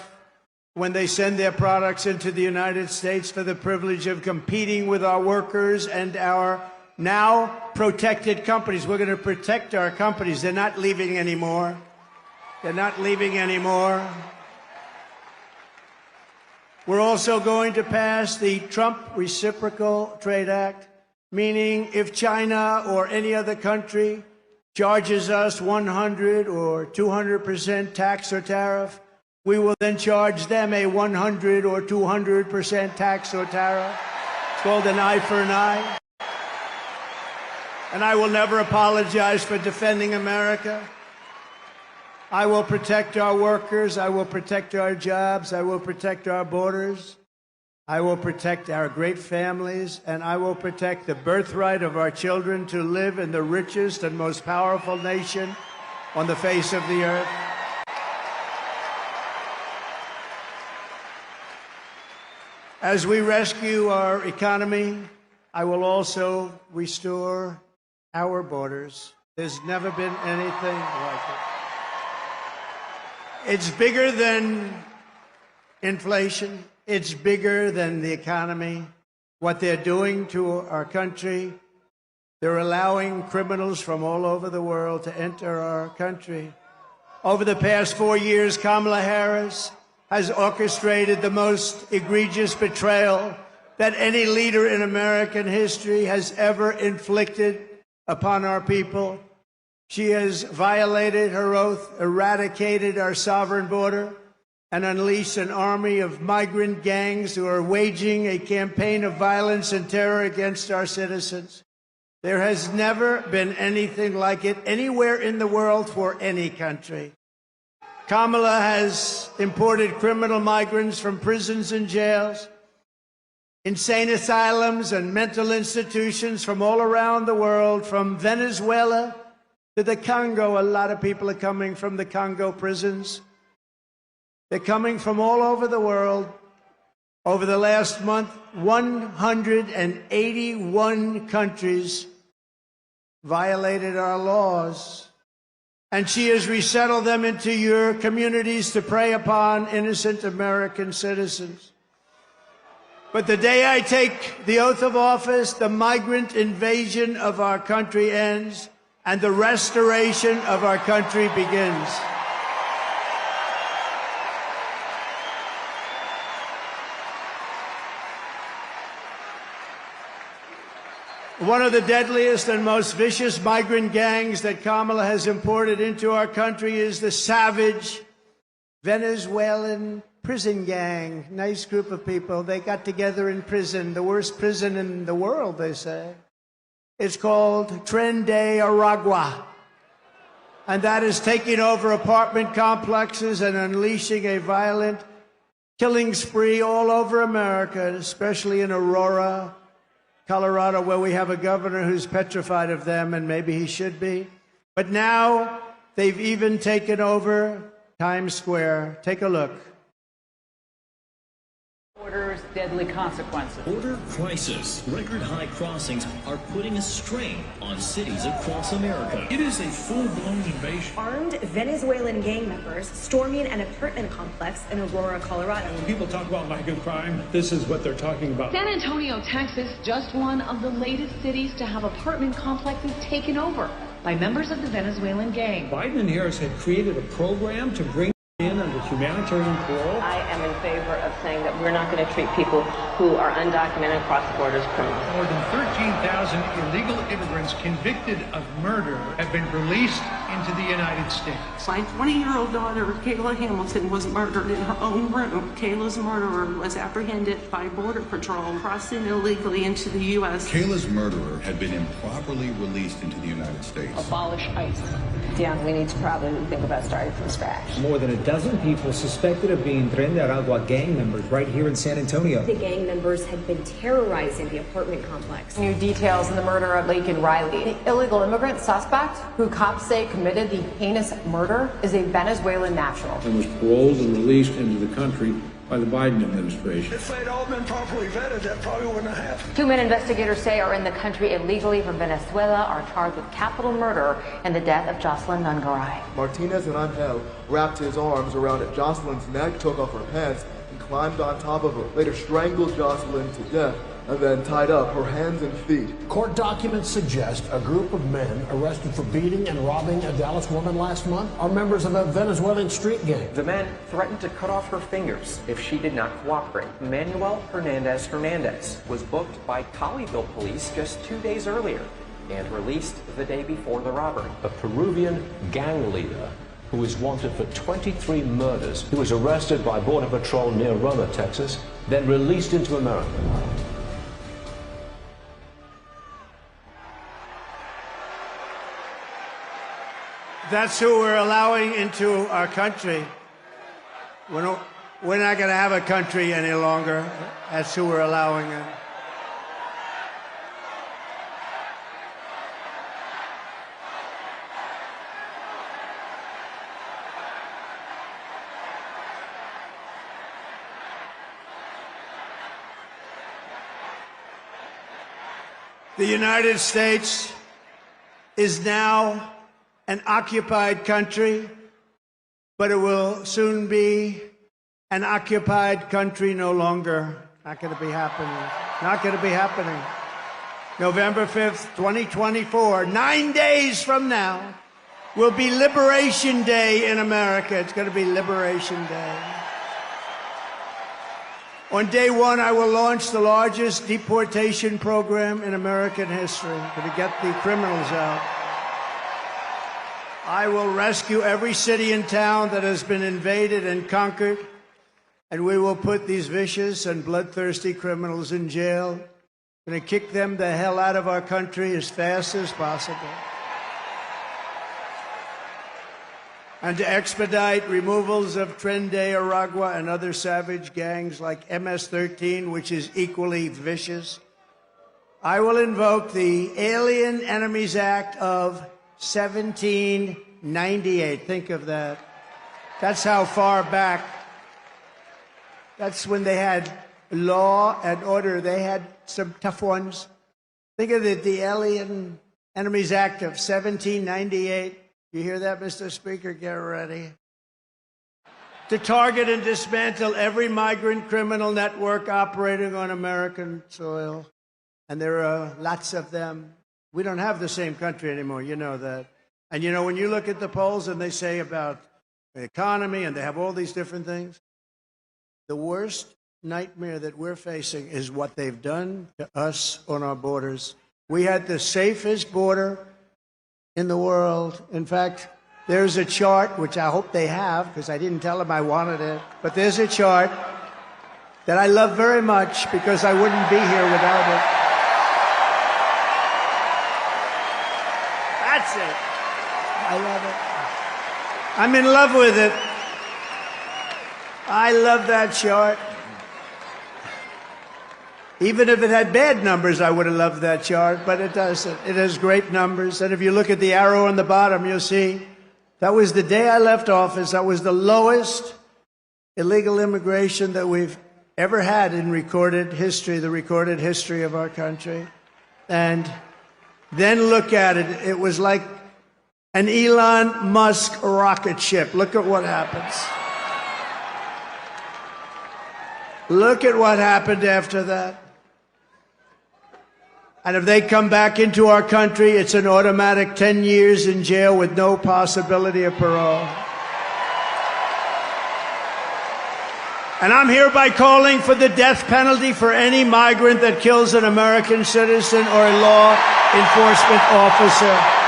when they send their products into the United States for the privilege of competing with our workers and our now protected companies. We're going to protect our companies. They're not leaving anymore. They're not leaving anymore. We're also going to pass the Trump Reciprocal Trade Act, meaning if China or any other country charges us 100 or 200% tax or tariff, we will then charge them a 100 or 200% tax or tariff. It's called an eye for an eye. And I will never apologize for defending America. I will protect our workers. I will protect our jobs. I will protect our borders. I will protect our great families, and I will protect the birthright of our children to live in the richest and most powerful nation on the face of the earth. As we rescue our economy, I will also restore our borders. There's never been anything like it. It's bigger than inflation. It's bigger than the economy. What they're doing to our country, they're allowing criminals from all over the world to enter our country. Over the past 4 years, Kamala Harris has orchestrated the most egregious betrayal that any leader in American history has ever inflicted upon our people. She has violated her oath, eradicated our sovereign border, and unleashed an army of migrant gangs who are waging a campaign of violence and terror against our citizens. There has never been anything like it anywhere in the world for any country. Kamala has imported criminal migrants from prisons and jails, insane asylums and mental institutions from all around the world, from Venezuela to the Congo. A lot of people are coming from the Congo prisons. They're coming from all over the world. Over the last month, 181 countries violated our laws. And she has resettled them into your communities to prey upon innocent American citizens. But the day I take the oath of office, the migrant invasion of our country ends and the restoration of our country begins. One of the deadliest and most vicious migrant gangs that Kamala has imported into our country is the savage Venezuelan prison gang. Nice group of people. They got together in prison, the worst prison in the world, they say. It's called Tren de Aragua. And that is taking over apartment complexes and unleashing a violent killing spree all over America, especially in Aurora, Colorado, where we have a governor who's petrified of them, and maybe he should be. But now they've even taken over Times Square. Take a look. Border's deadly consequences. Border crisis. Record high crossings are putting a strain on cities across America. It is a full-blown invasion. Armed Venezuelan gang members storming an apartment complex in Aurora, Colorado. When people talk about migrant crime, this is what they're talking about. San Antonio, Texas, just one of the latest cities to have apartment complexes taken over by members of the Venezuelan gang. Biden and Harris had created a program to bring in under humanitarian parole. I am in favor of saying that we're not going to treat people who are undocumented across the border as criminals. More than 13,000 illegal immigrants convicted of murder have been released into the United States. My 20-year-old daughter, Kayla Hamilton, was murdered in her own room. Kayla's murderer was apprehended by Border Patrol crossing illegally into the U.S. Kayla's murderer had been improperly released into the United States. Abolish ICE. Yeah, we need to probably think about starting from scratch. More than a dozen people suspected of being Tren de Aragua gang members right here in San Antonio. The gang members had been terrorizing the apartment complex. New details in the murder of Laken Riley. The illegal immigrant suspect, who cops say committed the heinous murder, is a Venezuelan national. And was paroled and released into the country by the Biden administration. If they'd all been properly vetted, that probably wouldn't have happened. 2 men investigators say are in the country illegally from Venezuela are charged with capital murder and the death of Jocelyn Nungaray. Martinez and Angel wrapped his arms around Jocelyn's neck, took off her pants, and climbed on top of her. Later strangled Jocelyn to death and then tied up her hands and feet. Court documents suggest a group of men arrested for beating and robbing a Dallas woman last month are members of a Venezuelan street gang. The men threatened to cut off her fingers if she did not cooperate. Manuel Hernandez was booked by Colleyville police just 2 days earlier and released the day before the robbery. A Peruvian gang leader who is wanted for 23 murders, who was arrested by Border Patrol near Roma, Texas, then released into America. That's who we're allowing into our country. We're not going to have a country any longer. That's who we're allowing in. The United States is now an occupied country, but it will soon be an occupied country no longer. Not going to be happening. Not going to be happening. November 5th, 2024, 9 days from now, will be Liberation Day in America. It's going to be Liberation Day. On day one, I will launch the largest deportation program in American history to get the criminals out. I will rescue every city and town that has been invaded and conquered, and we will put these vicious and bloodthirsty criminals in jail. We're going to kick them the hell out of our country as fast as possible. And to expedite removals of Tren de Aragua and other savage gangs like MS-13, which is equally vicious, I will invoke the Alien Enemies Act of 1798. Think of that. That's how far back. That's when they had law and order. They had some tough ones. Think of it, the Alien Enemies Act of 1798. You hear that, Mr. Speaker? Get ready. to target and dismantle every migrant criminal network operating on American soil. And there are lots of them. We don't have the same country anymore, you know that. And you know, when you look at the polls and they say about the economy and they have all these different things, the worst nightmare that we're facing is what they've done to us on our borders. We had the safest border in the world. In fact, there's a chart, which I hope they have, because I didn't tell them I wanted it, but there's a chart that I love very much because I wouldn't be here without it. That's it. I love it. I'm in love with it. I love that chart. Even if it had bad numbers, I would have loved that chart, but it doesn't. It has great numbers. And if you look at the arrow on the bottom, you'll see that was the day I left office. That was the lowest illegal immigration that we've ever had in recorded history, the recorded history of our country. And then look at it. It was like an Elon Musk rocket ship. Look at what happens. Look at what happened after that. And if they come back into our country, it's an automatic 10 years in jail with no possibility of parole. And I'm hereby calling for the death penalty for any migrant that kills an American citizen or a law enforcement officer.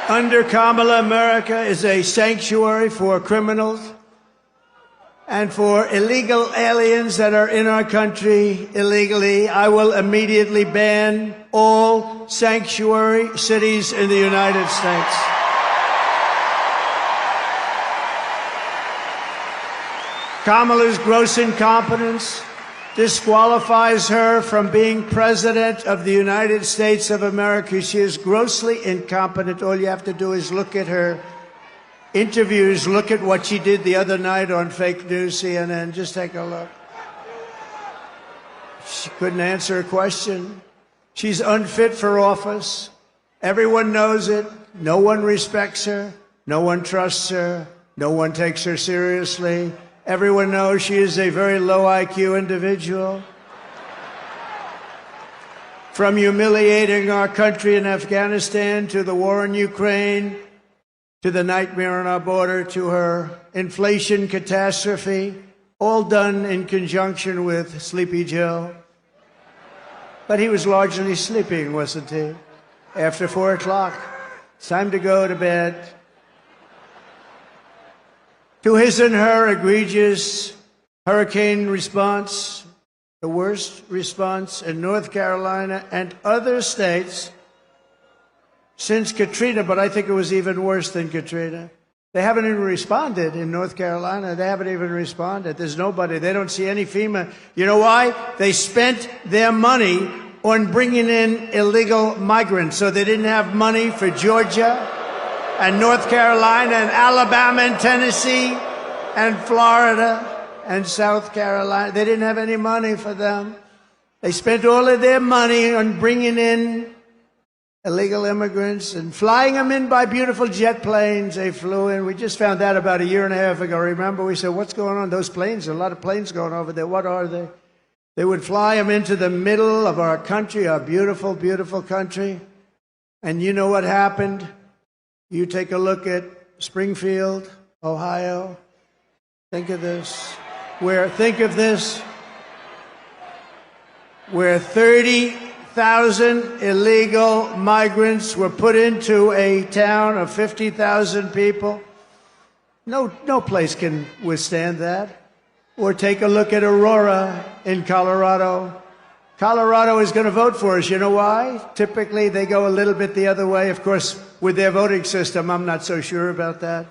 Under Kamala, America is a sanctuary for criminals and for illegal aliens that are in our country illegally. I will immediately ban all sanctuary cities in the United States. Kamala's gross incompetence disqualifies her from being President of the United States of America. She is grossly incompetent. All you have to do is look at her interviews, look at what she did the other night on fake news CNN. Just take a look. She couldn't answer a question. She's unfit for office. Everyone knows it. No one respects her. No one trusts her. No one takes her seriously. Everyone knows she is a very low IQ individual. From humiliating our country in Afghanistan to the war in Ukraine, to the nightmare on our border, to her inflation catastrophe, all done in conjunction with Sleepy Joe. But he was largely sleeping, wasn't he? After 4 o'clock, it's time to go to bed. To his and her egregious hurricane response, the worst response in North Carolina and other states since Katrina, but I think it was even worse than Katrina. They haven't even responded in North Carolina. They haven't even responded. There's nobody. They don't see any FEMA. You know why? They spent their money on bringing in illegal migrants, so they didn't have money for Georgia and North Carolina and Alabama and Tennessee and Florida and South Carolina. They didn't have any money for them. They spent all of their money on bringing in illegal immigrants and flying them in by beautiful jet planes. They flew in. We just found out about 1.5 years ago. Remember, we said, what's going on? Those planes, there are a lot of planes going over there. What are they? They would fly them into the middle of our country, our beautiful, beautiful country. And you know what happened? You take a look at Springfield, Ohio. Think of this. Where 30,000 illegal migrants were put into a town of 50,000 people. No place can withstand that. Or take a look at Aurora in Colorado. Colorado is going to vote for us. You know why? Typically, they go a little bit the other way. Of course, with their voting system, I'm not so sure about that.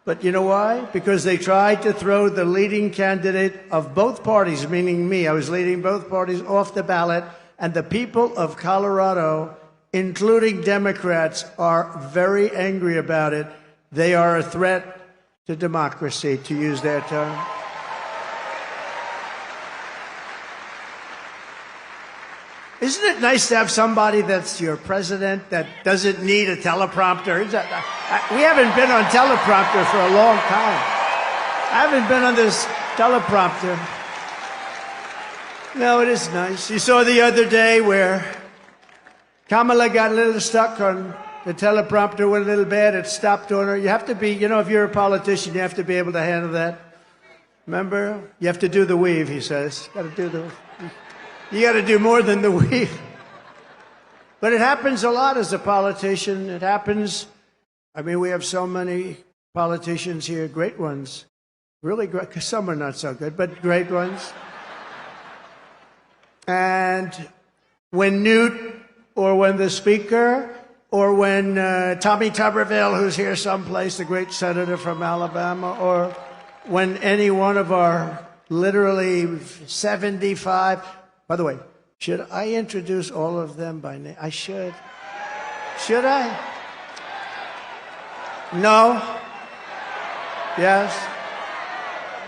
But you know why? Because they tried to throw the leading candidate of both parties, meaning me. I was leading both parties, off the ballot. And the people of Colorado including Democrats, are very angry about it. They are a threat to democracy, to use their term. Isn't it nice to have somebody that's your president that doesn't need a teleprompter? We haven't been on teleprompter for a long time. I haven't been on this teleprompter. No, it is nice. You saw the other day where Kamala got a little stuck on the teleprompter, went a little bad, it stopped on her. You have to be, you know, if you're a politician, you have to be able to handle that. Remember? You have to do the weave, he says. You got to do more than the weave. But it happens a lot as a politician. It happens. I mean, we have so many politicians here, great ones. Really great. Some are not so good, but great ones. And when Newt, or when the Speaker, or when Tommy Tuberville, who's here someplace, the great senator from Alabama, or when any one of our literally 75... By the way, should I introduce all of them by name? I should. Should I? No? Yes?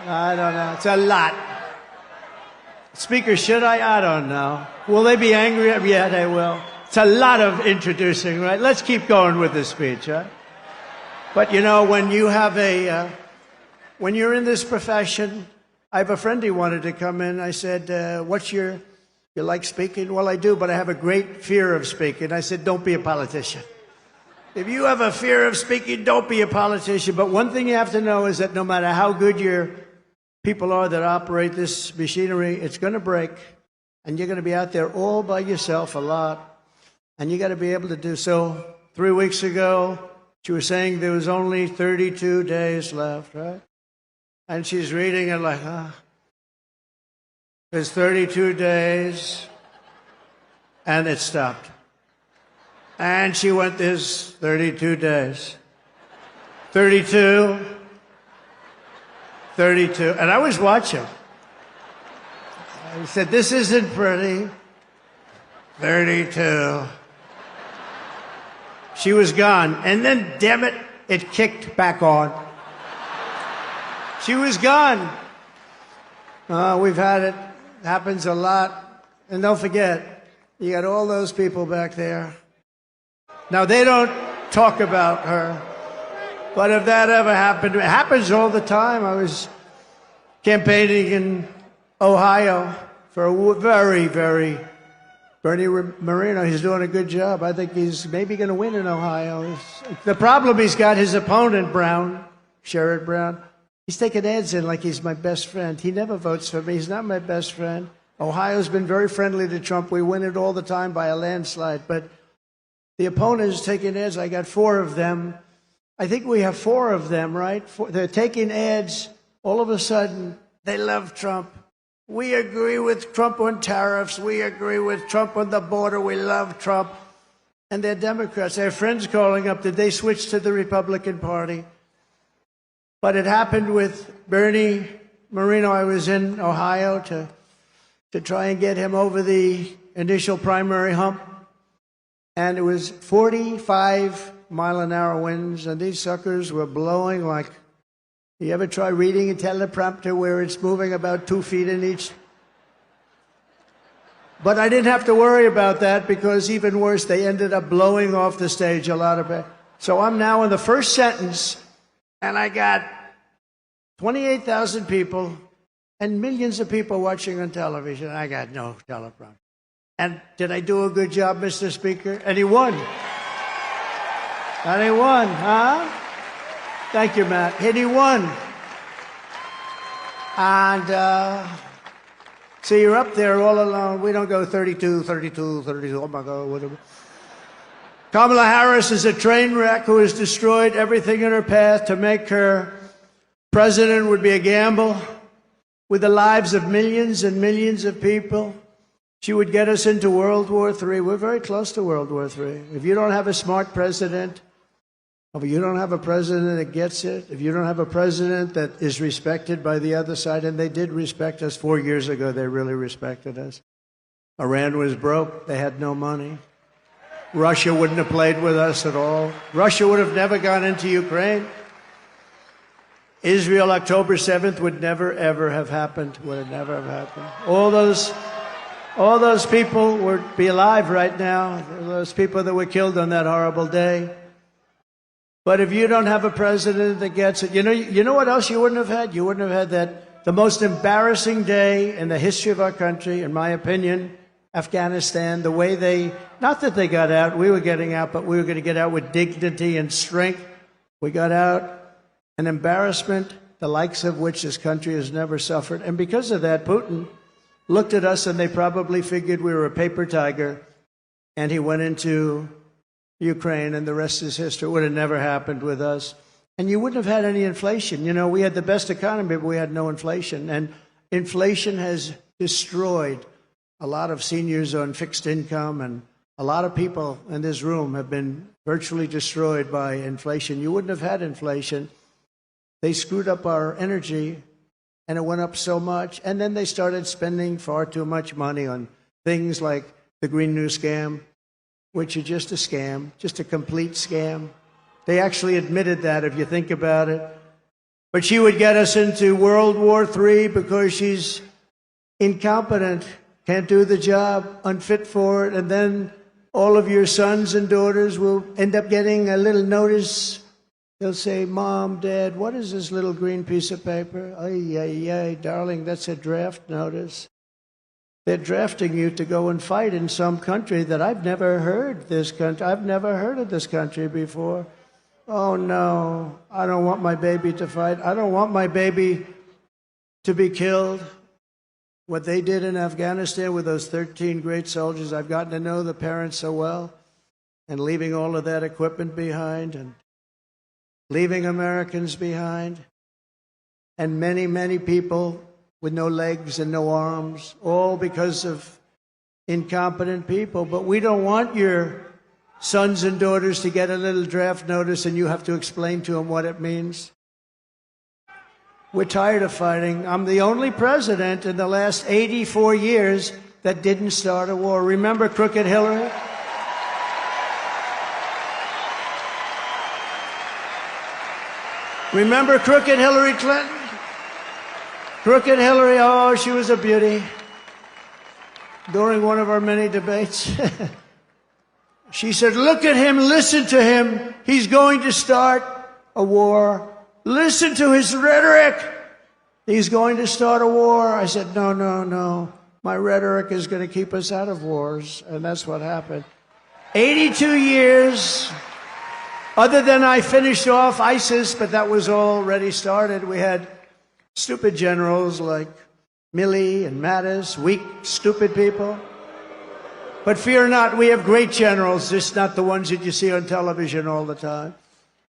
I don't know. It's a lot. Speaker, should I? I don't know. Will they be angry? Yeah, they will. It's a lot of introducing, right? Let's keep going with the speech, right? But you know, when you have when you're in this profession, I have a friend who wanted to come in. I said, you like speaking? Well, I do, but I have a great fear of speaking. I said, don't be a politician. If you have a fear of speaking, don't be a politician. But one thing you have to know is that no matter how good your people are that operate this machinery, it's going to break. And you're going to be out there all by yourself a lot. And you got to be able to do so. 3 weeks ago, she was saying there was only 32 days left, right? And she's reading it like, there's 32 days, and it stopped. And she went, there's 32 days. 32, 32. And I was watching. I said, this isn't pretty. 32. She was gone. And then, damn it, it kicked back on. She was gone. We've had it. Happens a lot. And don't forget, you got all those people back there. Now, they don't talk about her. But if that ever happened, it happens all the time. I was campaigning in Ohio for a very, very Bernie Moreno. He's doing a good job. I think he's maybe going to win in Ohio. The problem he's got, his opponent, Brown, Sherrod Brown, he's taking ads in like he's my best friend. He never votes for me. He's not my best friend. Ohio's been very friendly to Trump. We win it all the time by a landslide. But the opponent is taking ads. I got 4 of them. I think we have 4 of them, right? They're taking ads. All of a sudden, they love Trump. We agree with Trump on tariffs. We agree with Trump on the border. We love Trump. And they're Democrats. They have friends calling up. Did they switch to the Republican Party? But it happened with Bernie Moreno. I was in Ohio to try and get him over the initial primary hump. And it was 45-mile-an-hour winds, and these suckers were blowing like... You ever try reading a teleprompter where it's moving about 2 feet in each? But I didn't have to worry about that because even worse, they ended up blowing off the stage a lot of it. So I'm now in the first sentence, and I got 28,000 people and millions of people watching on television. I got no teleprompter. And did I do a good job, Mr. Speaker? And he won. And he won, huh? Thank you, Matt. And he won. And so you're up there all alone. We don't go 32, 32, 32. Oh, my God, whatever. Kamala Harris is a train wreck who has destroyed everything in her path. To make her president would be a gamble with the lives of millions and millions of people. She would get us into World War III. We're very close to World War III. If you don't have a smart president, if you don't have a president that gets it, if you don't have a president that is respected by the other side, and they did respect us 4 years ago, they really respected us. Iran was broke. They had no money. Russia wouldn't have played with us at all. Russia would have never gone into Ukraine. Israel, October 7th, would never, ever have happened. Would have never have happened. All those people would be alive right now. Those people that were killed on that horrible day. But if you don't have a president that gets it, you know what else you wouldn't have had? You wouldn't have had the most embarrassing day in the history of our country, in my opinion, Afghanistan, the way not that they got out, we were getting out, but we were going to get out with dignity and strength. We got out. An embarrassment, the likes of which this country has never suffered. And because of that, Putin looked at us and they probably figured we were a paper tiger. And he went into Ukraine, and the rest is history. It would have never happened with us. And you wouldn't have had any inflation. We had the best economy, but we had no inflation. And inflation has destroyed a lot of seniors on fixed income, and a lot of people in this room have been virtually destroyed by inflation. You wouldn't have had inflation. They screwed up our energy, and it went up so much. And then they started spending far too much money on things like the Green New Scam, which are just a scam, just a complete scam. They actually admitted that, if you think about it. But she would get us into World War III because she's incompetent, can't do the job, unfit for it, and then all of your sons and daughters will end up getting a little notice. They'll say, Mom, Dad, what is this little green piece of paper? Ay, ay, ay, darling, that's a draft notice. They're drafting you to go and fight in some country that I've never heard I've never heard of this country before. Oh, no, I don't want my baby to fight. I don't want my baby to be killed. What they did in Afghanistan with those 13 great soldiers, I've gotten to know the parents so well, and leaving all of that equipment behind and leaving Americans behind, and many, many people with no legs and no arms, all because of incompetent people. But we don't want your sons and daughters to get a little draft notice and you have to explain to them what it means. We're tired of fighting. I'm the only president in the last 84 years that didn't start a war. Remember Crooked Hillary? Remember Crooked Hillary Clinton? Crooked Hillary, oh, she was a beauty. During one of our many debates, she said, look at him, listen to him. He's going to start a war. Listen to his rhetoric. He's going to start a war. I said, no, no, no. My rhetoric is going to keep us out of wars. And that's what happened. 82 years. Other than I finished off ISIS, but that was already started. We had stupid generals like Milley and Mattis, weak, stupid people. But fear not, we have great generals, just not the ones that you see on television all the time.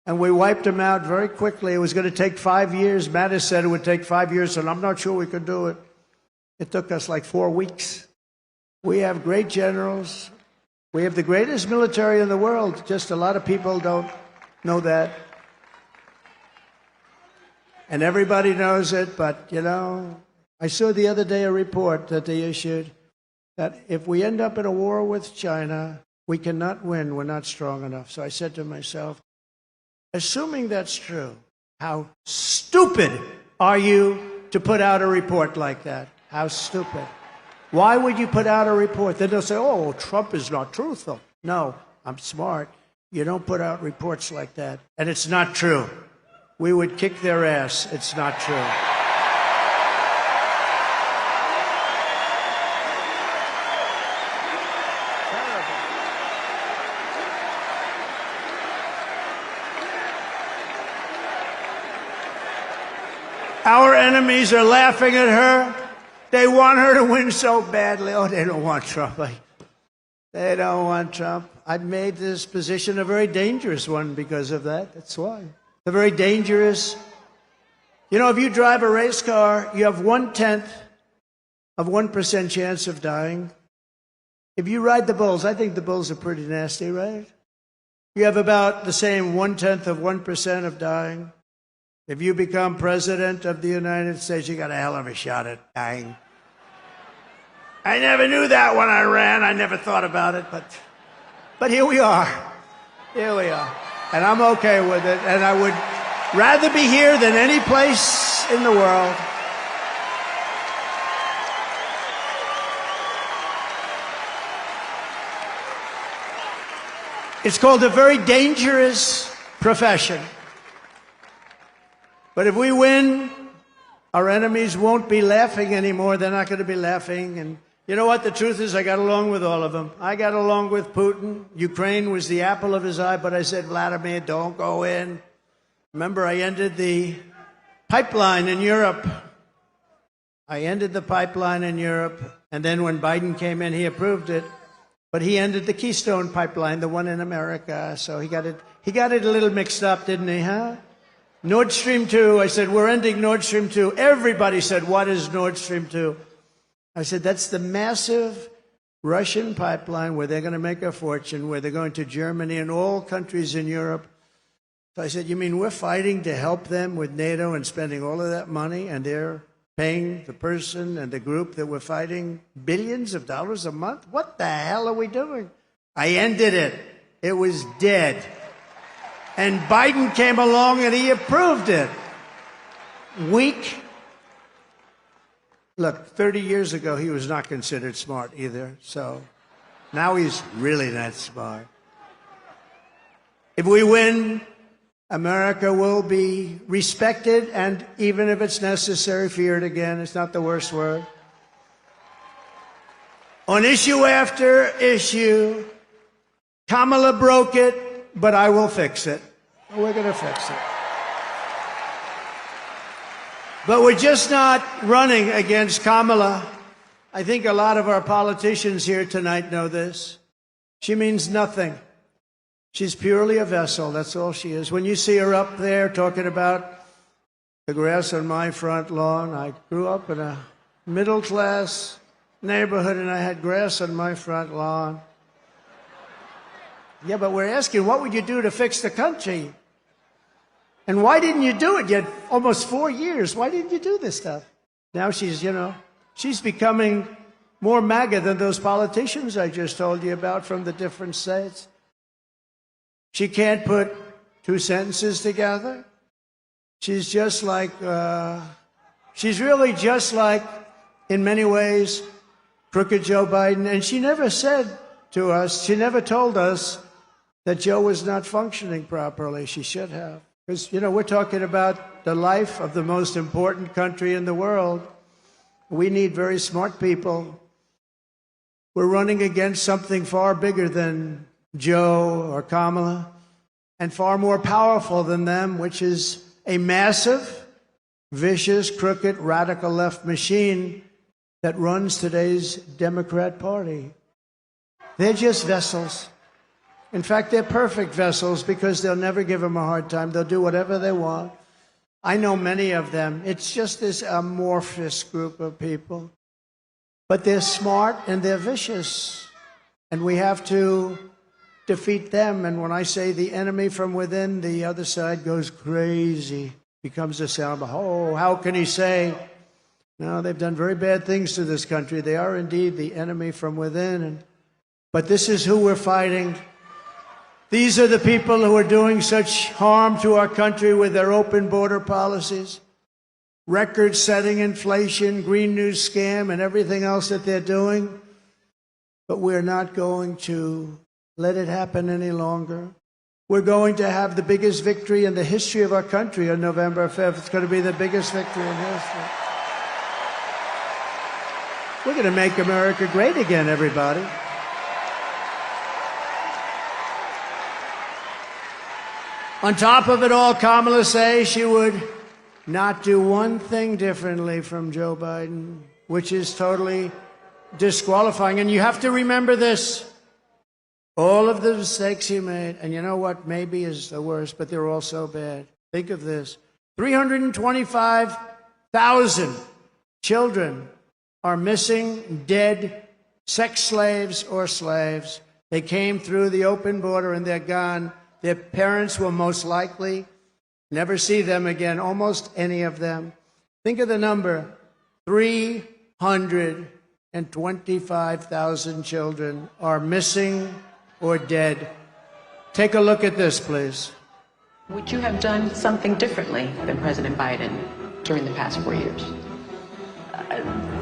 And we wiped them out very quickly. It was going to take 5 years. Mattis said it would take 5 years, and I'm not sure we could do it. It took us like 4 weeks. We have great generals. We have the greatest military in the world. Just a lot of people don't know that. And everybody knows it, but, I saw the other day a report that they issued that if we end up in a war with China, we cannot win. We're not strong enough. So I said to myself, assuming that's true, how stupid are you to put out a report like that? How stupid. Why would you put out a report? Then they'll say, oh, Trump is not truthful. No, I'm smart. You don't put out reports like that. And it's not true. We would kick their ass. It's not true. Our enemies are laughing at her. They want her to win so badly. Oh, they don't want Trump. They don't want Trump. I've made this position a very dangerous one because of that. That's why. They're very dangerous. If you drive a race car, you have 1/10 of 1% chance of dying. If you ride the bulls, I think the bulls are pretty nasty, right? You have about the same 1/10 of 1% of dying. If you become president of the United States, you got a hell of a shot at dying. I never knew that when I ran. I never thought about it, but But here we are. Here we are. And I'm okay with it. And I would rather be here than any place in the world. It's called a very dangerous profession. But if we win, our enemies won't be laughing anymore. They're not going to be laughing. And you know what? The truth is, I got along with all of them. I got along with Putin. Ukraine was the apple of his eye, but I said, Vladimir, don't go in. Remember, I ended the pipeline in Europe. And then when Biden came in, he approved it. But he ended the Keystone Pipeline, the one in America. So he got it a little mixed up, didn't he, huh? Nord Stream 2, I said, we're ending Nord Stream 2. Everybody said, what is Nord Stream 2? I said, that's the massive Russian pipeline where they're going to make a fortune, where they're going to Germany and all countries in Europe. So I said, you mean we're fighting to help them with NATO and spending all of that money, and they're paying the person and the group that we're fighting billions of dollars a month? What the hell are we doing? I ended it. It was dead. And Biden came along and he approved it. Weak. Look, 30 years ago, he was not considered smart either. So now he's really not smart. If we win, America will be respected, and even if it's necessary, feared again. It's not the worst word. On issue after issue, Kamala broke it, but I will fix it. We're going to fix it. But we're just not running against Kamala. I think a lot of our politicians here tonight know this. She means nothing. She's purely a vessel. That's all she is. When you see her up there talking about the grass on my front lawn, I grew up in a middle-class neighborhood and I had grass on my front lawn. Yeah, but we're asking, what would you do to fix the country? And why didn't you do it? You had almost 4 years. Why didn't you do this stuff? Now she's, she's becoming more MAGA than those politicians I just told you about from the different states. She can't put two sentences together. She's just like, she's really just like, in many ways, crooked Joe Biden. And she never said to us, she never told us that Joe was not functioning properly. She should have. Because, we're talking about the life of the most important country in the world. We need very smart people. We're running against something far bigger than Joe or Kamala, and far more powerful than them, which is a massive, vicious, crooked, radical left machine that runs today's Democrat Party. They're just vessels. In fact, they're perfect vessels because they'll never give them a hard time. They'll do whatever they want. I know many of them. It's just this amorphous group of people. But they're smart and they're vicious. And we have to defeat them. And when I say the enemy from within, the other side goes crazy, becomes a sound. Oh, how can he say? No, they've done very bad things to this country. They are indeed the enemy from within. But this is who we're fighting. These are the people who are doing such harm to our country with their open border policies, record-setting inflation, Green New scam, and everything else that they're doing. But we're not going to let it happen any longer. We're going to have the biggest victory in the history of our country on November 5th. It's going to be the biggest victory in history. We're going to make America great again, everybody. On top of it all, Kamala says she would not do one thing differently from Joe Biden, which is totally disqualifying. And you have to remember this. All of the mistakes he made, and you know what maybe is the worst, but they're all so bad. Think of this. 325,000 children are missing, dead, sex slaves or slaves. They came through the open border and they're gone. Their parents will most likely never see them again, almost any of them. Think of the number, 325,000 children are missing or dead. Take a look at this, please. Would you have done something differently than President Biden during the past 4 years?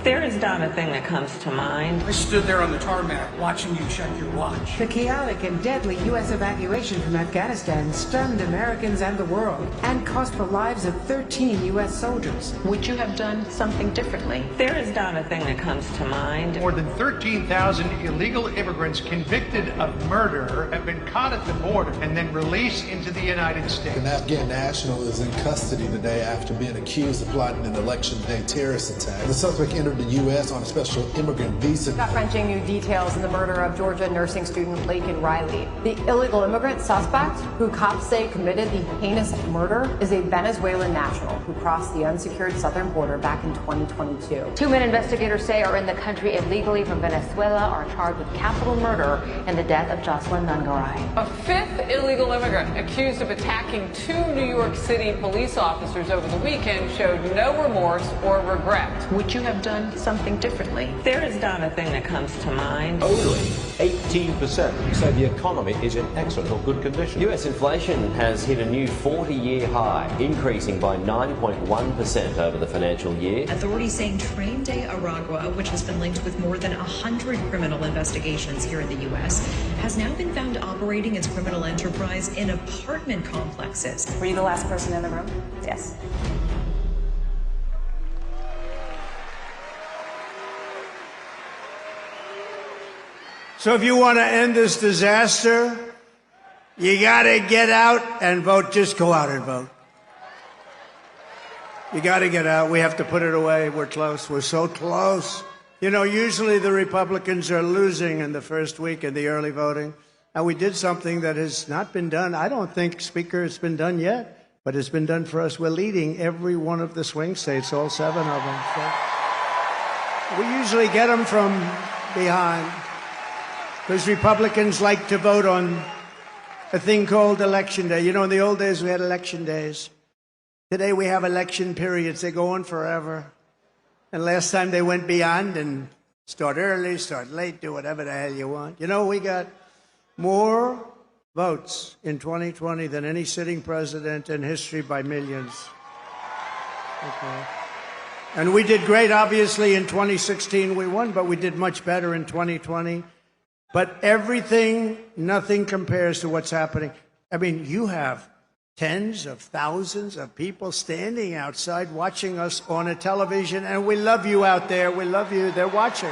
There is not a thing that comes to mind. I stood there on the tarmac watching you check your watch. The chaotic and deadly U.S. evacuation from Afghanistan stunned Americans and the world and cost the lives of 13 U.S. soldiers. Would you have done something differently? There is not a thing that comes to mind. More than 13,000 illegal immigrants convicted of murder have been caught at the border and then released into the United States. An Afghan national is in custody today after being accused of plotting an election day terrorist attack. The suspect entered the U.S. on a special immigrant visa. Gut-wrenching new details in the murder of Georgia nursing student Laken Riley. The illegal immigrant suspect, who cops say committed the heinous murder, is a Venezuelan national who crossed the unsecured southern border back in 2022. 2 men investigators say are in the country illegally from Venezuela are charged with capital murder in the death of Jocelyn Nungaray. A 5th illegal immigrant accused of attacking 2 New York City police officers over the weekend showed no remorse or regret. Would you have done something differently? There is not a thing that comes to mind. Only 18% say the economy is in excellent or good condition. US inflation has hit a new 40-year high, increasing by 9.1% over the financial year. Authorities saying Train de Aragua, which has been linked with more than 100 criminal investigations here in the U.S., has now been found operating its criminal enterprise in apartment complexes. Were you the last person in the room? Yes. So if you want to end this disaster, you got to get out and vote. Just go out and vote. You got to get out. We have to put it away. We're close. We're so close. You know, usually the Republicans are losing in the first week in the early voting. And we did something that has not been done. I don't think, Speaker, it's been done yet, but it's been done for us. We're leading every one of the swing states, all 7 of them. So we usually get them from behind. Because Republicans like to vote on a thing called Election Day. You know, in the old days, we had election days. Today, we have election periods. They go on forever. And last time, they went beyond and start early, start late, do whatever the hell you want. You know, we got more votes in 2020 than any sitting president in history by millions. Okay. And we did great, obviously, in 2016. We won, but we did much better in 2020. But everything, nothing compares to what's happening. I mean, you have tens of thousands of people standing outside watching us on a television, and we love you out there. We love you. They're watching.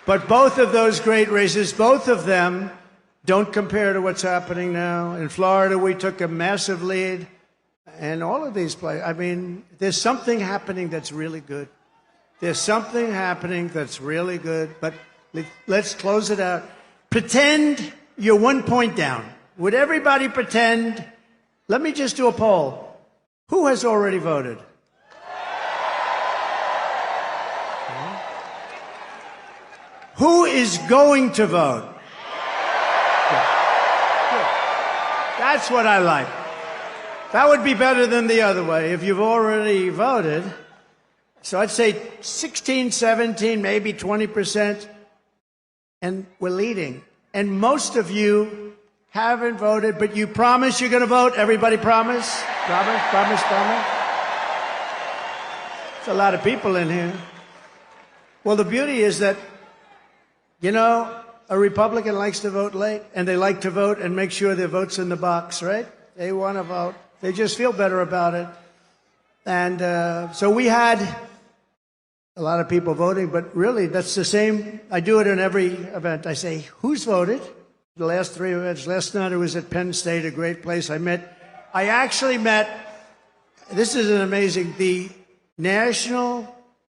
But both of those great races, both of them, don't compare to what's happening now. In Florida, we took a massive lead. And all of these places, I mean, there's something happening that's really good. There's something happening that's really good. But let's close it out. Pretend you're 1 point down. Would everybody pretend? Let me just do a poll. Who has already voted? Who is going to vote? Good. Good. That's what I like. That would be better than the other way, if you've already voted. So I'd say 16, 17, maybe 20%, and we're leading. And most of you haven't voted, but you promise you're going to vote? Everybody promise? Promise, promise, promise? There's a lot of people in here. Well, the beauty is that, you know, a Republican likes to vote late, and they like to vote and make sure their vote's in the box, right? They want to vote. They just feel better about it. And so we had a lot of people voting, but really that's the same. I do it in every event. I say, who's voted? The last 3 events. Last night I was at Penn State, a great place. I actually met, this is an amazing, the national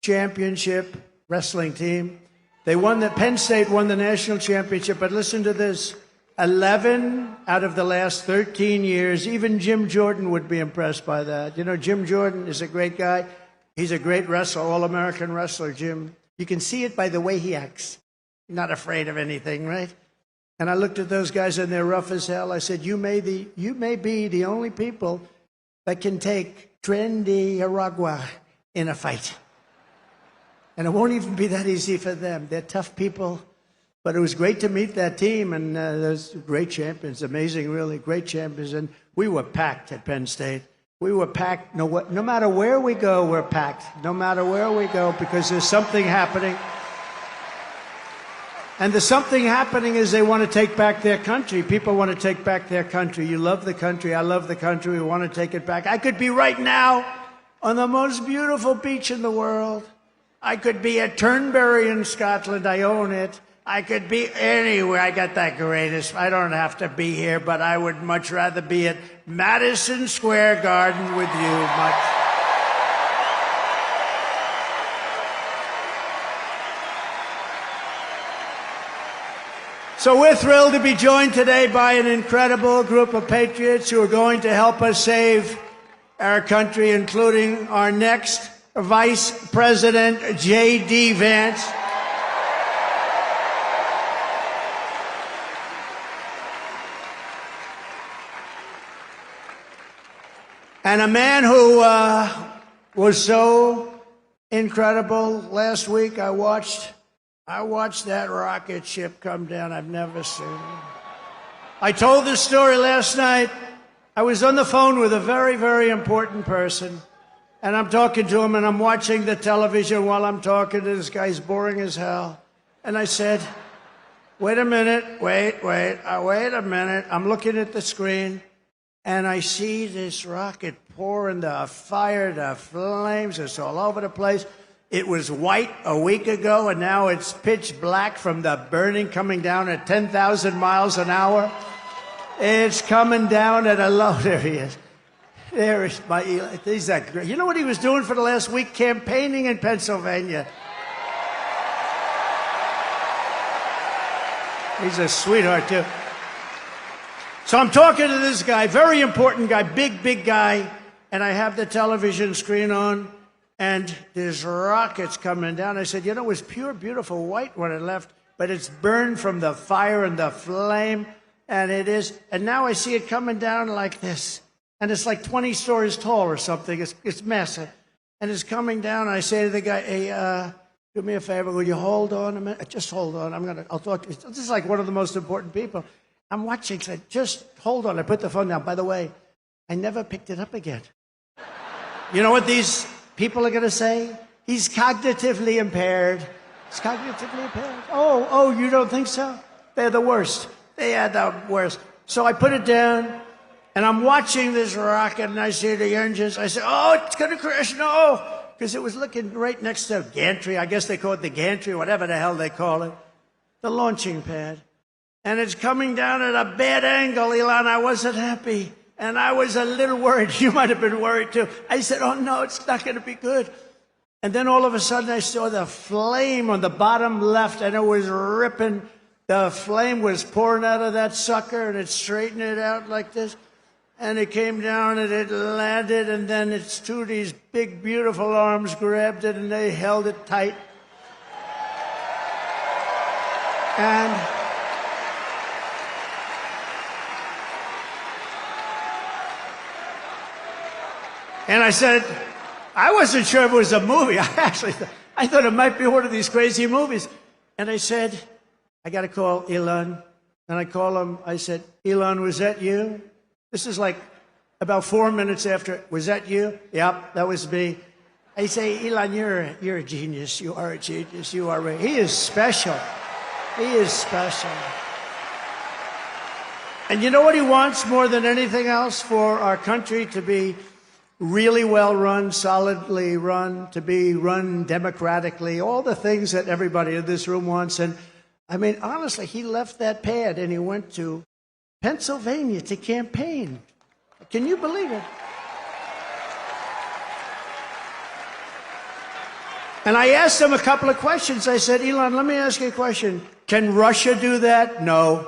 championship wrestling team. They won Penn State won the national championship, but listen to this. 11 out of the last 13 years, even Jim Jordan would be impressed by that. You know, Jim Jordan is a great guy. He's a great wrestler, all-American wrestler, Jim. You can see it by the way he acts. Not afraid of anything, right? And I looked at those guys, and they're rough as hell. I said, you may be the only people that can take Tren de Aragua in a fight. And it won't even be that easy for them. They're tough people. But it was great to meet that team, and those great champions, amazing, really great champions. And we were packed at Penn State. We were packed. No matter where we go, we're packed. No matter where we go, because there's something happening. And the something happening is they want to take back their country. People want to take back their country. You love the country. I love the country. We want to take it back. I could be right now on the most beautiful beach in the world. I could be at Turnberry in Scotland. I own it. I could be anywhere. I got that greatest. I don't have to be here, but I would much rather be at Madison Square Garden with you. Much. So we're thrilled to be joined today by an incredible group of patriots who are going to help us save our country, including our next Vice President, J.D. Vance. And a man who was so incredible. Last week I watched that rocket ship come down. I've never seen it. I told this story last night. I was on the phone with a very, very important person. And I'm talking to him, and I'm watching the television while I'm talking to this guy. He's boring as hell. And I said, wait a minute, wait a minute. I'm looking at the screen, and I see this rocket pouring the fire, the flames. It's all over the place. It was white a week ago, and now it's pitch black from the burning, coming down at 10,000 miles an hour. It's coming down at a low. There he is. There is my Eli. He's that great. You know what he was doing for the last week? Campaigning in Pennsylvania. He's a sweetheart, too. So I'm talking to this guy, very important guy, big guy, and I have the television screen on, and there's rockets coming down. I said, you know, it was pure, beautiful white when it left, but it's burned from the fire and the flame, and it is. And now I see it coming down like this. And it's like 20 stories tall or something. It's massive. And it's coming down. And I say to the guy, hey, do me a favor. Will you hold on a minute? Just hold on. I'll talk to you. This is like one of the most important people. I'm watching. So just hold on. I put the phone down. By the way, I never picked it up again. You know what these people are going to say? He's cognitively impaired. He's cognitively impaired. Oh, you don't think so? They're the worst. They are the worst. So I put it down. And I'm watching this rocket, and I see the engines. I say, oh, it's going to crash. No, because it was looking right next to gantry. I guess they call it the gantry, whatever the hell they call it, the launching pad. And it's coming down at a bad angle, Elon. I wasn't happy, and I was a little worried. You might have been worried, too. I said, oh, no, it's not going to be good. And then all of a sudden, I saw the flame on the bottom left, and it was ripping. The flame was pouring out of that sucker, and it straightened it out like this. And it came down and it landed, and then its two of these big, beautiful arms grabbed it and they held it tight. And I said, I wasn't sure if it was a movie. I thought it might be one of these crazy movies. And I said, I got to call Elon. And I call him. I said, Elon, was that you? This is like about 4 minutes after. Was that you? Yep, that was me. I say, Elon, you're a genius. You are a genius. You are. He is special. He is special. And you know what he wants more than anything else? For our country to be really well run, solidly run, to be run democratically, all the things that everybody in this room wants. And I mean, honestly, he left that pad and he went to Pennsylvania to campaign. Can you believe it? And I asked him a couple of questions. I said, Elon, let me ask you a question. Can Russia do that? No.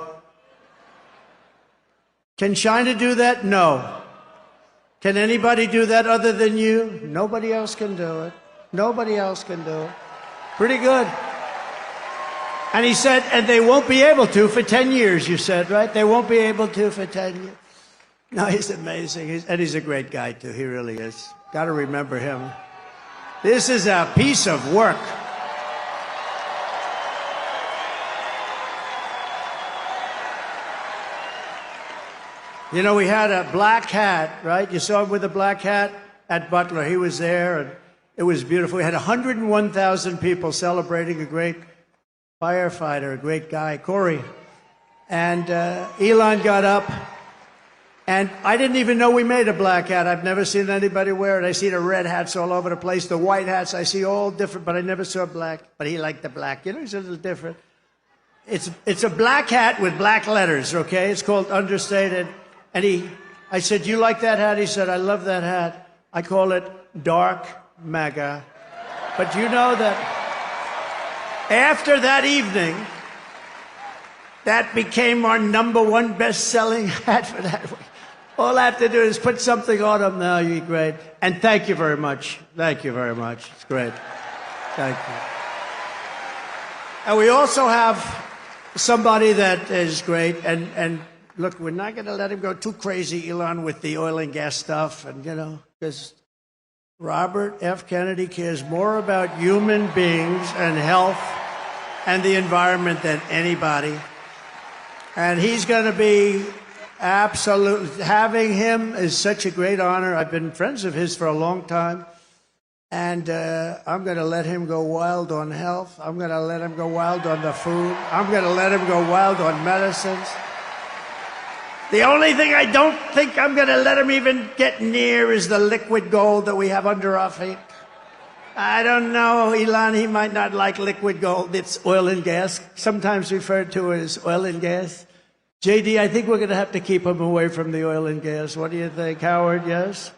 Can China do that? No. Can anybody do that other than you? Nobody else can do it. Nobody else can do it. Pretty good. And he said, and they won't be able to for 10 years, you said, right? They won't be able to for 10 years. No, he's amazing. And he's a great guy, too. He really is. Got to remember him. This is a piece of work. You know, we had a black hat, right? You saw him with a black hat at Butler. He was there, and it was beautiful. We had 101,000 people celebrating a great firefighter, a great guy, Corey. And Elon got up, and I didn't even know we made a black hat. I've never seen anybody wear it. I see the red hats all over the place, the white hats. I see all different, but I never saw black. But he liked the black. You know, he's a little different. It's a black hat with black letters, okay? It's called Understated. And I said, you like that hat? He said, I love that hat. I call it Dark MAGA. But you know that after that evening, that became our #1 best-selling hat for that week. All I have to do is put something on them now. You're great. And thank you very much. Thank you very much. It's great. Thank you. And we also have somebody that is great. And look, we're not going to let him go too crazy, Elon, with the oil and gas stuff. And, you know, because Robert F. Kennedy cares more about human beings and health and the environment than anybody. And he's going to be absolutely, having him is such a great honor. I've been friends of his for a long time. And I'm going to let him go wild on health. I'm going to let him go wild on the food. I'm going to let him go wild on medicines. The only thing I don't think I'm going to let him even get near is the liquid gold that we have under our feet. I don't know, Elon, he might not like liquid gold. It's oil and gas, sometimes referred to as oil and gas. JD, I think we're going to have to keep him away from the oil and gas. What do you think, Howard? Yes?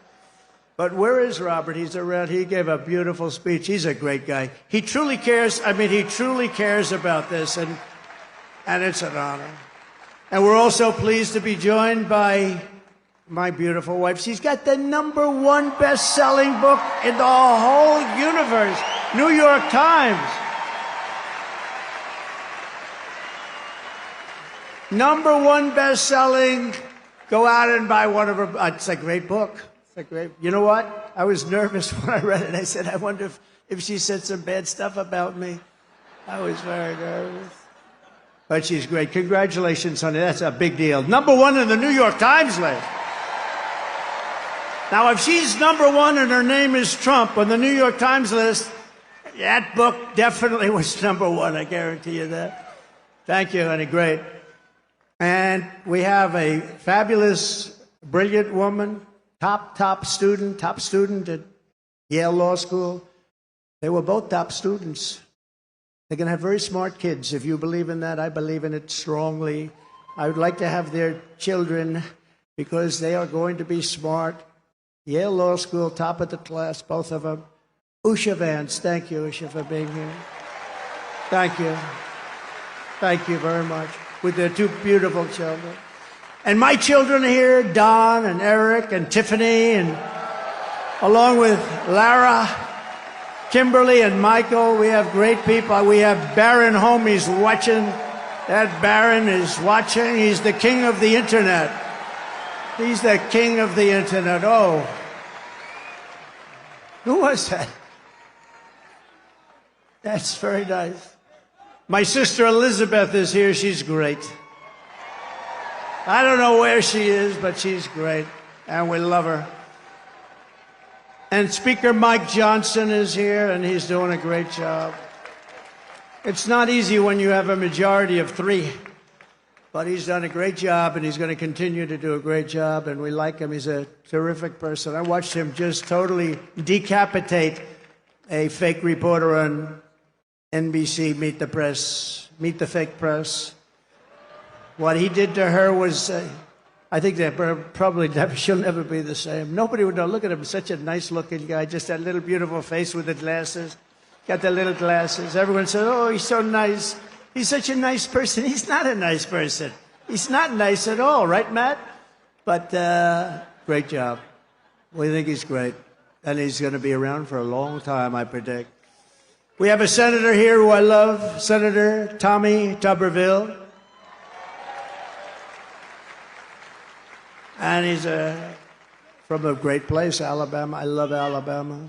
But where is Robert? He's around. He gave a beautiful speech. He's a great guy. He truly cares. I mean, he truly cares about this, and it's an honor. And we're also pleased to be joined by my beautiful wife. She's got the #1 best-selling book in the whole universe, New York Times. #1 best-selling. Go out and buy one of her. It's a great book. It's a great. You know what? I was nervous when I read it. I said, I wonder if she said some bad stuff about me. I was very nervous. But she's great. Congratulations, honey. That's a big deal. #1 in the New York Times list. Now, if she's #1 and her name is Trump on the New York Times list, that book definitely was #1. I guarantee you that. Thank you, honey. Great. And we have a fabulous, brilliant woman, top student at Yale Law School. They were both top students. They're going to have very smart kids. If you believe in that, I believe in it strongly. I would like to have their children because they are going to be smart. Yale Law School, top of the class, both of them. Usha Vance, thank you, Usha, for being here. Thank you. Thank you very much. With their 2 beautiful children. And my children are here, Don and Eric and Tiffany, and along with Lara, Kimberly and Michael. We have great people. We have Barron Homies watching. That Barron is watching. He's the king of the internet. He's the king of the internet. Oh. Who was that? That's very nice. My sister Elizabeth is here. She's great. I don't know where she is, but she's great. And we love her. And Speaker Mike Johnson is here, and he's doing a great job. It's not easy when you have a majority of 3, but he's done a great job, and he's going to continue to do a great job, and we like him. He's a terrific person. I watched him just totally decapitate a fake reporter on NBC, Meet the Fake Press. What he did to her was... I think that probably she'll never be the same. Nobody would know. Look at him, such a nice-looking guy, just that little beautiful face with the glasses. Got the little glasses. Everyone said, oh, he's so nice. He's such a nice person. He's not a nice person. He's not nice at all, right, Matt? But great job. We think he's great. And he's going to be around for a long time, I predict. We have a senator here who I love, Senator Tommy Tuberville. And he's from a great place, Alabama. I love Alabama.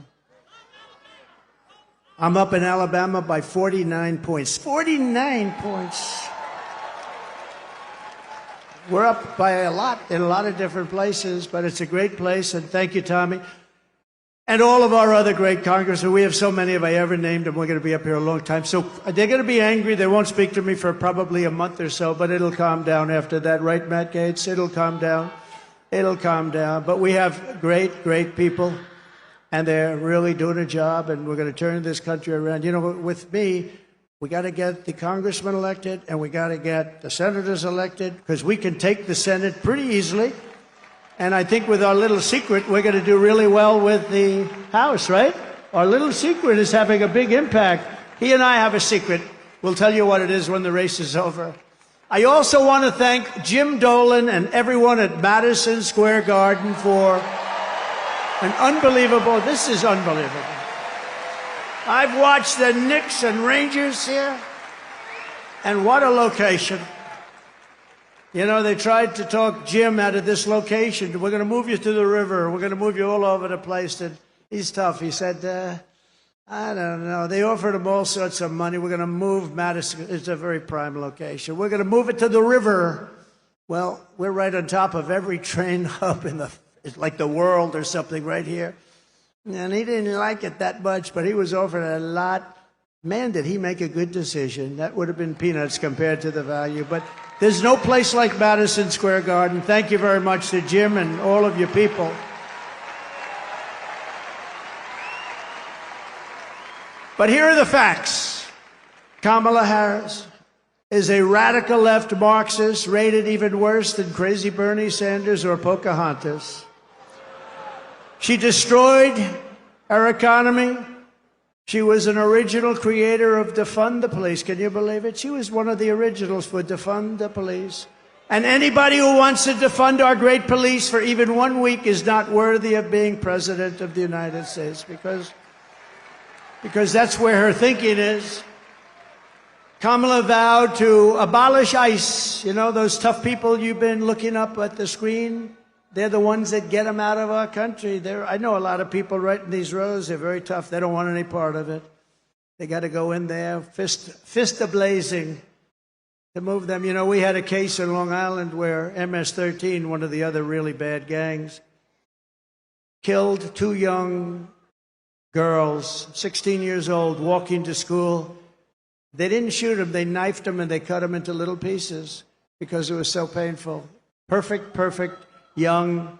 I'm up in Alabama by 49 points. 49 points. We're up by a lot in a lot of different places, but it's a great place, and thank you, Tommy. And all of our other great congressmen. We have so many, if I ever named them, we're going to be up here a long time. So they're going to be angry. They won't speak to me for probably a month or so, but it'll calm down after that. Right, Matt Gaetz? It'll calm down. It'll calm down. But we have great, great people, and they're really doing a job, and we're going to turn this country around. You know, with me, we got to get the congressmen elected, and we got to get the senators elected, because we can take the Senate pretty easily. And I think with our little secret, we're going to do really well with the House, right? Our little secret is having a big impact. He and I have a secret. We'll tell you what it is when the race is over. I also want to thank Jim Dolan and everyone at Madison Square Garden for an unbelievable, this is unbelievable. I've watched the Knicks and Rangers here, and what a location. You know, they tried to talk Jim out of this location. We're going to move you to the river. We're going to move you all over the place. And he's tough. He said, I don't know. They offered him all sorts of money. We're going to move Madison. It's a very prime location. We're going to move it to the river. Well, we're right on top of every train hub it's like the world or something right here. And he didn't like it that much, but he was offered a lot. Man, did he make a good decision. That would have been peanuts compared to the value. But there's no place like Madison Square Garden. Thank you very much to Jim and all of you people. But here are the facts. Kamala Harris is a radical left Marxist, rated even worse than crazy Bernie Sanders or Pocahontas. She destroyed our economy. She was an original creator of Defund the Police. Can you believe it? She was one of the originals for Defund the Police. And anybody who wants to defund our great police for even 1 week is not worthy of being president of the United States, because that's where her thinking is. Kamala vowed to abolish ICE. You know, those tough people you've been looking up at the screen? They're the ones that get them out of our country. I know a lot of people right in these rows. They're very tough. They don't want any part of it. They got to go in there, fist a-blazing to move them. You know, we had a case in Long Island where MS-13, one of the other really bad gangs, killed 2 young girls, 16 years old, walking to school. They didn't shoot them. They knifed them and they cut them into little pieces because it was so painful. Perfect. Young,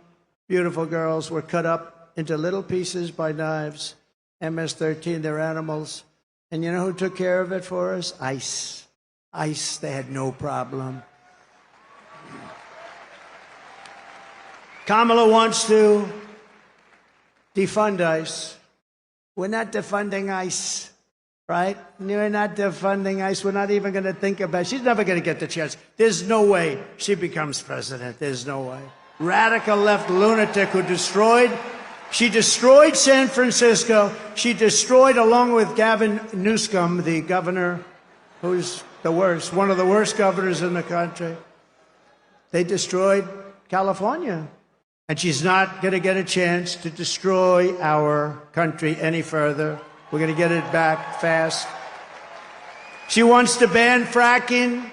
beautiful girls were cut up into little pieces by knives. MS-13, they're animals. And you know who took care of it for us? ICE. ICE, they had no problem. Kamala wants to defund ICE. We're not defunding ICE, right? We're not defunding ICE. We're not even going to think about it. She's never going to get the chance. There's no way she becomes president. There's no way. Radical left lunatic who destroyed San Francisco. She destroyed, along with Gavin Newsom, the governor, who's the worst, one of the worst governors in the country. They destroyed California. And she's not going to get a chance to destroy our country any further. We're going to get it back fast. She wants to ban fracking.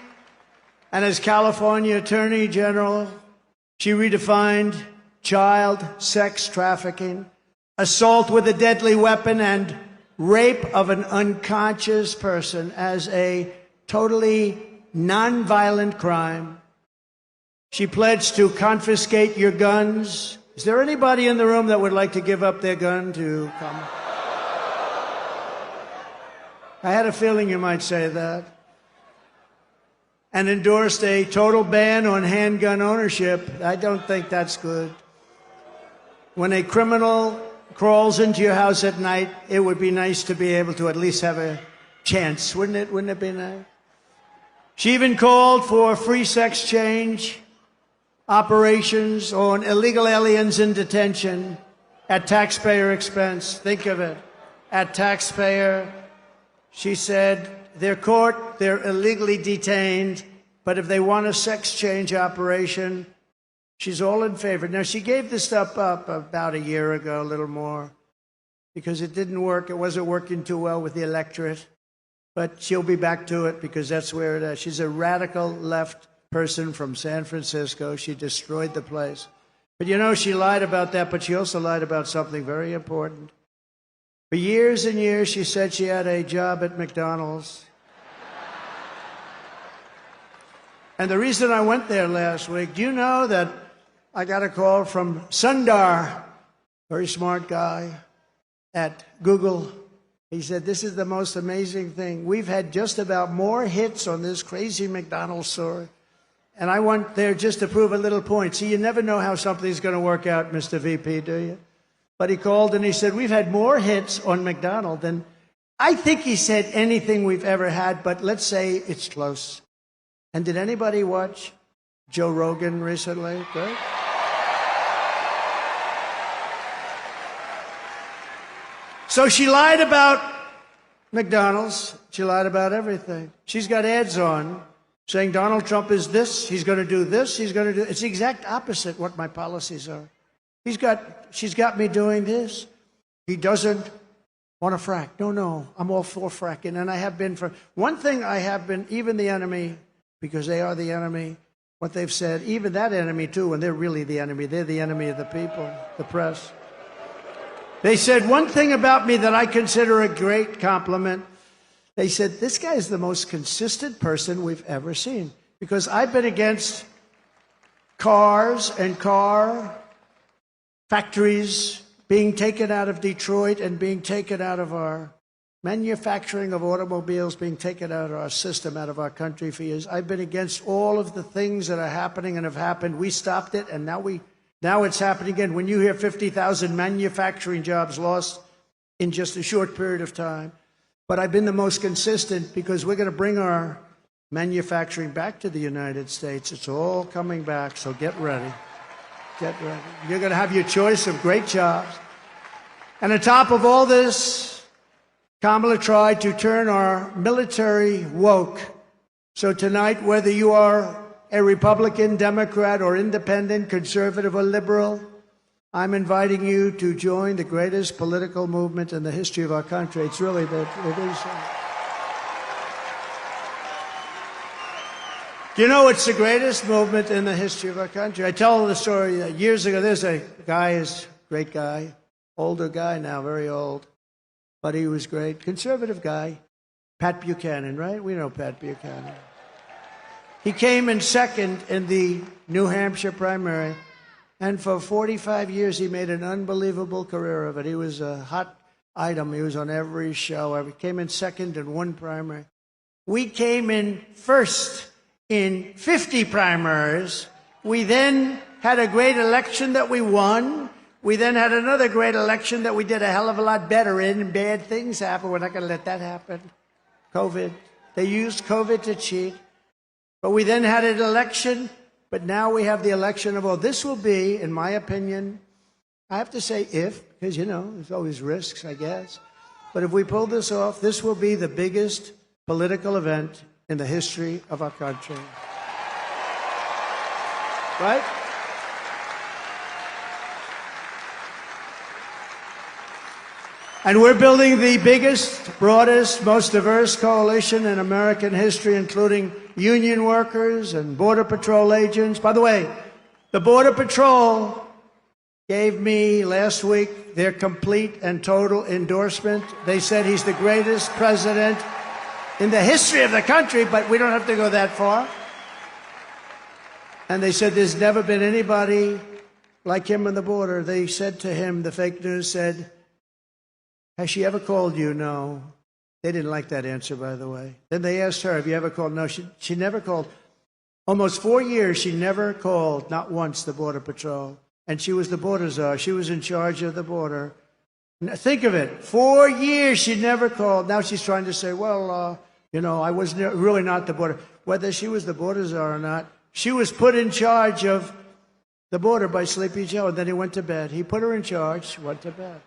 And as California Attorney General, she redefined child sex trafficking, assault with a deadly weapon, and rape of an unconscious person as a totally nonviolent crime. She pledged to confiscate your guns. Is there anybody in the room that would like to give up their gun to come? I had a feeling you might say that. And endorsed a total ban on handgun ownership. I don't think that's good. When a criminal crawls into your house at night, it would be nice to be able to at least have a chance, wouldn't it? Wouldn't it be nice? She even called for free sex change operations on illegal aliens in detention at taxpayer expense. Think of it. At taxpayer. She said, they're caught, they're illegally detained, but if they want a sex change operation, she's all in favor. Now, she gave this stuff up about a year ago, a little more, because it didn't work. It wasn't working too well with the electorate. But she'll be back to it because that's where it is. She's a radical left person from San Francisco. She destroyed the place. But you know, she lied about that, but she also lied about something very important. For years and years, she said she had a job at McDonald's. And the reason I went there last week, do you know that I got a call from Sundar, very smart guy, at Google. He said, this is the most amazing thing. We've had just about more hits on this crazy McDonald's story. And I went there just to prove a little point. See, you never know how something's going to work out, Mr. VP, do you? But he called and he said, we've had more hits on McDonald's than, I think he said, anything we've ever had, but let's say it's close. And did anybody watch Joe Rogan recently? Right? So she lied about McDonald's. She lied about everything. She's got ads on saying Donald Trump is this, he's going to do this, he's going to do... It's the exact opposite what my policies are. She's got me doing this. He doesn't want to frack. No, I'm all for fracking, and I have been for... One thing I have been, even the enemy, because they are the enemy, what they've said, even that enemy too, and they're really the enemy, they're the enemy of the people, the press. They said one thing about me that I consider a great compliment. They said, this guy is the most consistent person we've ever seen. Because I've been against cars and car factories being taken out of Detroit and being taken out of our manufacturing of automobiles, being taken out of our system, out of our country for years. I've been against all of the things that are happening and have happened. We stopped it, and now it's happening again. When you hear 50,000 manufacturing jobs lost in just a short period of time. But I've been the most consistent because we're going to bring our manufacturing back to the United States. It's all coming back, so get ready. Get ready. You're going to have your choice of great jobs. And on top of all this, Kamala tried to turn our military woke. So tonight, whether you are a Republican, Democrat, or independent, conservative, or liberal, I'm inviting you to join the greatest political movement in the history of our country. It's really that it is. You know, it's the greatest movement in the history of our country. I tell the story years ago. There's a guy, is a great guy, older guy now, very old, but he was great, conservative guy, Pat Buchanan, right? We know Pat Buchanan. He came in second in the New Hampshire primary. And for 45 years, he made an unbelievable career of it. He was a hot item. He was on every show. He came in second in one primary. We came in first in 50 primaries. We then had a great election that we won. We then had another great election that we did a hell of a lot better in, and bad things happened. We're not going to let that happen. COVID. They used COVID to cheat. But we then had an election. But now we have the election of all. This will be, in my opinion, I have to say if, because, you know, there's always risks, I guess. But if we pull this off, this will be the biggest political event in the history of our country. Right? And we're building the biggest, broadest, most diverse coalition in American history, including union workers and Border Patrol agents. By the way, the Border Patrol gave me last week their complete and total endorsement. They said he's the greatest president in the history of the country, but we don't have to go that far. And they said there's never been anybody like him on the border. They said to him, the fake news said, has she ever called you? No. They didn't like that answer, by the way. Then they asked her, have you ever called? No, she never called. Almost 4 years, she never called, not once, the Border Patrol. And she was the border czar. She was in charge of the border. Think of it. 4 years, she never called. Now she's trying to say, well, you know, I was really not the border. Whether she was the border czar or not, she was put in charge of the border by Sleepy Joe, and then he went to bed. He put her in charge, she went to bed.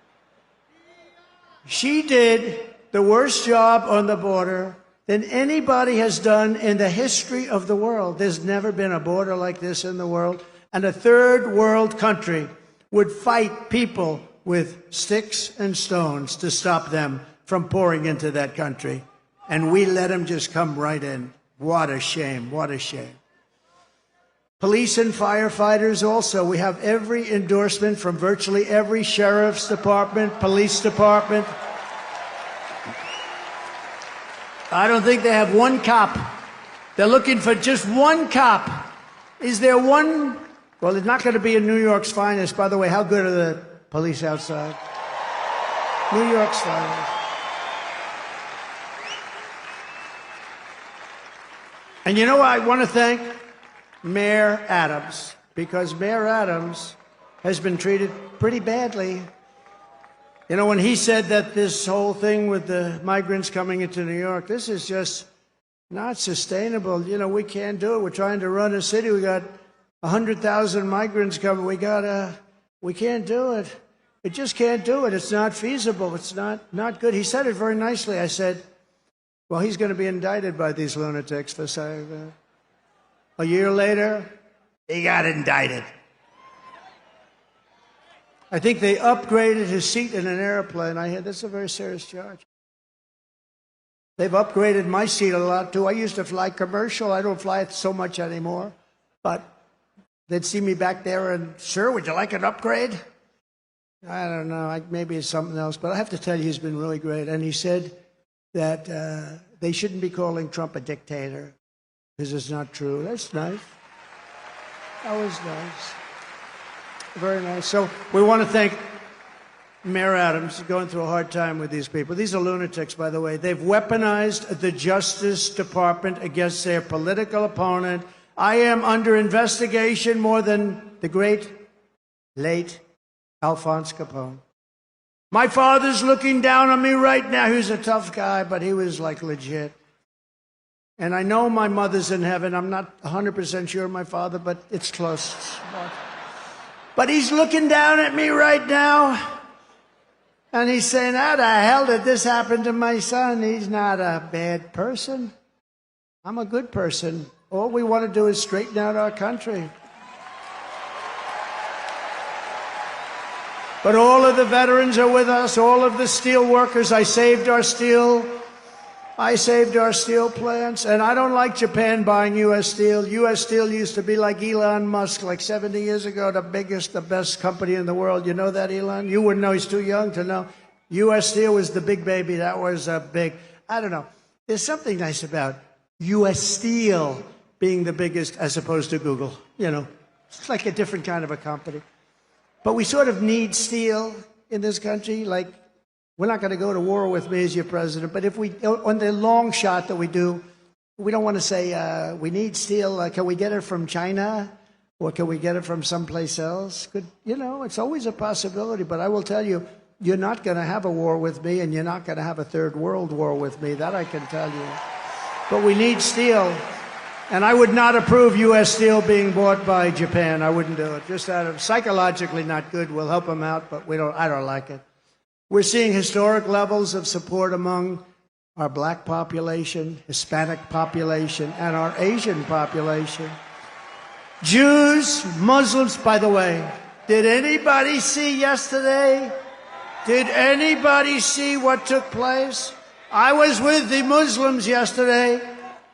She did the worst job on the border than anybody has done in the history of the world. There's never been a border like this in the world. And a third world country would fight people with sticks and stones to stop them from pouring into that country. And we let them just come right in. What a shame. What a shame. Police and firefighters also. We have every endorsement from virtually every sheriff's department, police department. I don't think they have one cop. They're looking for just one cop. Is there one? Well, it's not going to be in New York's finest. By the way, how good are the police outside? New York's finest. And you know, I want to thank Mayor Adams, because Mayor Adams has been treated pretty badly. You know, when he said that this whole thing with the migrants coming into New York, this is just not sustainable. You know, we can't do it. We're trying to run a city. We got 100,000 migrants coming. We can't do it. It just can't do it. It's not feasible. It's not good. He said it very nicely. I said, well, he's going to be indicted by these lunatics for saying that. A year later, he got indicted. I think they upgraded his seat in an airplane. I hear that's a very serious charge. They've upgraded my seat a lot, too. I used to fly commercial. I don't fly it so much anymore. But they'd see me back there and, sir, would you like an upgrade? I don't know. Maybe it's something else. But I have to tell you, he's been really great. And he said that they shouldn't be calling Trump a dictator, because it's not true. That's nice. That was nice. Very nice. So we want to thank Mayor Adams. He's going through a hard time with these people. These are lunatics, by the way. They've weaponized the Justice Department against their political opponent. I am under investigation more than the great, late Alphonse Capone. My father's looking down on me right now. He was a tough guy, but he was like legit. And I know my mother's in heaven. I'm not 100% sure my father, but it's close. But he's looking down at me right now. And he's saying, how the hell did this happen to my son? He's not a bad person. I'm a good person. All we want to do is straighten out our country. But all of the veterans are with us, all of the steel workers. I saved our steel plants. And I don't like Japan buying U.S. steel. U.S. steel used to be like Elon Musk, like 70 years ago, the biggest, the best company in the world. You know that, Elon? You wouldn't know. He's too young to know. U.S. steel was the big baby. That was a big, I don't know. There's something nice about U.S. steel being the biggest as opposed to Google. You know, it's like a different kind of a company. But we sort of need steel in this country. Like, we're not going to go to war with me as your president, but if we, on the long shot that we do, we don't want to say we need steel. Can we get it from China, or can we get it from someplace else? You know, it's always a possibility. But I will tell you, you're not going to have a war with me, and you're not going to have a third world war with me. That I can tell you. But we need steel, and I would not approve U.S. steel being bought by Japan. I wouldn't do it. Just out of psychologically not good. We'll help them out, but I don't like it. We're seeing historic levels of support among our black population, Hispanic population, and our Asian population. Jews, Muslims, by the way, did anybody see yesterday? Did anybody see what took place? I was with the Muslims yesterday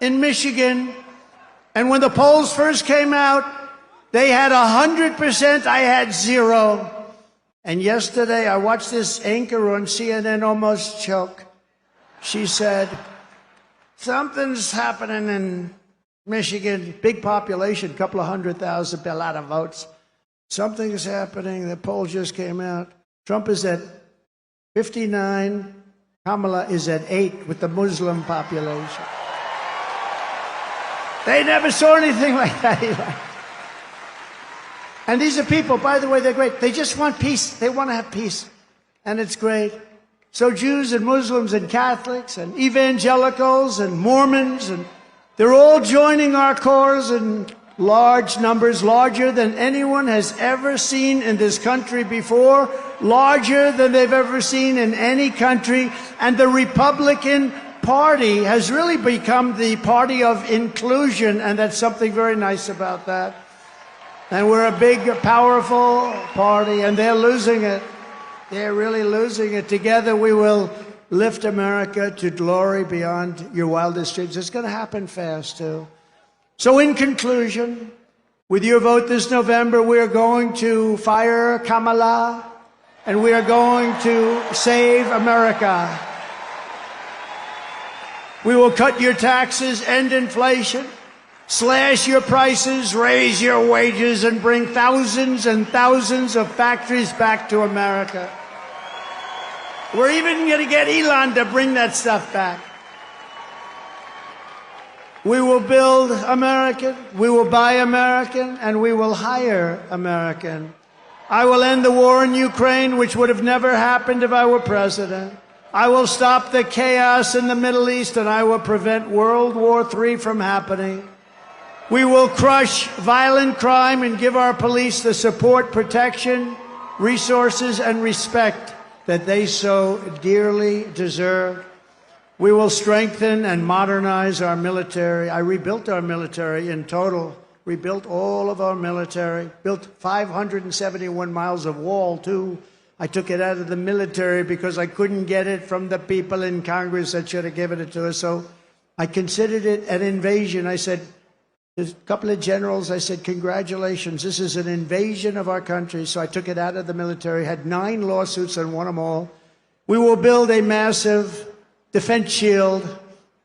in Michigan, and when the polls first came out, they had 100%, I had 0. And yesterday, I watched this anchor on CNN almost choke. She said, something's happening in Michigan, big population, a couple of 100,000, a lot of votes. Something's happening. The poll just came out. Trump is at 59. Kamala is at 8 with the Muslim population. They never saw anything like that, Eli. And these are people, by the way, they're great. They just want peace. They want to have peace. And it's great. So Jews and Muslims and Catholics and evangelicals and Mormons, and they're all joining our cause in large numbers, larger than anyone has ever seen in this country before, larger than they've ever seen in any country. And the Republican Party has really become the party of inclusion, and that's something very nice about that. And we're a big, powerful party, and they're losing it. They're really losing it. Together we will lift America to glory beyond your wildest dreams. It's going to happen fast, too. So in conclusion, With your vote this November, we are going to fire Kamala, and we are going to save America. We will cut your taxes, end inflation, slash your prices, raise your wages, and bring thousands and thousands of factories back to America. We're even going to get Elon to bring that stuff back. We will build American, we will buy American, and we will hire American. I will end the war in Ukraine, which would have never happened if I were president. I will stop the chaos in the Middle East, and I will prevent World War III from happening. We will crush violent crime and give our police the support, protection, resources, and respect that they so dearly deserve. We will strengthen and modernize our military. I rebuilt our military in total, rebuilt all of our military, built 571 miles of wall, too. I took it out of the military because I couldn't get it from the people in Congress that should have given it to us. So I considered it an invasion. I said, there's a couple of generals, I said, congratulations, this is an invasion of our country. So I took it out of the military, had 9 lawsuits and won them all. We will build a massive defense shield,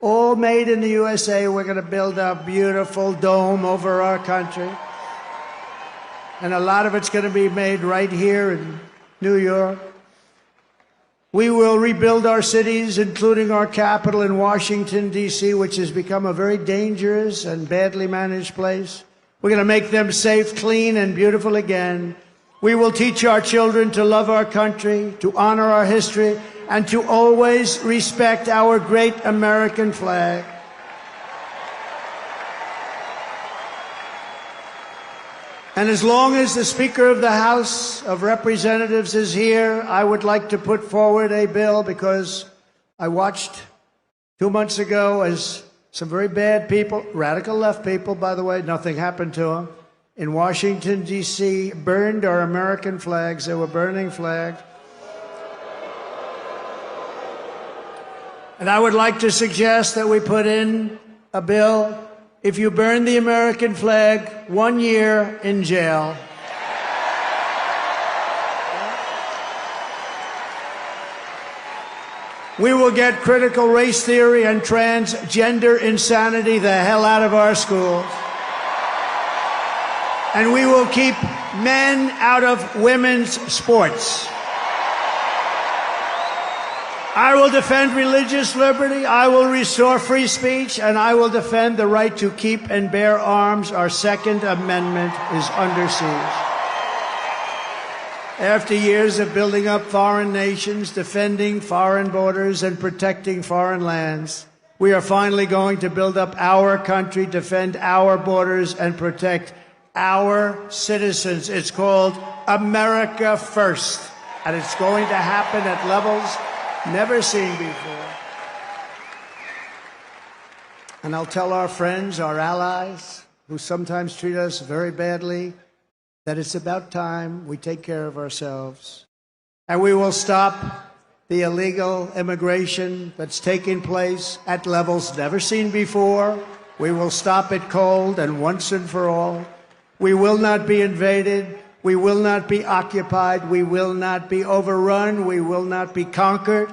all made in the USA. We're going to build a beautiful dome over our country. And a lot of it's going to be made right here in New York. We will rebuild our cities, including our capital in Washington, D.C., which has become a very dangerous and badly managed place. We're going to make them safe, clean, and beautiful again. We will teach our children to love our country, to honor our history, and to always respect our great American flag. And as long as the Speaker of the House of Representatives is here, I would like to put forward a bill, because I watched 2 months ago as some very bad people, radical left people, by the way, nothing happened to them, in Washington, D.C., burned our American flags. They were burning flags. And I would like to suggest that we put in a bill, if you burn the American flag, 1 year in jail. We will get critical race theory and transgender insanity the hell out of our schools. And we will keep men out of women's sports. I will defend religious liberty, I will restore free speech, and I will defend the right to keep and bear arms. Our Second Amendment is under siege. After years of building up foreign nations, defending foreign borders, and protecting foreign lands, we are finally going to build up our country, defend our borders, and protect our citizens. It's called America First, and it's going to happen at levels never seen before. And I'll tell our friends, our allies, who sometimes treat us very badly, that it's about time we take care of ourselves. And we will stop the illegal immigration that's taking place at levels never seen before. We will stop it cold and once and for all. We will not be invaded. We will not be occupied. We will not be overrun. We will not be conquered.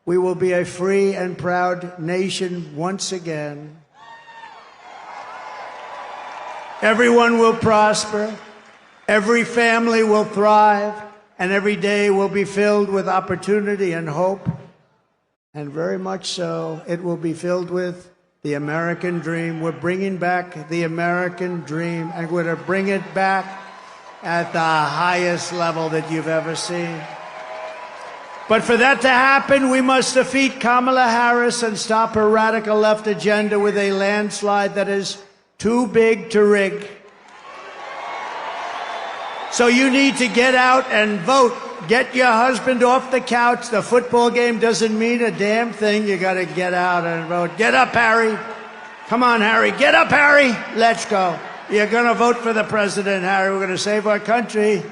We will be a free and proud nation once again. Everyone will prosper. Every family will thrive. And every day will be filled with opportunity and hope. And very much so, it will be filled with the American dream. We're bringing back the American dream, and we're going to bring it back at the highest level that you've ever seen. But for that to happen, we must defeat Kamala Harris and stop her radical left agenda with a landslide that is too big to rig. So you need to get out and vote. Get your husband off the couch. The football game doesn't mean a damn thing. You got to get out and vote. Get up, Harry. Come on, Harry. Get up, Harry. Let's go. You're going to vote for the president, Harry. We're going to save our country.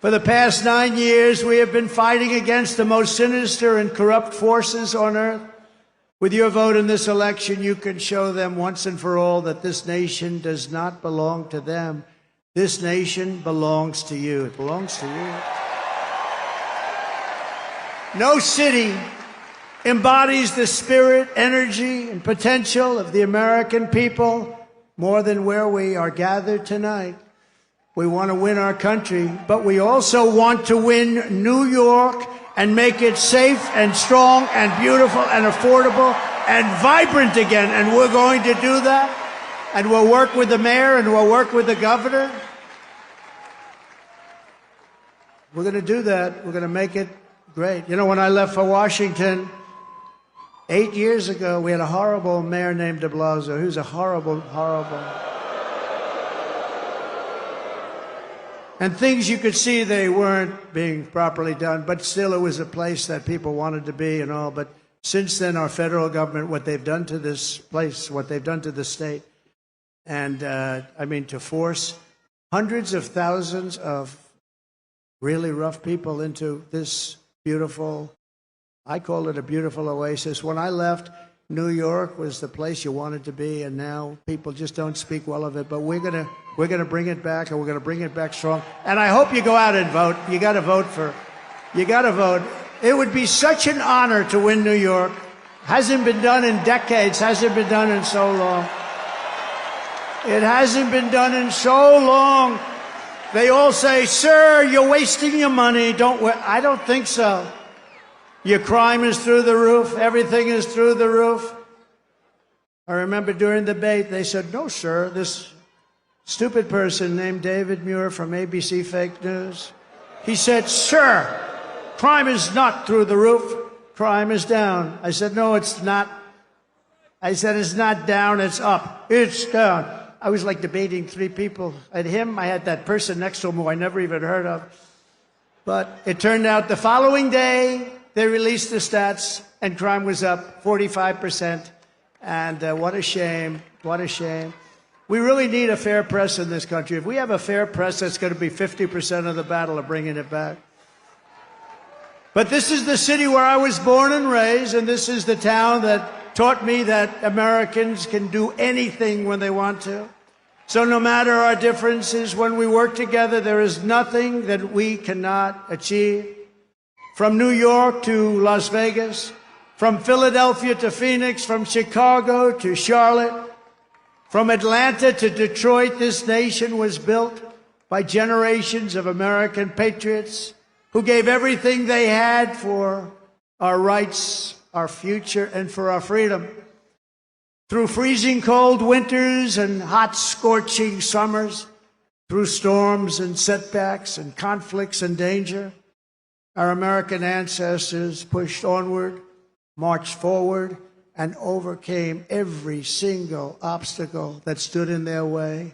For the past 9 years, we have been fighting against the most sinister and corrupt forces on earth. With your vote in this election, you can show them once and for all that this nation does not belong to them. This nation belongs to you. It belongs to you. No city embodies the spirit, energy, and potential of the American people more than where we are gathered tonight. We want to win our country, but we also want to win New York and make it safe and strong and beautiful and affordable and vibrant again. And we're going to do that. And we'll work with the mayor and we'll work with the governor. We're going to do that. We're going to make it great. You know, when I left for Washington 8 years ago, we had a horrible mayor named de Blasio. He was a horrible. And things you could see they weren't being properly done, but still it was a place that people wanted to be and all. But since then, our federal government, what they've done to this place, what they've done to the state, and I mean, to force hundreds of thousands of really rough people into this beautiful, I call it a beautiful oasis. When I left, New York was the place you wanted to be, and now people just don't speak well of it. But we're gonna bring it back, and we're gonna bring it back strong. And I hope you go out and vote. You got to vote. It would be such an honor to win New York. Hasn't been done in decades. Hasn't been done in so long. It hasn't been done in so long. They all say, "Sir, you're wasting your money." I don't think so. Your crime is through the roof. Everything is through the roof. I remember during the debate, they said, "No, sir, this stupid person named David Muir from ABC Fake News." He said, "Sir, crime is not through the roof. Crime is down." I said, "No, it's not." I said, "It's not down, it's up. It's down." I was like debating three people. I had that person next to him who I never even heard of. But it turned out the following day, they released the stats, and crime was up 45%. And what a shame. What a shame. We really need a fair press in this country. If we have a fair press, that's going to be 50% of the battle of bringing it back. But this is the city where I was born and raised, and this is the town that taught me that Americans can do anything when they want to. So no matter our differences, when we work together, there is nothing that we cannot achieve. From New York to Las Vegas, from Philadelphia to Phoenix, from Chicago to Charlotte, from Atlanta to Detroit, this nation was built by generations of American patriots who gave everything they had for our rights, our future, and for our freedom. Through freezing cold winters and hot scorching summers, through storms and setbacks and conflicts and danger, our American ancestors pushed onward, marched forward, and overcame every single obstacle that stood in their way.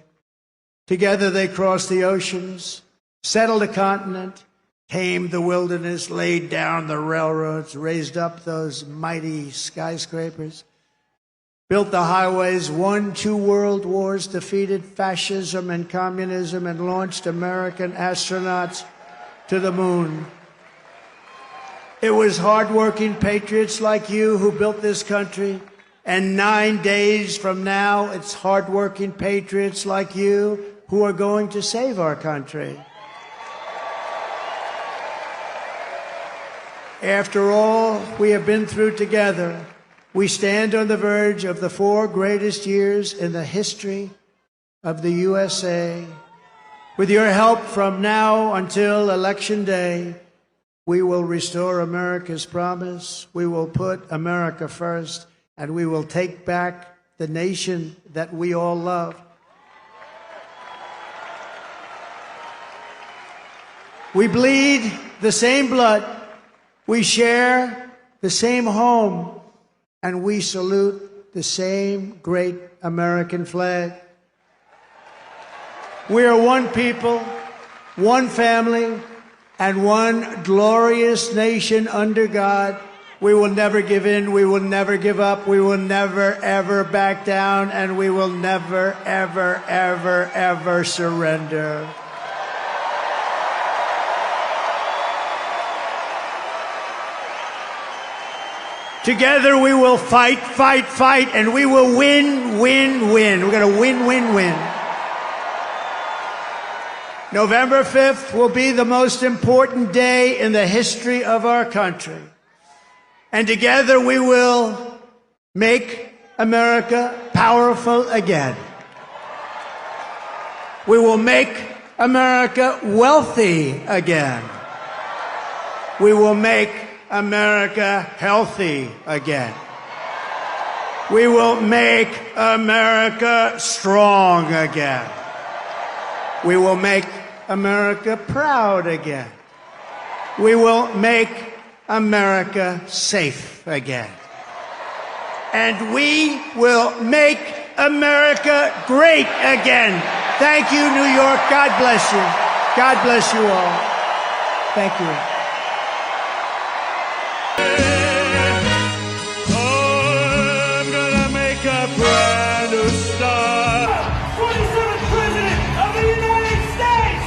Together they crossed the oceans, settled a continent, tamed the wilderness, laid down the railroads, raised up those mighty skyscrapers, built the highways, won 2 world wars, defeated fascism and communism, and launched American astronauts to the moon. It was hardworking patriots like you who built this country, and 9 days from now, it's hardworking patriots like you who are going to save our country. After all we have been through together, we stand on the verge of the 4 greatest years in the history of the USA. With your help from now until Election Day, we will restore America's promise, we will put America first, and we will take back the nation that we all love. We bleed the same blood, we share the same home, and we salute the same great American flag. We are one people, one family, and one glorious nation under God. We will never give in, we will never give up, we will never, ever back down, and we will never, ever, ever, ever surrender. Together we will fight, fight, fight, and we will win, win, win. We're going to win, win, win. November 5th will be the most important day in the history of our country. And together we will make America powerful again. We will make America wealthy again. We will make America healthy again. We will make America strong again. We will make America proud again. We will make America safe again. And we will make America great again. Thank you, New York. God bless you. God bless you all. Thank you. I'm gonna make a brand new start. 27th President of the United States!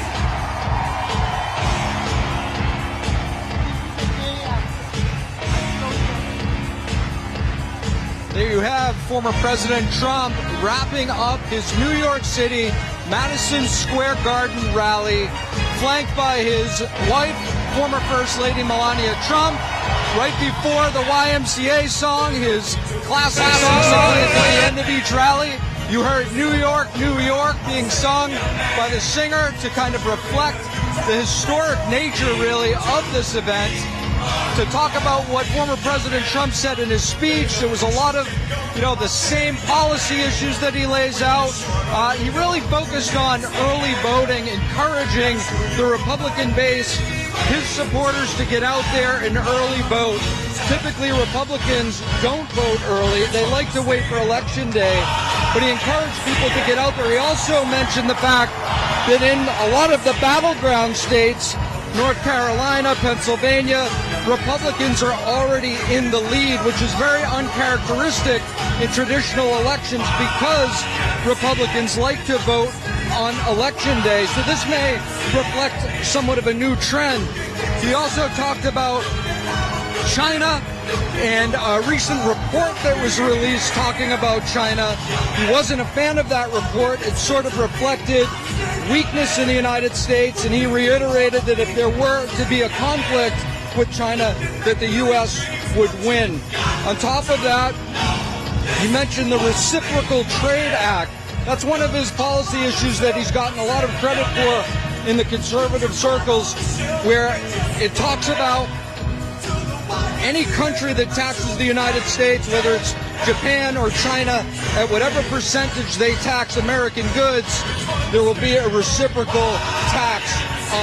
There you have former President Trump wrapping up his New York City Madison Square Garden rally, flanked by his wife, former First Lady Melania Trump. Right before the YMCA song, his classic song at the end of each rally, you heard New York, New York being sung by the singer to kind of reflect the historic nature, really, of this event. To talk about what former President Trump said in his speech, there was a lot of, the same policy issues that he lays out. He really focused on early voting, encouraging the Republican base, his supporters, to get out there and early vote. Typically, Republicans don't vote early. They like to wait for Election Day. But he encouraged people to get out there. He also mentioned the fact that in a lot of the battleground states, North Carolina, Pennsylvania, Republicans are already in the lead, which is very uncharacteristic in traditional elections because Republicans like to vote on Election Day. So this may reflect somewhat of a new trend. He also talked about China and a recent report that was released talking about China. He wasn't a fan of that report. It sort of reflected weakness in the United States, and he reiterated that if there were to be a conflict with China, that the U.S. would win. On top of that, he mentioned the Reciprocal Trade Act. That's one of his policy issues that he's gotten a lot of credit for in the conservative circles, where it talks about any country that taxes the United States, whether it's Japan or China, at whatever percentage they tax American goods, there will be a reciprocal tax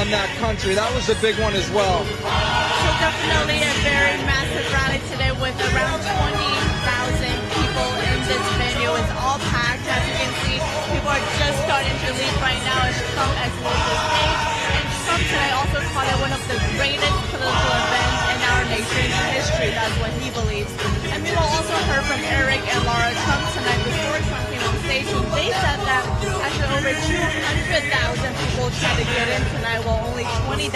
on that country. That was a big one as well. So definitely a very massive rally today with around 20,000 people in this venue. It's all packed, as you can see. People are just starting to leave right now as Trump exits the stage. And Trump today also called it one of the greatest political events in our nation's history. That's what he believes. And we will also heard from Eric and Laura Trump tonight before Trump came on stage. And they said that actually over 200,000 people tried to get in tonight, while only 20,000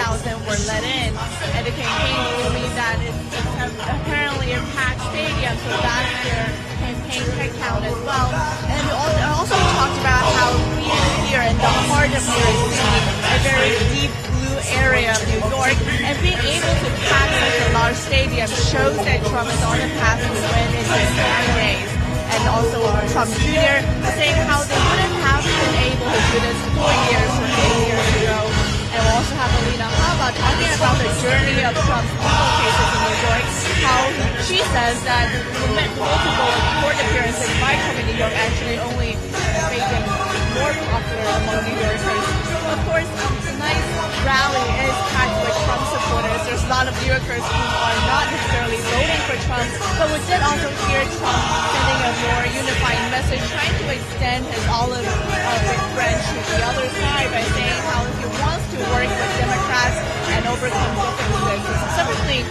were let in. And the campaign told me that it's apparently a packed stadium, so that's their campaign head count as well. And also we talked about how being here in the heart of New York City, a very deep blue area of New York, and being able to pack such a large stadium shows that Trump is on the path to win in his 9 days. And also Trump Jr. saying how they wouldn't have been able to do this 4 years or 8 years ago. And we'll also have Alina Haba talking about the journey of Trump's legal cases in New York, how she says that multiple court appearances by Trump in New York actually only made him more popular among New Yorkers. Of course, tonight's rally is packed with Trump supporters. There's a lot of New Yorkers who are not necessarily voting for Trump, but we did also hear Trump sending a more unifying message, trying to extend his olive branch to the other side by saying how he wants to work with Democrats and overcome differences. Specifically,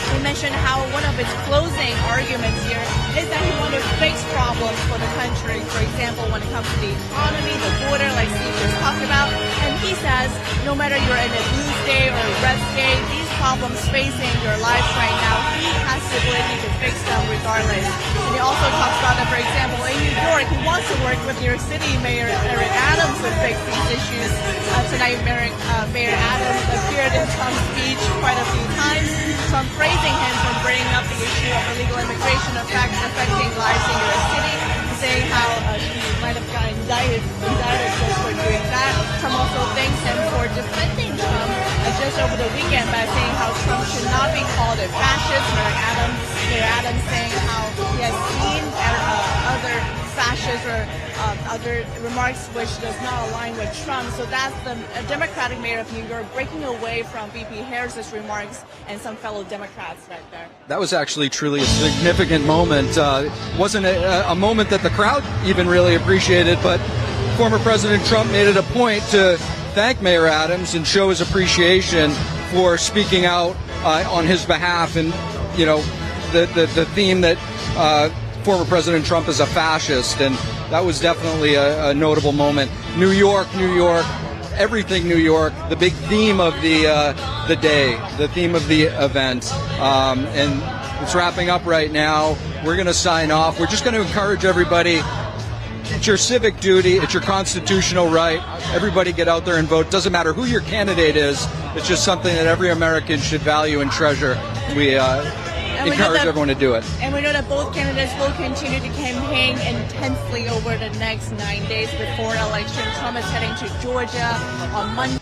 he mentioned how one of his closing arguments here is that he wanted to fix problems for the country. For example, when it comes to the economy, the border, like Steve just talked about. And he says, no matter you're in a blue state or a red state, these problems facing your life right now, he has the ability to fix regardless. And he also talks about that, for example, in New York, he wants to work with New York City Mayor Eric Adams to fix these issues. Tonight, Mayor Adams appeared in Trump's speech quite a few times. Trump praising him for bringing up the issue of illegal immigration affecting lives in New York City, saying how he might have gotten indicted just for doing that. Trump also thanks him for defending Trump just over the weekend by saying how Trump should not be called a fascist. Mayor Adams saying how he has seen other fascists or other remarks which does not align with Trump. So that's the Democratic mayor of New York breaking away from VP Harris's remarks and some fellow Democrats right there. That was actually truly a significant moment. Wasn't a moment that the crowd even really appreciated, but former President Trump made it a point to thank Mayor Adams and show his appreciation for speaking out on his behalf. And, you know, the theme that former President Trump is a fascist, and that was definitely a notable moment. New York, everything New York, the big theme of the day, the theme of the event. And it's wrapping up right now. We're going to sign off. We're just going to encourage everybody. It's your civic duty. It's your constitutional right. Everybody get out there and vote. Doesn't matter who your candidate is. It's just something that every American should value and treasure. We encourage everyone to do it. And we know that both candidates will continue to campaign intensely over the next 9 days before election. Trump is heading to Georgia on Monday.